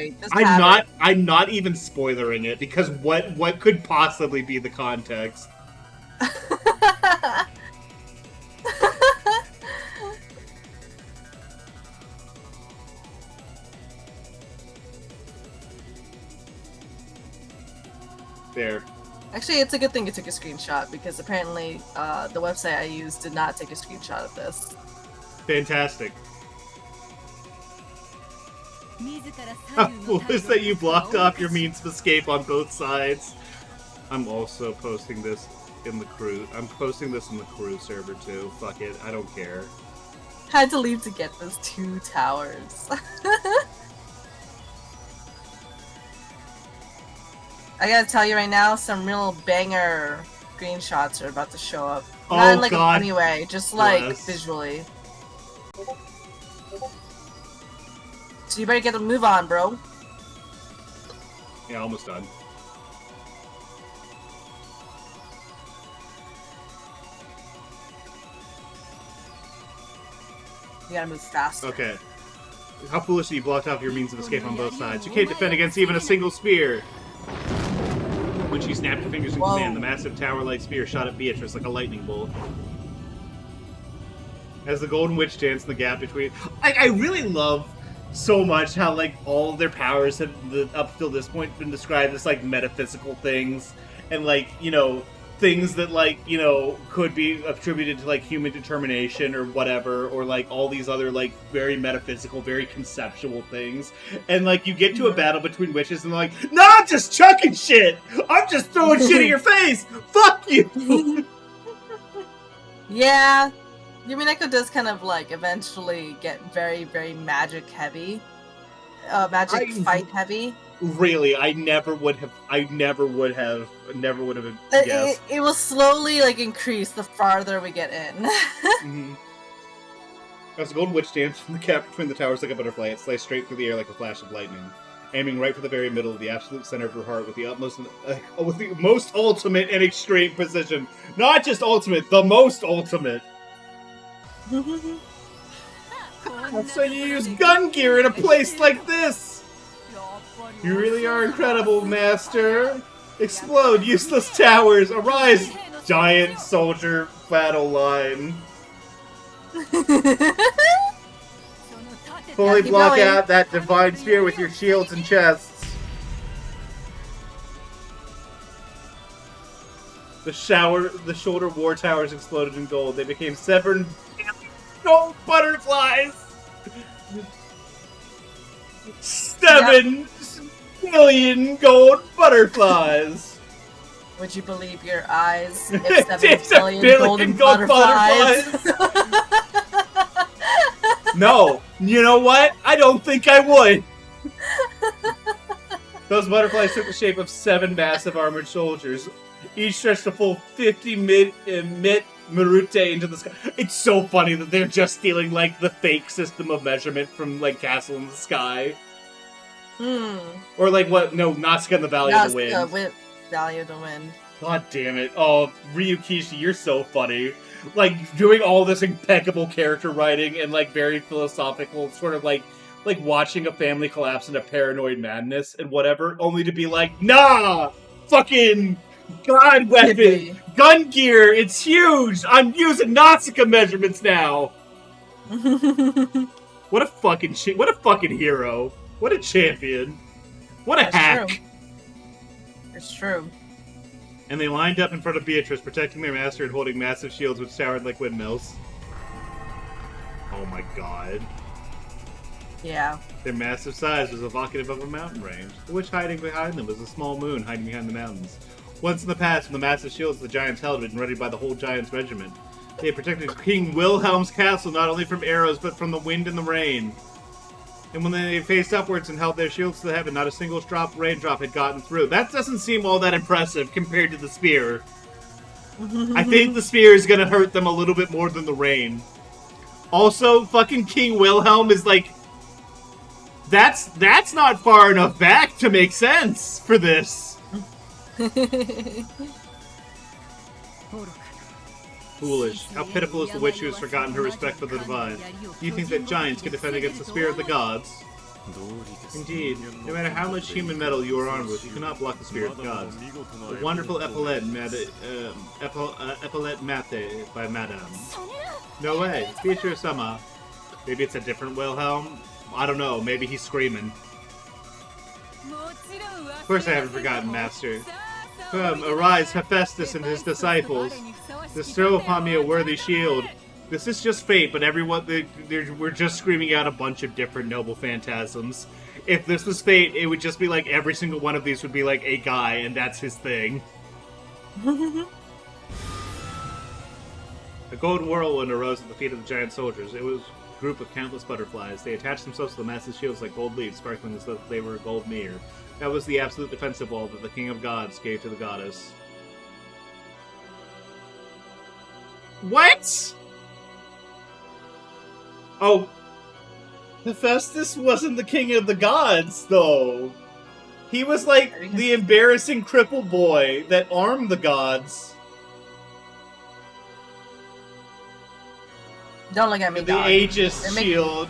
spoilering it because what could possibly be the context? There. Actually, it's a good thing you took a screenshot because apparently the website I used did not take a screenshot of this. Fantastic. How foolish that you blocked off your means of escape on both sides. I'm also posting this in the crew. I'm posting this in the crew server too. Fuck it, I don't care. Had to leave to get those 2 towers. I gotta tell you right now, some real banger screenshots are about to show up. Not in like a funny way, just like visually. So you better get a move on, bro. Yeah, almost done. You gotta move fast. Okay. How foolish that you blocked off your means of escape on both sides. You can't defend against even a single spear. When she snapped her fingers in command, the massive tower-like spear shot at Beatrice like a lightning bolt. As the Golden Witch danced in the gap between... I really love so much how, like, all of their powers have, up till this point, been described as, like, metaphysical things. And, like, you know, things that, like, you know, could be attributed to, like, human determination or whatever. Or, like, all these other, like, very metaphysical, very conceptual things. And, like, you get to a battle between witches and they're like, no, I'm just chucking shit! I'm just throwing shit in your face! Fuck you! Yeah. Umineko does kind of, like, eventually get very, very magic heavy. Fight heavy. Really, I never would have guessed. It will slowly, like, increase the farther we get in. Mm-hmm. As the Golden Witch danced from the gap between the towers like a butterfly, it sliced straight through the air like a flash of lightning, aiming right for the very middle of the absolute center of her heart with the most ultimate and extreme precision. Not just ultimate, the most ultimate. So you use gun gear in a place like this. You really are incredible, Master. Explode, useless towers! Arise, giant soldier battle line! Fully block out that divine sphere with your shields and chests. The shoulder war towers exploded in gold. They became 7 gold butterflies! 7 billion gold butterflies! Would you believe your eyes if 7 It's billion 1 billion golden gold butterflies? No. You know what? I don't think I would. Those butterflies took the shape of 7 massive armored soldiers. Each stretched a full 50 mit Marute into the sky. It's so funny that they're just stealing, like, the fake system of measurement from, like, Castle in the Sky. Or, like, what? No, Nazca in the Valley of the Wind. Valley of the Wind. God damn it. Oh, Ryukishi, you're so funny. Like, doing all this impeccable character writing and, like, very philosophical, sort of like watching a family collapse into paranoid madness and whatever, only to be like, nah! Fucking god weapon! Gun gear! It's huge! I'm using Nausicaa measurements now! What a fucking what a fucking hero. What a champion. What a hack. True. It's true. And they lined up in front of Beatrice, protecting their master and holding massive shields which towered like windmills. Oh my god. Yeah. Their massive size was evocative of a mountain range, which hiding behind them was a small moon hiding behind the mountains. Once in the past, when the massive shields the giants held had been readied by the whole giants' regiment, they had protected King Wilhelm's castle not only from arrows, but from the wind and the rain. And when they faced upwards and held their shields to the heaven, not a single raindrop had gotten through. That doesn't seem all that impressive compared to the spear. I think the spear is gonna hurt them a little bit more than the rain. Also, fucking King Wilhelm is like... That's not far enough back to make sense for this. Foolish. How pitiful is the witch who has forgotten her respect for the divine. You think that giants can defend against the spear of the gods? Indeed, no matter how much human metal you are armed with, you cannot block the spear of the gods. A wonderful epaulette mate by Madame. No way. Beatrice-sama. Maybe it's a different Wilhelm? I don't know, maybe he's screaming. Of course I haven't forgotten, Master. Come, arise, Hephaestus and his disciples. Bestow upon me a worthy shield. This is just fate, but everyone, we're just screaming out a bunch of different noble phantasms. If this was fate, it would just be like every single one of these would be like a guy, and that's his thing. A golden whirlwind arose at the feet of the giant soldiers. It was a group of countless butterflies. They attached themselves to the massive shields like gold leaves, sparkling as though they were a gold mirror. That was the absolute defensive wall that the King of Gods gave to the goddess. What? Oh, Hephaestus wasn't the king of the gods, though. He was like the embarrassing cripple boy that armed the gods. Don't look at me, the dog. Aegis shield.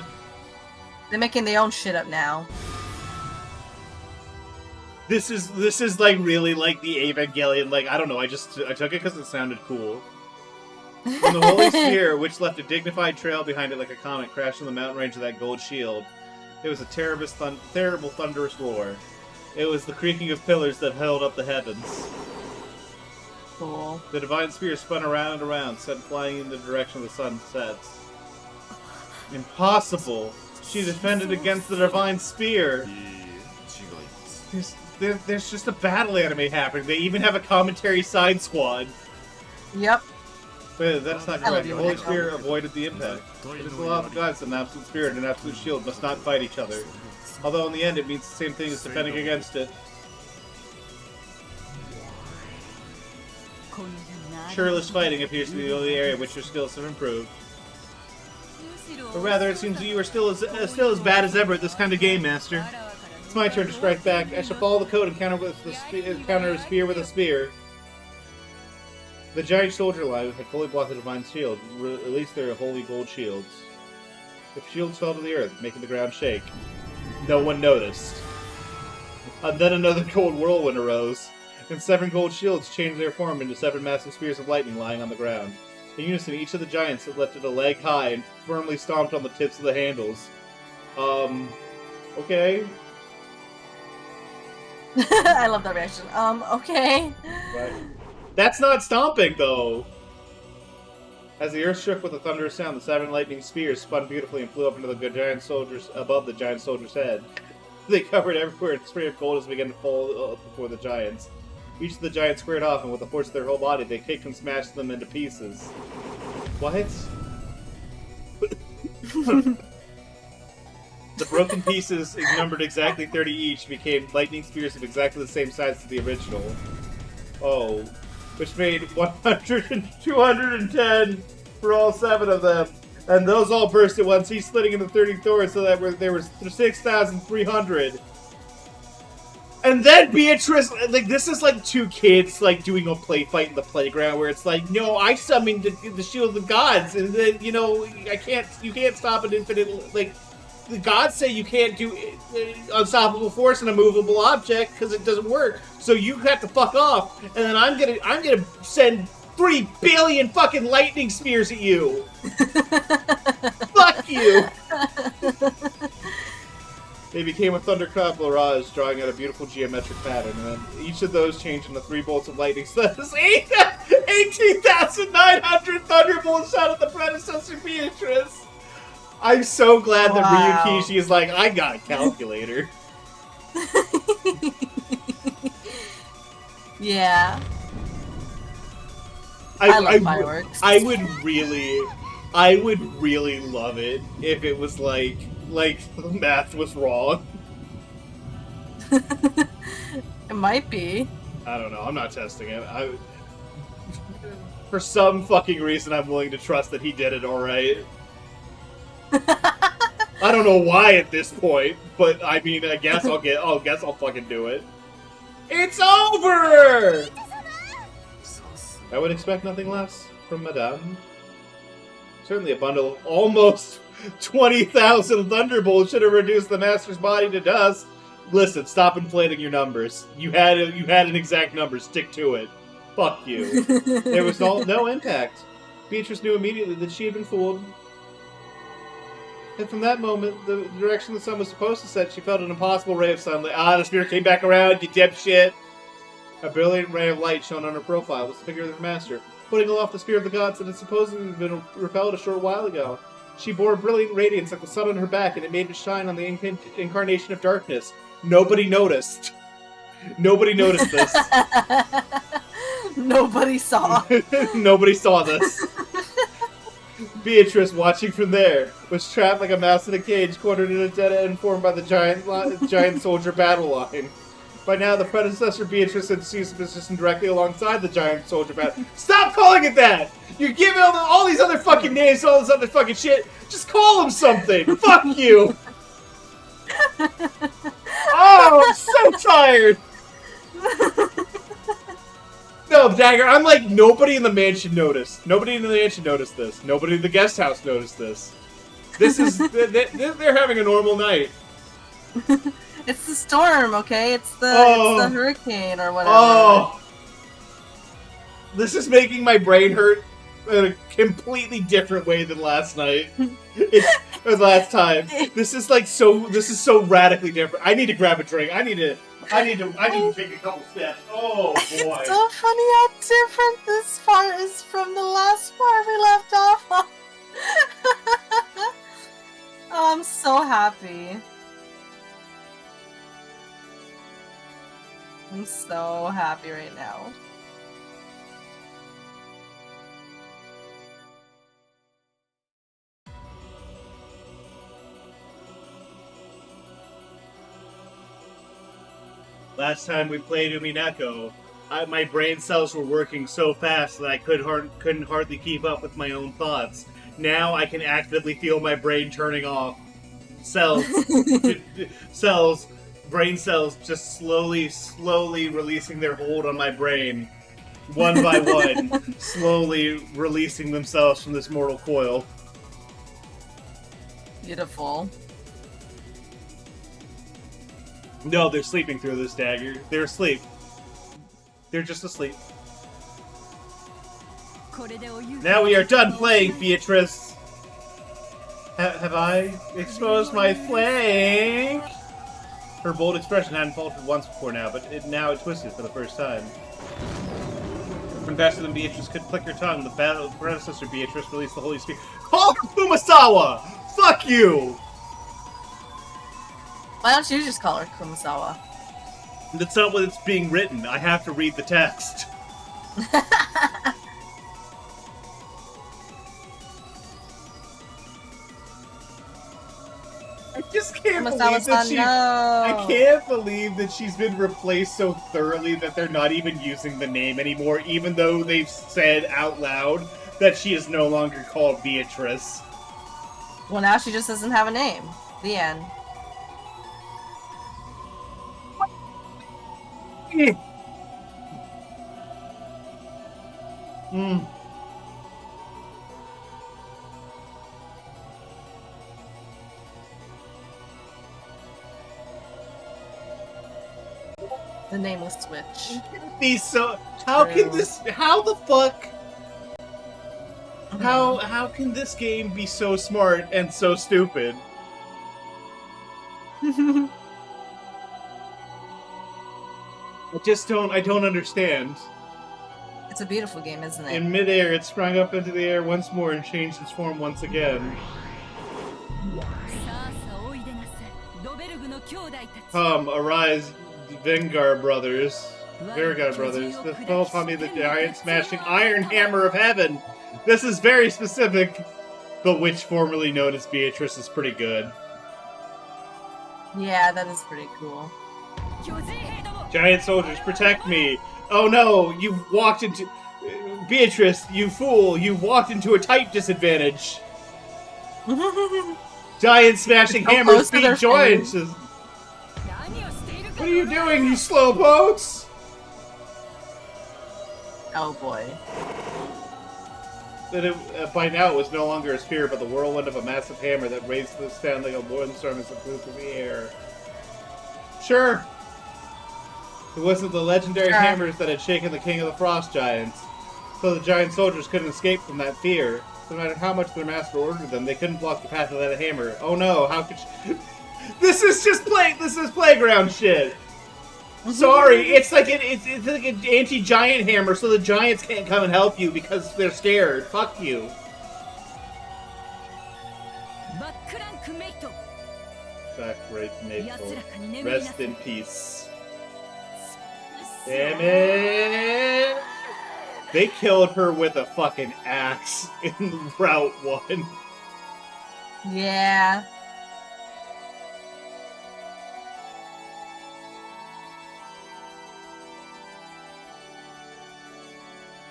They're making their own shit up now. This is like really like the Evangelion. Like I don't know. I took it because it sounded cool. When the Holy Sphere, which left a dignified trail behind it like a comet, crashed on the mountain range of that gold shield, it was a terrible thunderous roar. It was the creaking of pillars that held up the heavens. Cool. The divine spear spun around and around, sent flying in the direction the sun sets. Impossible! She defended against the divine spear! There's just a battle anime happening. They even have a commentary side squad. Yep. But that's not correct. The Holy Spirit avoided the impact. It is the law of the gods that an absolute spirit and an absolute shield must not fight each other. Although in the end it means the same thing as defending against it. Shirtless fighting appears to be the only area in which your skills have improved. But rather, it seems you are still as bad as ever at this kind of game, Master. It's my turn to strike back. I shall follow the code and counter a spear with a spear. The giant soldier line had fully blocked the divine shield, released their holy gold shields. The shields fell to the earth, making the ground shake. No one noticed. And then another cold whirlwind arose. and 7 gold shields changed their form into 7 massive spears of lightning lying on the ground. In unison, each of the giants had lifted a leg high and firmly stomped on the tips of the handles. Okay. I love that reaction. Okay. Right. That's not stomping, though! As the earth shook with a thunderous sound, the 7 lightning spears spun beautifully and flew up into the giant soldiers above the giant soldier's head. They covered everywhere in a spray of gold as they began to fall before the giants. Each of the giants squared off, and with the force of their whole body, they kicked and smashed them into pieces. What? The broken pieces, numbered exactly 30 each, became lightning spears of exactly the same size as the original. Oh. Which made 100 and 210 for all 7 of them. And those all burst at once, each splitting into 30 thorns, so that there was 6,300. And then Beatrice, like, this is like 2 kids, like, doing a play fight in the playground, where it's like, no, I summoned the shield of the gods, and then, you know, you can't stop an infinite, like, the gods say you can't do unstoppable force in a movable object because it doesn't work. So you have to fuck off, and then I'm gonna send 3 billion fucking lightning spears at you. Fuck you. They became a thunderclap barrage, drawing out a beautiful geometric pattern, and then each of those changed into 3 bolts of lightning. So that's 18,900 thunderbolts shot at the predecessor Beatrice. I'm so glad that Ryukishi is like, I got a calculator. Yeah. I love fireworks. I would really love it if it was like the math was wrong. It might be. I don't know. I'm not testing it. For some fucking reason, I'm willing to trust that he did it all right. I don't know why at this point, but I mean, I guess I'll fucking do it. It's over! I would expect nothing less from Madame. Certainly a bundle of almost 20,000 thunderbolts should have reduced the master's body to dust. Listen, stop inflating your numbers. You had an exact number. Stick to it. Fuck you. There was no impact. Beatrice knew immediately that she had been fooled. And from that moment, the direction the sun was supposed to set, she felt an impossible ray of sunlight. The spirit came back around, you dipshit! A brilliant ray of light shone on her profile was the figure of her master, putting aloft the spear of the gods that had supposedly been repelled a short while ago. She bore a brilliant radiance like the sun on her back, and it made it shine on the incarnation of darkness. Nobody noticed. Nobody noticed this. Nobody saw. Nobody saw this. Beatrice, watching from there, was trapped like a mouse in a cage, cornered in a dead end formed by the giant soldier battle line. By now, the predecessor Beatrice had seized a position directly alongside the giant soldier battle. Stop calling it that! You're giving all these other fucking names to all this other fucking shit. Just call them something. Fuck you. Oh, I'm so tired. No, Dagger, I'm like, nobody in the mansion noticed. Nobody in the mansion noticed this. Nobody in the guest house noticed this. This is, they're having a normal night. It's the storm, okay? It's the hurricane or whatever. Oh! This is making my brain hurt in a completely different way than last night. Or last time. This is so radically different. I need to grab a drink. I need to take a couple steps. Oh boy. It's so funny how different this part is from the last part we left off on. Oh, I'm so happy. I'm so happy right now. Last time we played Umineko, my brain cells were working so fast that I couldn't hardly keep up with my own thoughts. Now I can actively feel my brain turning off. Brain cells just slowly releasing their hold on my brain. One by one, slowly releasing themselves from this mortal coil. Beautiful. No, they're sleeping through this, Dagger. They're asleep. They're just asleep. Now we are done playing, Beatrice. Have I exposed my flank? Her bold expression hadn't faltered once before now, but now it twisted for the first time. When faster than Beatrice could click her tongue, the battle predecessor Beatrice released the Holy Spirit. Call her Kumasawa! Fuck you! Why don't you just call her Kumasawa? That's not what it's being written. I have to read the text. I just can't believe that I can't believe that she's been replaced so thoroughly that they're not even using the name anymore, even though they've said out loud that she is no longer called Beatrice. Well, now she just doesn't have a name. The end. The name will switch. Be so. How can this? How the fuck? How can this game be so smart and so stupid? I don't understand. It's a beautiful game, isn't it? In midair, it sprung up into the air once more and changed its form once again. Come, arise, Vanguard brothers. This fell upon me the giant smashing iron hammer of heaven. This is very specific. The witch formerly known as Beatrice is pretty good. Yeah, that is pretty cool. Giant soldiers, protect me! Oh no, you've walked into... Beatrice, you fool, you've walked into a type disadvantage. Giant smashing hammer speed joints. What are you doing, you slowpokes? Oh boy. By now it was no longer a spear, but the whirlwind of a massive hammer that raised the stand like a windstorm as it flew through the air. Sure. It wasn't the legendary hammers that had shaken the king of the frost giants. So the giant soldiers couldn't escape from that fear. No matter how much their master ordered them, they couldn't block the path of that hammer. Oh no, how could This is playground shit! Sorry, it's like an anti-giant hammer, so the giants can't come and help you because they're scared. Fuck you. Great Maple. Rest in peace. Damn it! They killed her with a fucking axe in Route 1. Yeah.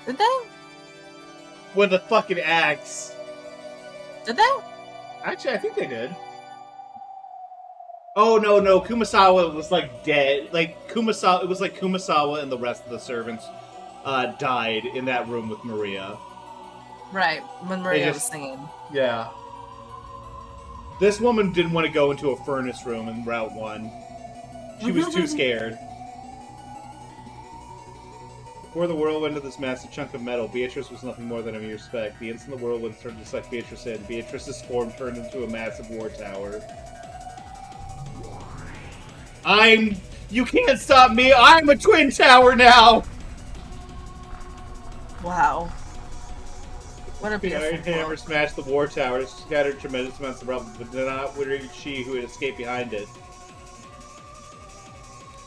Did they? With a fucking axe. Did they? Actually, I think they did. Oh, no, Kumasawa was, like, dead. Like, Kumasawa, it was like Kumasawa and the rest of the servants died in that room with Maria. Right, when Maria was singing. Yeah. This woman didn't want to go into a furnace room in Route 1. She was too scared. Before the whirlwind of this massive chunk of metal, Beatrice was nothing more than a mere speck. The instant the whirlwind started to suck Beatrice in, Beatrice's form turned into a massive war tower. You can't stop me! I'm a twin tower now! Wow. What a beautiful The iron hammer smashed the war tower, it scattered tremendous amounts of rubble, but did not reach she who had escaped behind it.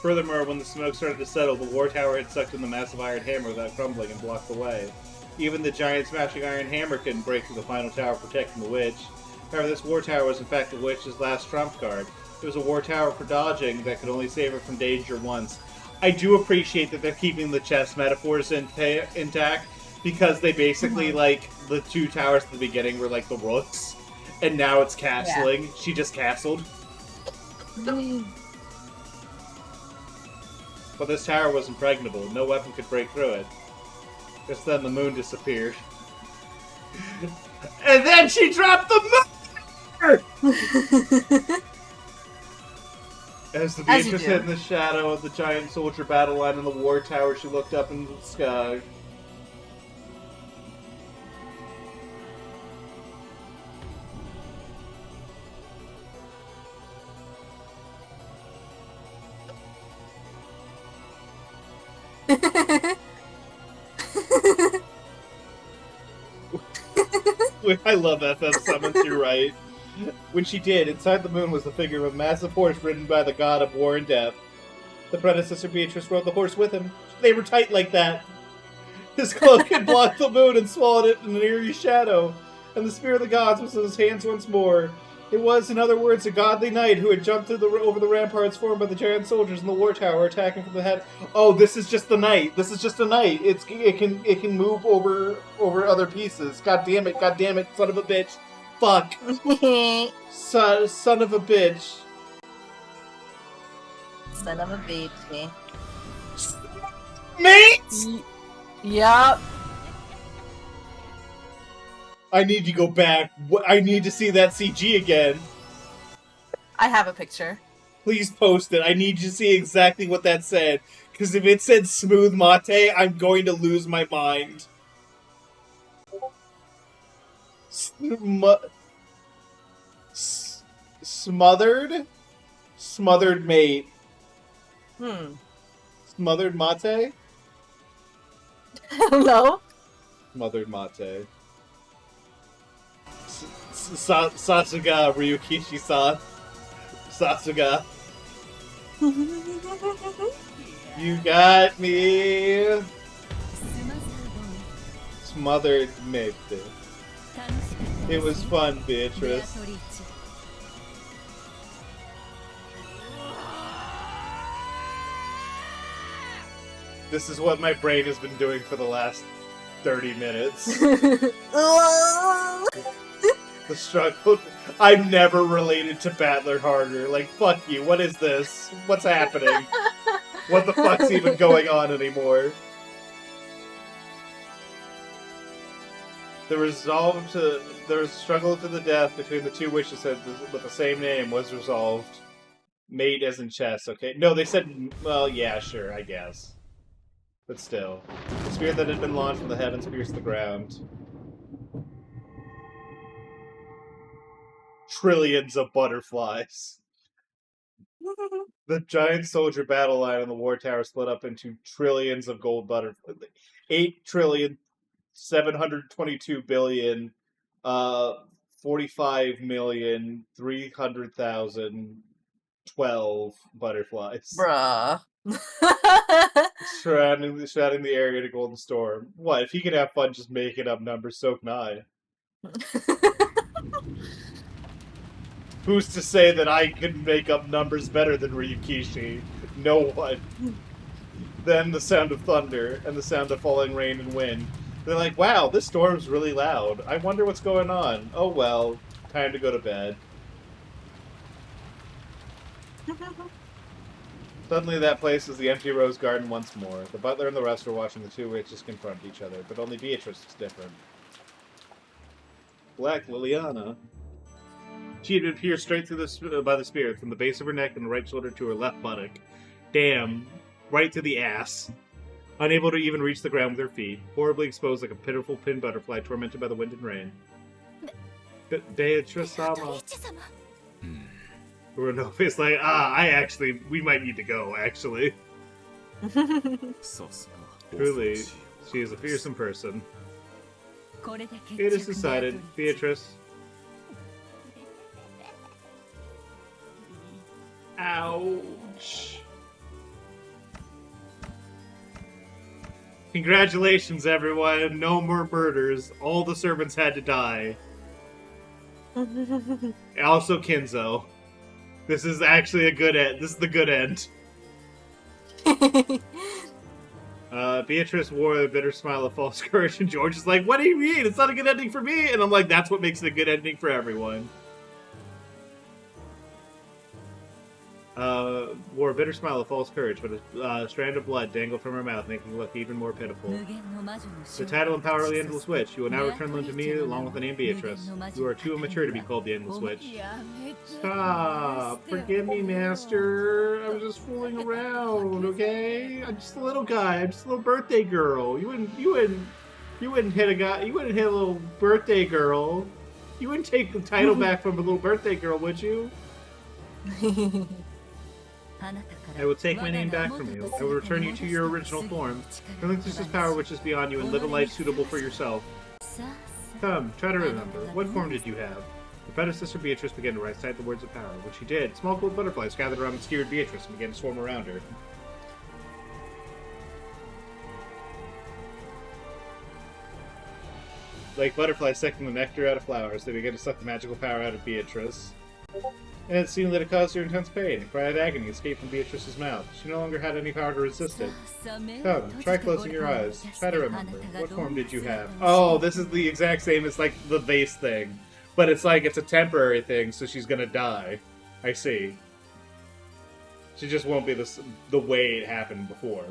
Furthermore, when the smoke started to settle, the war tower had sucked in the massive iron hammer without crumbling and blocked the way. Even the giant smashing iron hammer couldn't break through the final tower protecting the witch. However, this war tower was in fact the witch's last trump card. It was a war tower for dodging that could only save her from danger once. I do appreciate that they're keeping the chess metaphors intact, because they basically, like, the two towers at the beginning were like the rooks, and now it's castling. Yeah. She just castled. But this tower was impregnable. No weapon could break through it. Just then the moon disappeared. And then she dropped the moon! As the As you Beatrice do. hid in the shadow of the giant soldier battle line in the war tower, she looked up into the sky. I love FF summons, you're right. When she did, inside the moon was the figure of a massive horse ridden by the god of war and death. The predecessor Beatrice rode the horse with him. They were tight like that. His cloak had blocked the moon and swallowed it in an eerie shadow, and the spear of the gods was in his hands once more. It was, in other words, a godly knight who had jumped over the ramparts formed by the giant soldiers in the war tower, attacking from the head. Oh, this is just the knight. This is just a knight. It can move over other pieces. God damn it! God damn it! Son of a bitch! Fuck! Son of a bitch! Son of a bitch. Mate! Yup. I need to go back. I need to see that CG again. I have a picture. Please post it. I need to see exactly what that said. Because if it said smooth mate, I'm going to lose my mind. Smothered? Smothered mate. Smothered mate? No. Smothered mate. Sasuga Ryukishi-san. Sasuga. You got me. Smothered mate. It was fun, Beatrice. This is what my brain has been doing for the last 30 minutes. The struggle. I'm never related to Battler harder. Like, fuck you. What is this? What's happening? What the fuck's even going on anymore? The struggle to the death between the two witches with the same name was resolved. Mate as in chess, okay? No, they said, well, yeah, sure, I guess. But still. The spear that had been launched from the heavens pierced the ground. Trillions of butterflies. The giant soldier battle line on the war tower split up into trillions of gold butterflies. 8,722,000,000,000, 45,300,012 butterflies. Bruh. Surrounding the area to Golden Storm. What, if he could have fun just making up numbers, so can I. Who's to say that I can make up numbers better than Ryukishi? No one. Then the sound of thunder, and the sound of falling rain and wind. They're like, wow, this storm's really loud. I wonder what's going on. Oh well, time to go to bed. Suddenly that place was the empty rose garden once more. The butler and the rest were watching the two witches confront each other, but only Beatrice was different. Black Liliana. She had been pierced straight through by the spear, from the base of her neck and the right shoulder to her left buttock. Damn. Right to the ass. Unable to even reach the ground with her feet. Horribly exposed like a pitiful pinned butterfly tormented by the wind and rain. Beatrice-sama. It's like, we might need to go, actually. Truly, she is a fearsome person. It is decided, Beatrice. Ouch. Congratulations, everyone. No more murders. All the servants had to die. Also Kinzo. This is actually a good end. This is the good end. Beatrice wore a bitter smile of false courage, and George is like, what do you mean? It's not a good ending for me! And I'm like, that's what makes it a good ending for everyone. Wore a bitter smile of false courage, but a strand of blood dangled from her mouth, making it look even more pitiful. The title and power of the Endless Witch. You will now return them to me, along with the name Beatrice. You are too immature to be called the Endless Witch. Stop! Forgive me, Master. I was just fooling around, okay? I'm just a little guy. I'm just a little birthday girl. You wouldn't hit a guy. You wouldn't hit a little birthday girl. You wouldn't take the title back from a little birthday girl, would you? I will take my name back from you. I will return you to your original form. Relinquish this power which is beyond you and live a life suitable for yourself. Come, try to remember. What form did you have? Your predecessor Beatrice began to recite the words of power, which she did. Small gold butterflies gathered around the skewered Beatrice and began to swarm around her. Like butterflies sucking the nectar out of flowers, they began to suck the magical power out of Beatrice. And it seemed that it caused her intense pain. A cry of agony escaped from Beatrice's mouth. She no longer had any power to resist it. Come, try closing your eyes. Try to remember. What form did you have? Oh, this is the exact same as, like, the vase thing. But it's like, it's a temporary thing, so she's gonna die. I see. She just won't be the way it happened before.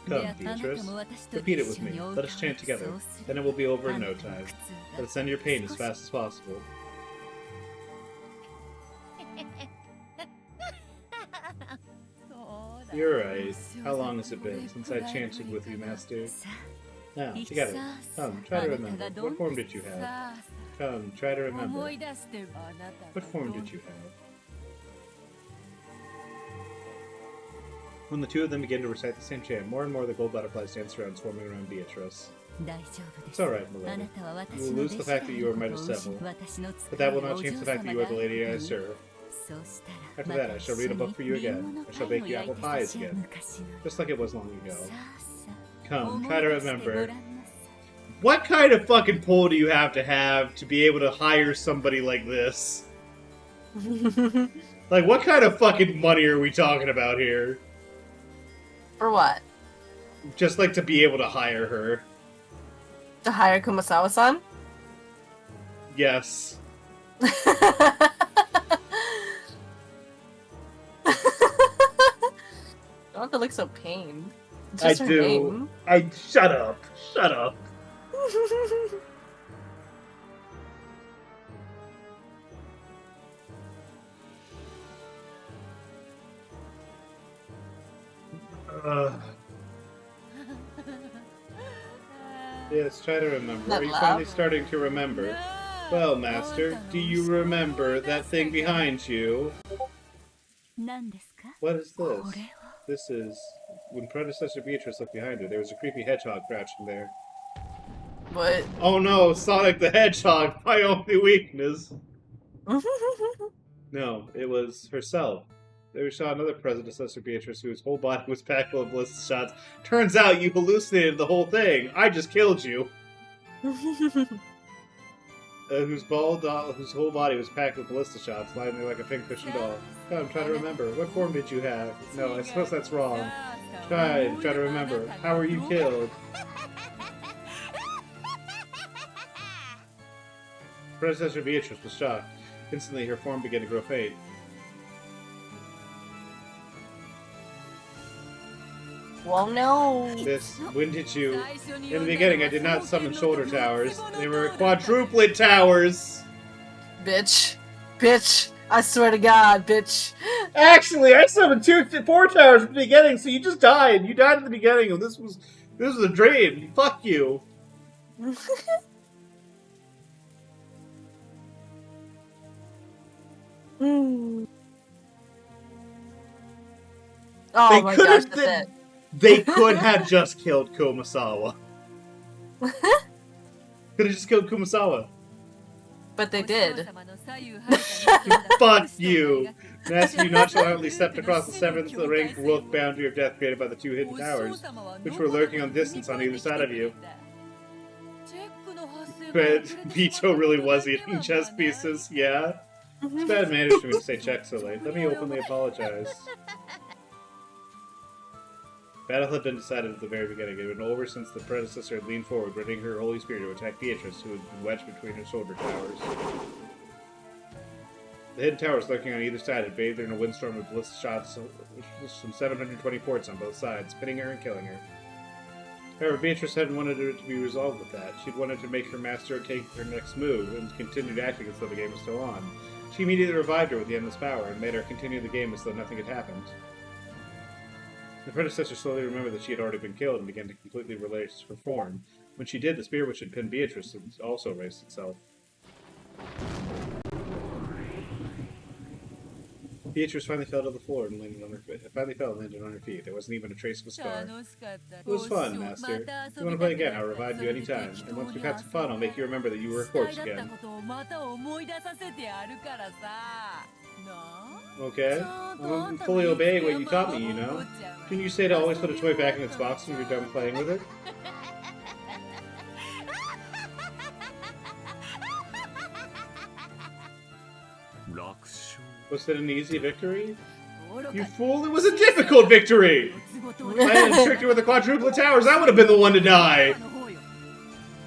Come, Beatrice. Repeat it with me. Let us chant together. Then it will be over in no time. Let us end your pain as fast as possible. You're right. How long has it been since I chanted with you, Master? Now, together. Come, try to remember. What form did you have? Come, try to remember. What form did you have? When the two of them began to recite the same chant, more and more the gold butterflies danced around, swarming around Beatrice. It's alright, milady. You will lose the fact that you are Midas Seville, but that will not change the fact that you are the lady I serve. After that, I shall read a book for you again. I shall bake you apple pies again, just like it was long ago. Come, try to remember. What kind of fucking pull do you have to be able to hire somebody like this? Like, what kind of fucking money are we talking about here? For what? Just, like, to be able to hire her. To hire Kumasawa-san? Yes. Don't have to look so pained. I do. Name. Shut up. Shut up. Yes, try to remember. Are you finally starting to remember? Well, Master, do you remember that thing behind you? What is this? This is... When predecessor Beatrice looked behind her, there was a creepy hedgehog crouching there. What? Oh no, Sonic the Hedgehog, my only weakness! No, it was herself. There we saw another predecessor Beatrice whose whole body was packed full of ballistic shots. Turns out you hallucinated the whole thing! I just killed you! Whose whole body was packed with ballista shots, lying there like a pincushion doll. Come, try to remember. What form did you have? No, I suppose that's wrong. Try to remember. How were you killed? Predecessor Beatrice was shocked. Instantly, her form began to grow faint. Well, no. When did you... In the beginning, I did not summon shoulder towers. They were quadruplet towers! Bitch. Bitch. I swear to God, bitch. Actually, I summoned 4 towers at the beginning, so you just died. You died at the beginning, and this was a dream. Fuck you. Oh my gosh, that's it. They could have just killed Kumasawa. Could have just killed Kumasawa. But they did. Fuck you! Master, you nonchalantly stepped across the 7th ranked world boundary of death created by the 2 hidden towers, which were lurking on distance on either side of you. But Vito really was eating chess pieces, yeah? It's bad manners for me to say check so late. Let me openly apologize. Battle had been decided at the very beginning. It had been over since the predecessor had leaned forward, readying her Holy Spirit to attack Beatrice, who had been wedged between her shoulder towers. The hidden towers lurking on either side had bathed her in a windstorm of ballistic shots from 720 ports on both sides, pinning her and killing her. However, Beatrice hadn't wanted it to be resolved with that. She'd wanted to make her master take her next move, and continued acting as though the game was still on. She immediately revived her with the endless power, and made her continue the game as though nothing had happened. The predecessor slowly remembered that she had already been killed, and began to completely relax her form. When she did, the spear which had pinned Beatrice also raised itself. Beatrice finally fell to the floor and landed on her feet. There wasn't even a trace of a scar. It was fun, Master. If you want to play again, I'll revive you anytime. And once we've had some fun, I'll make you remember that you were a corpse again. Okay? I'm fully obeying what you taught me, you know? Didn't you say to always put a toy back in its box when you're done playing with it? Was it an easy victory? You fool, it was a difficult victory! If I hadn't tricked her with the quadruple towers, I would have been the one to die!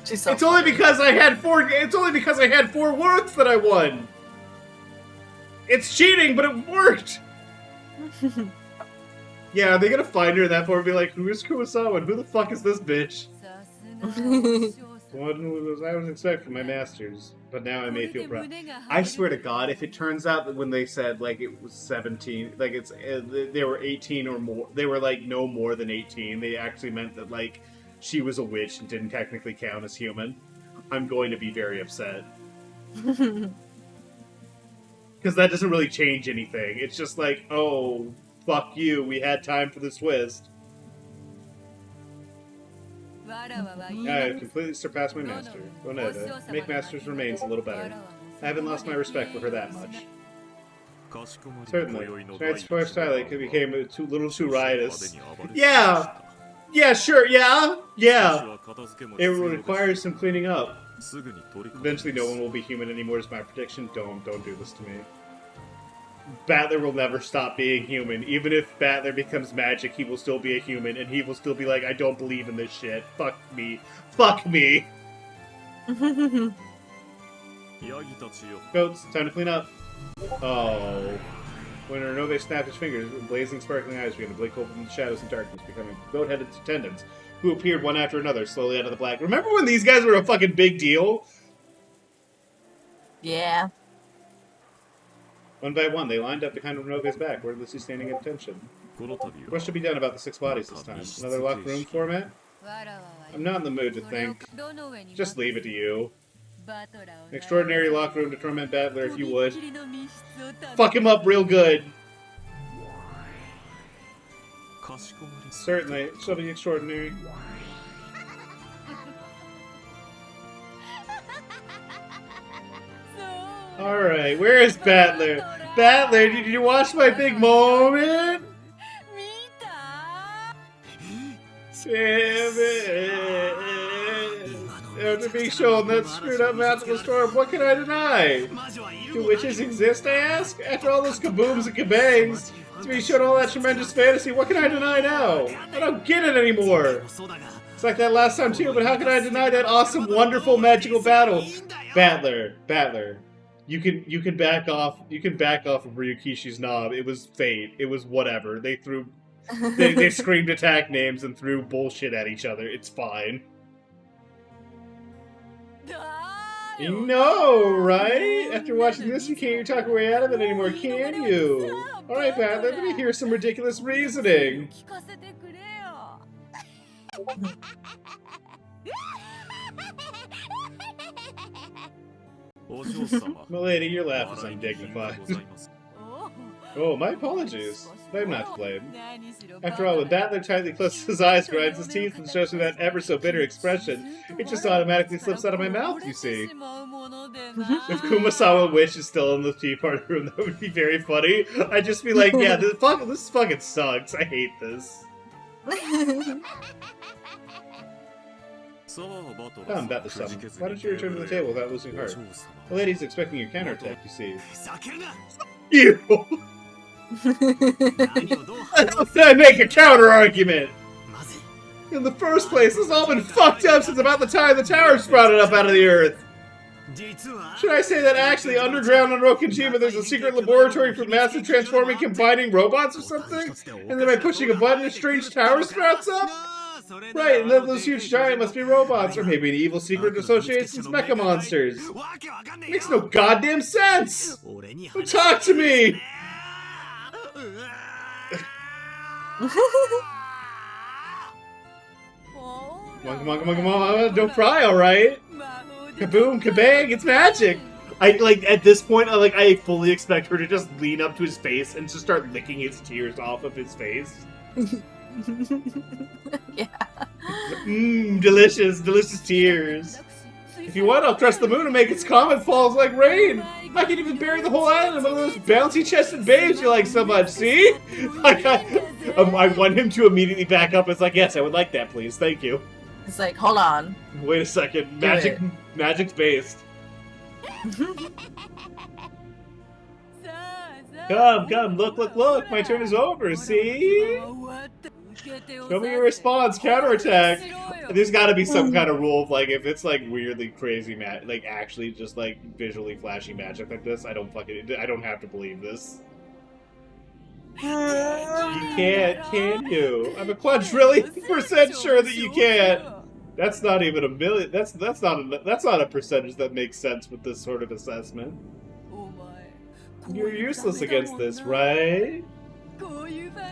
It's only because I had four words that I won! It's cheating, but it worked! Yeah, are they gonna find her in that form and be like, who is Kurosawa and who the fuck is this bitch? What I was expecting from my masters, but now I may feel proud. I swear to God, if it turns out that when they said like it was 17, like it's they were 18 or more, they were like no more than 18. They actually meant that like she was a witch and didn't technically count as human. I'm going to be very upset because that doesn't really change anything. It's just like, oh fuck you, we had time for this twist. I have completely surpassed my master. Oneda, make master's remains a little better. I haven't lost my respect for her that much. Certainly. Tonight's first highlight became a little too riotous. Yeah! Yeah, sure, yeah! Yeah! It requires some cleaning up. Eventually no one will be human anymore is my prediction. Don't do this to me. Battler will never stop being human. Even if Battler becomes magic, he will still be a human, and he will still be like, I don't believe in this shit. Fuck me. Fuck me! Goats, time to clean up. Oh. When Renove snapped his fingers, blazing, sparkling eyes began to blink open in the shadows and darkness, becoming goat-headed attendants, who appeared one after another, slowly out of the black. Remember when these guys were a fucking big deal? Yeah. One by one, they lined up behind Renove's back, wordlessly standing at attention. What should be done about the 6 bodies this time? Another locked room format? I'm not in the mood to think. Just leave it to you. An extraordinary locked room to torment Battler if you would. Fuck him up real good! Certainly, it shall be extraordinary. Alright, where is Battler? Battler, did you watch my big moment? After being shown that screwed up magical storm, what can I deny? Do witches exist, I ask? After all those kabooms and kabangs, to be shown all that tremendous fantasy, what can I deny now? I don't get it anymore! It's like that last time too, but how can I deny that awesome, wonderful, magical battle? Battler. You can back off of Ryukishi's knob. It was fate. It was whatever. They screamed attack names and threw bullshit at each other. It's fine. You know, right? After watching this, you can't even talk your way out of it anymore, can you? Alright, Battler, let me hear some ridiculous reasoning. Milady, your laugh is undignified. Oh, my apologies. I'm not to blame. After all, when Battler tightly closes his eyes, grinds his teeth, and shows me that ever so bitter expression, it just automatically slips out of my mouth, you see. If Kumasawa Witch is still in the tea party room, that would be very funny. I'd just be like, yeah, this fucking sucks. I hate this. Come, Battler-sama. Why don't you return to the table without losing heart? The lady's expecting your counterattack, you see. You! I make a counter-argument! In the first place, this has all been fucked up since about the time the tower sprouted up out of the earth! Should I say that actually underground on Rokujima there's a secret laboratory for massive transforming combining robots or something? And then by pushing a button a strange tower sprouts up? Right, and then those huge giant must be robots, or maybe an evil secret associates with mecha monsters. Makes no goddamn sense! Don't talk to me! Come on, don't cry, alright? Kaboom, kabang, it's magic! At this point, I fully expect her to just lean up to his face and just start licking his tears off of his face. Yeah. Delicious, delicious tears. If you want, I'll trust the moon and make its comet falls like rain. I can even bury the whole island in one of those bouncy-chested babes you like so much, see? I want him to immediately back up. It's like, yes, I would like that, please. Thank you. It's like, hold on. Wait a second. Magic's based. Come, look. My turn is over, see? Show me your response, counterattack. There's gotta be some kind of rule of, like, if it's, like, weirdly crazy, like, actually just, like, visually flashy magic like this, I don't have to believe this. You can't, can you? I'm a quadrillion% sure that you can't. That's not even a million. That's not a percentage that makes sense with this sort of assessment. You're useless against this, right?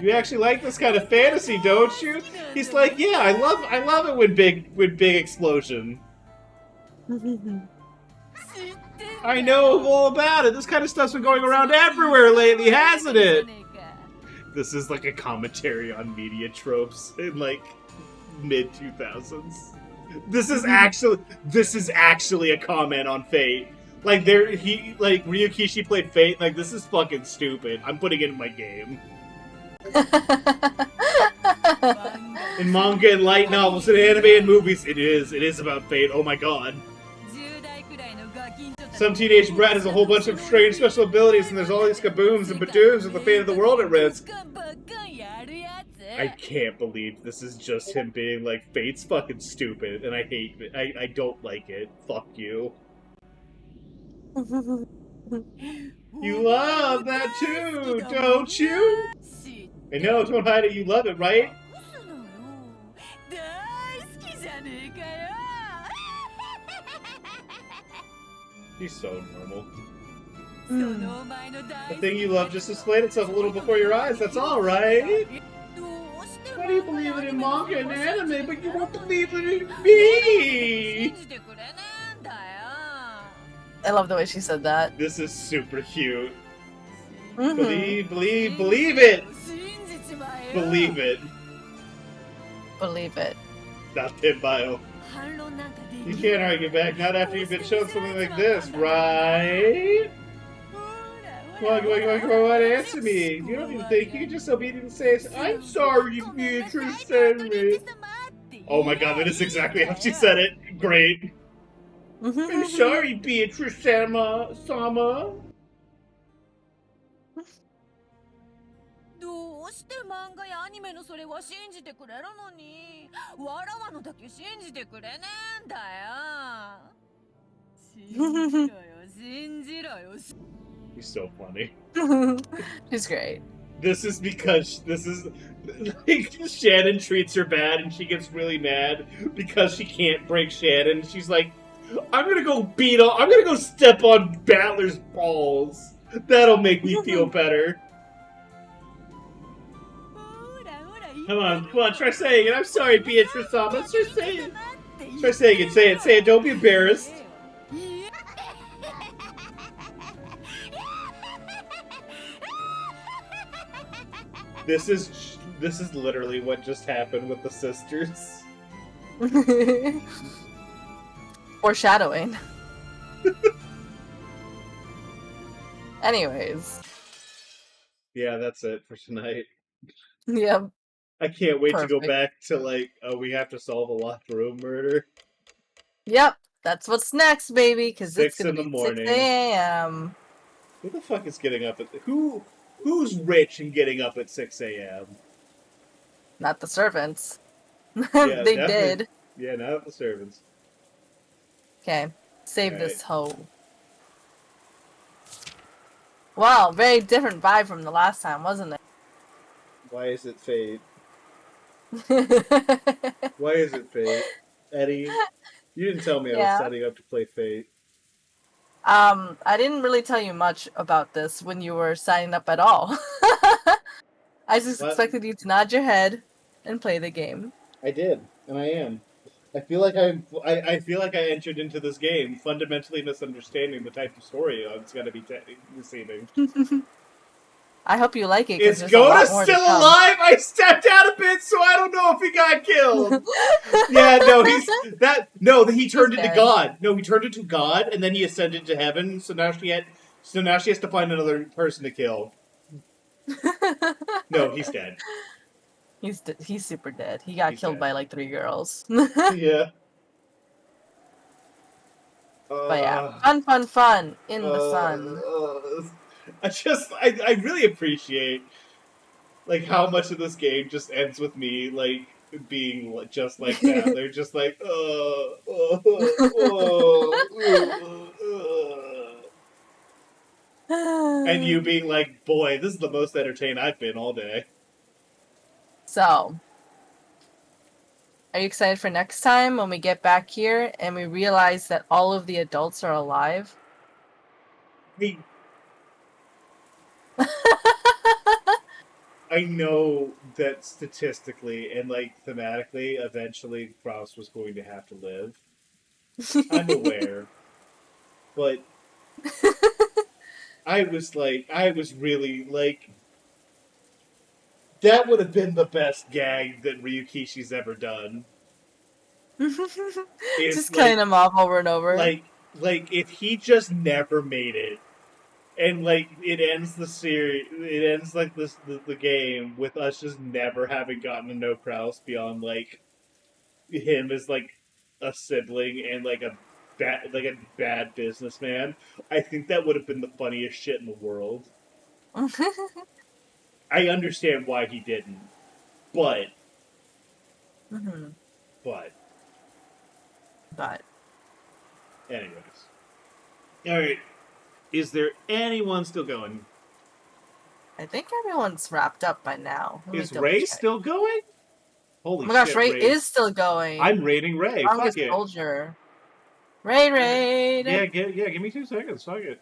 You actually like this kind of fantasy, don't you? He's like, yeah, I love it when big explosion. I know all about it. This kind of stuff's been going around everywhere lately, hasn't it? This is like a commentary on media tropes in like mid-2000s. This is actually a comment on Fate. Like Ryukishi played Fate. Like, this is fucking stupid. I'm putting it in my game. In manga and light novels and anime and movies, it is about Fate. Oh my god. Some teenage brat has a whole bunch of strange special abilities, and there's all these kabooms and badooms with the fate of the world at risk. I can't believe this is just him being like, Fate's fucking stupid, and I hate it. I don't like it. Fuck you. You love that too, don't you? I know, don't hide it, you love it, right? She's so normal. The thing you love just displayed itself a little before your eyes, that's all, right? Why do you believe it in manga and anime, but you won't believe it in me? I love the way she said that. This is super cute. Believe it! Believe it. Believe it. Not Pinbio. You can't argue back, not after you've been shown something like this, right? Come on, answer me. You don't even think, you can just obediently say, I'm sorry, Beatrice, send me. Oh my god, that is exactly how she said it. Great. I'm sorry, Beatrice Sama. どうして漫画やアニメのそれは信じてくれるのに、わらわのだけ信じてくれねえんだよ。信じろよ。He's so funny. She's great. This is like, Shannon treats her bad and she gets really mad because she can't break Shannon. She's like, I'm gonna go step on Battler's balls. That'll make me feel better. Come on, try saying it. I'm sorry, Beatrice Sama. Try saying it. Try saying it. Say it. Don't be embarrassed. This is literally what just happened with the sisters. Foreshadowing. Anyways. Yeah, that's it for tonight. Yep. I can't wait to go back to, like, we have to solve a locked room murder. Yep, that's what's next, baby, because it's gonna be 6 a.m. Who the fuck is getting up at... Who's rich and getting up at 6 a.m.? Not the servants. Yeah, they did. Yeah, not the servants. Okay. Save Right. this hoe. Wow, very different vibe from the last time, wasn't Why is it fate? it? Why is it fate? Eddie, you didn't tell me I was Yeah. setting up to play fate. I didn't really tell you much about this when you were signing up at all. I just What? expected you to nod your head and play the game. I did, and I am. I feel like I feel like I entered into this game fundamentally misunderstanding the type of story I was going to be receiving. I hope you like it because Is there's a Goda lot more to still come. alive? I stepped out a bit, so I don't know if he got killed. Yeah, no, he turned into dead. God. No, he turned into God, and then he ascended to heaven. So now she has to find another person to kill. No, he's dead. He's super dead. He got killed by like 3 girls. Yeah. But yeah, fun in the sun. I really appreciate like how much of this game just ends with me like being just like that. They're just like and you being like, boy, this is the most entertained I've been all day. So, are you excited for next time when we get back here and we realize that all of the adults are alive? I know that statistically and like thematically, eventually Faust was going to have to live. I'm aware, but I was really like, that would have been the best gag that Ryukishi's ever done. Just cutting them off over and over. Like if he just never made it, and like it ends the series, it ends like the game with us just never having gotten to know Kraus beyond like him as like a sibling and like a bad businessman. I think that would have been the funniest shit in the world. I understand why he didn't, but mm-hmm. but But anyways, all right. Is there anyone still going? I think everyone's wrapped up by now. Is Ray still going? Holy oh my gosh, shit, Ray is still going. I'm raiding Ray. Strongest Fuck it. soldier. Ray raid. Yeah, give me 2 seconds. Fuck it.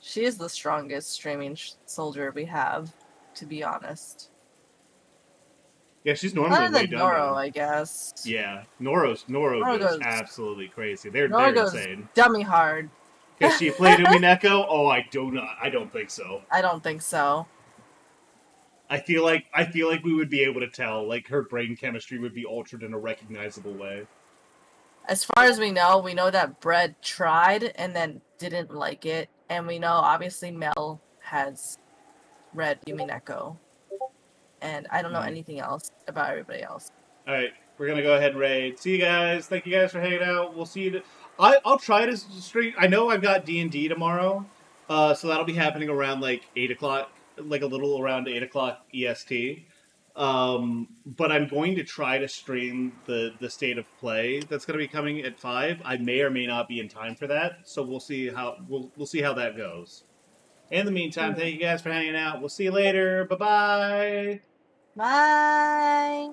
She is the strongest streaming soldier we have, to be honest. Yeah, she's normally Other way than done. Noro, I guess. Yeah, Noro goes absolutely crazy. They're insane. Dummy hard. Has she played Umineko? Oh, I don't think so. I don't think so. I feel like we would be able to tell. Like her brain chemistry would be altered in a recognizable way. As far as we know that Bread tried and then didn't like it, and we know obviously Mel has read Umineko. And I don't know anything else about everybody else. Alright, we're gonna go ahead and raid. See you guys. Thank you guys for hanging out. We'll see you. I'll try to stream. I know I've got D&D tomorrow, so that'll be happening around like 8 o'clock, like a little around 8 o'clock EST. But I'm going to try to stream the state of play that's going to be coming at 5. I may or may not be in time for that, so we'll see how that goes. In the meantime, thank you guys for hanging out. We'll see you later. Bye-bye. Bye.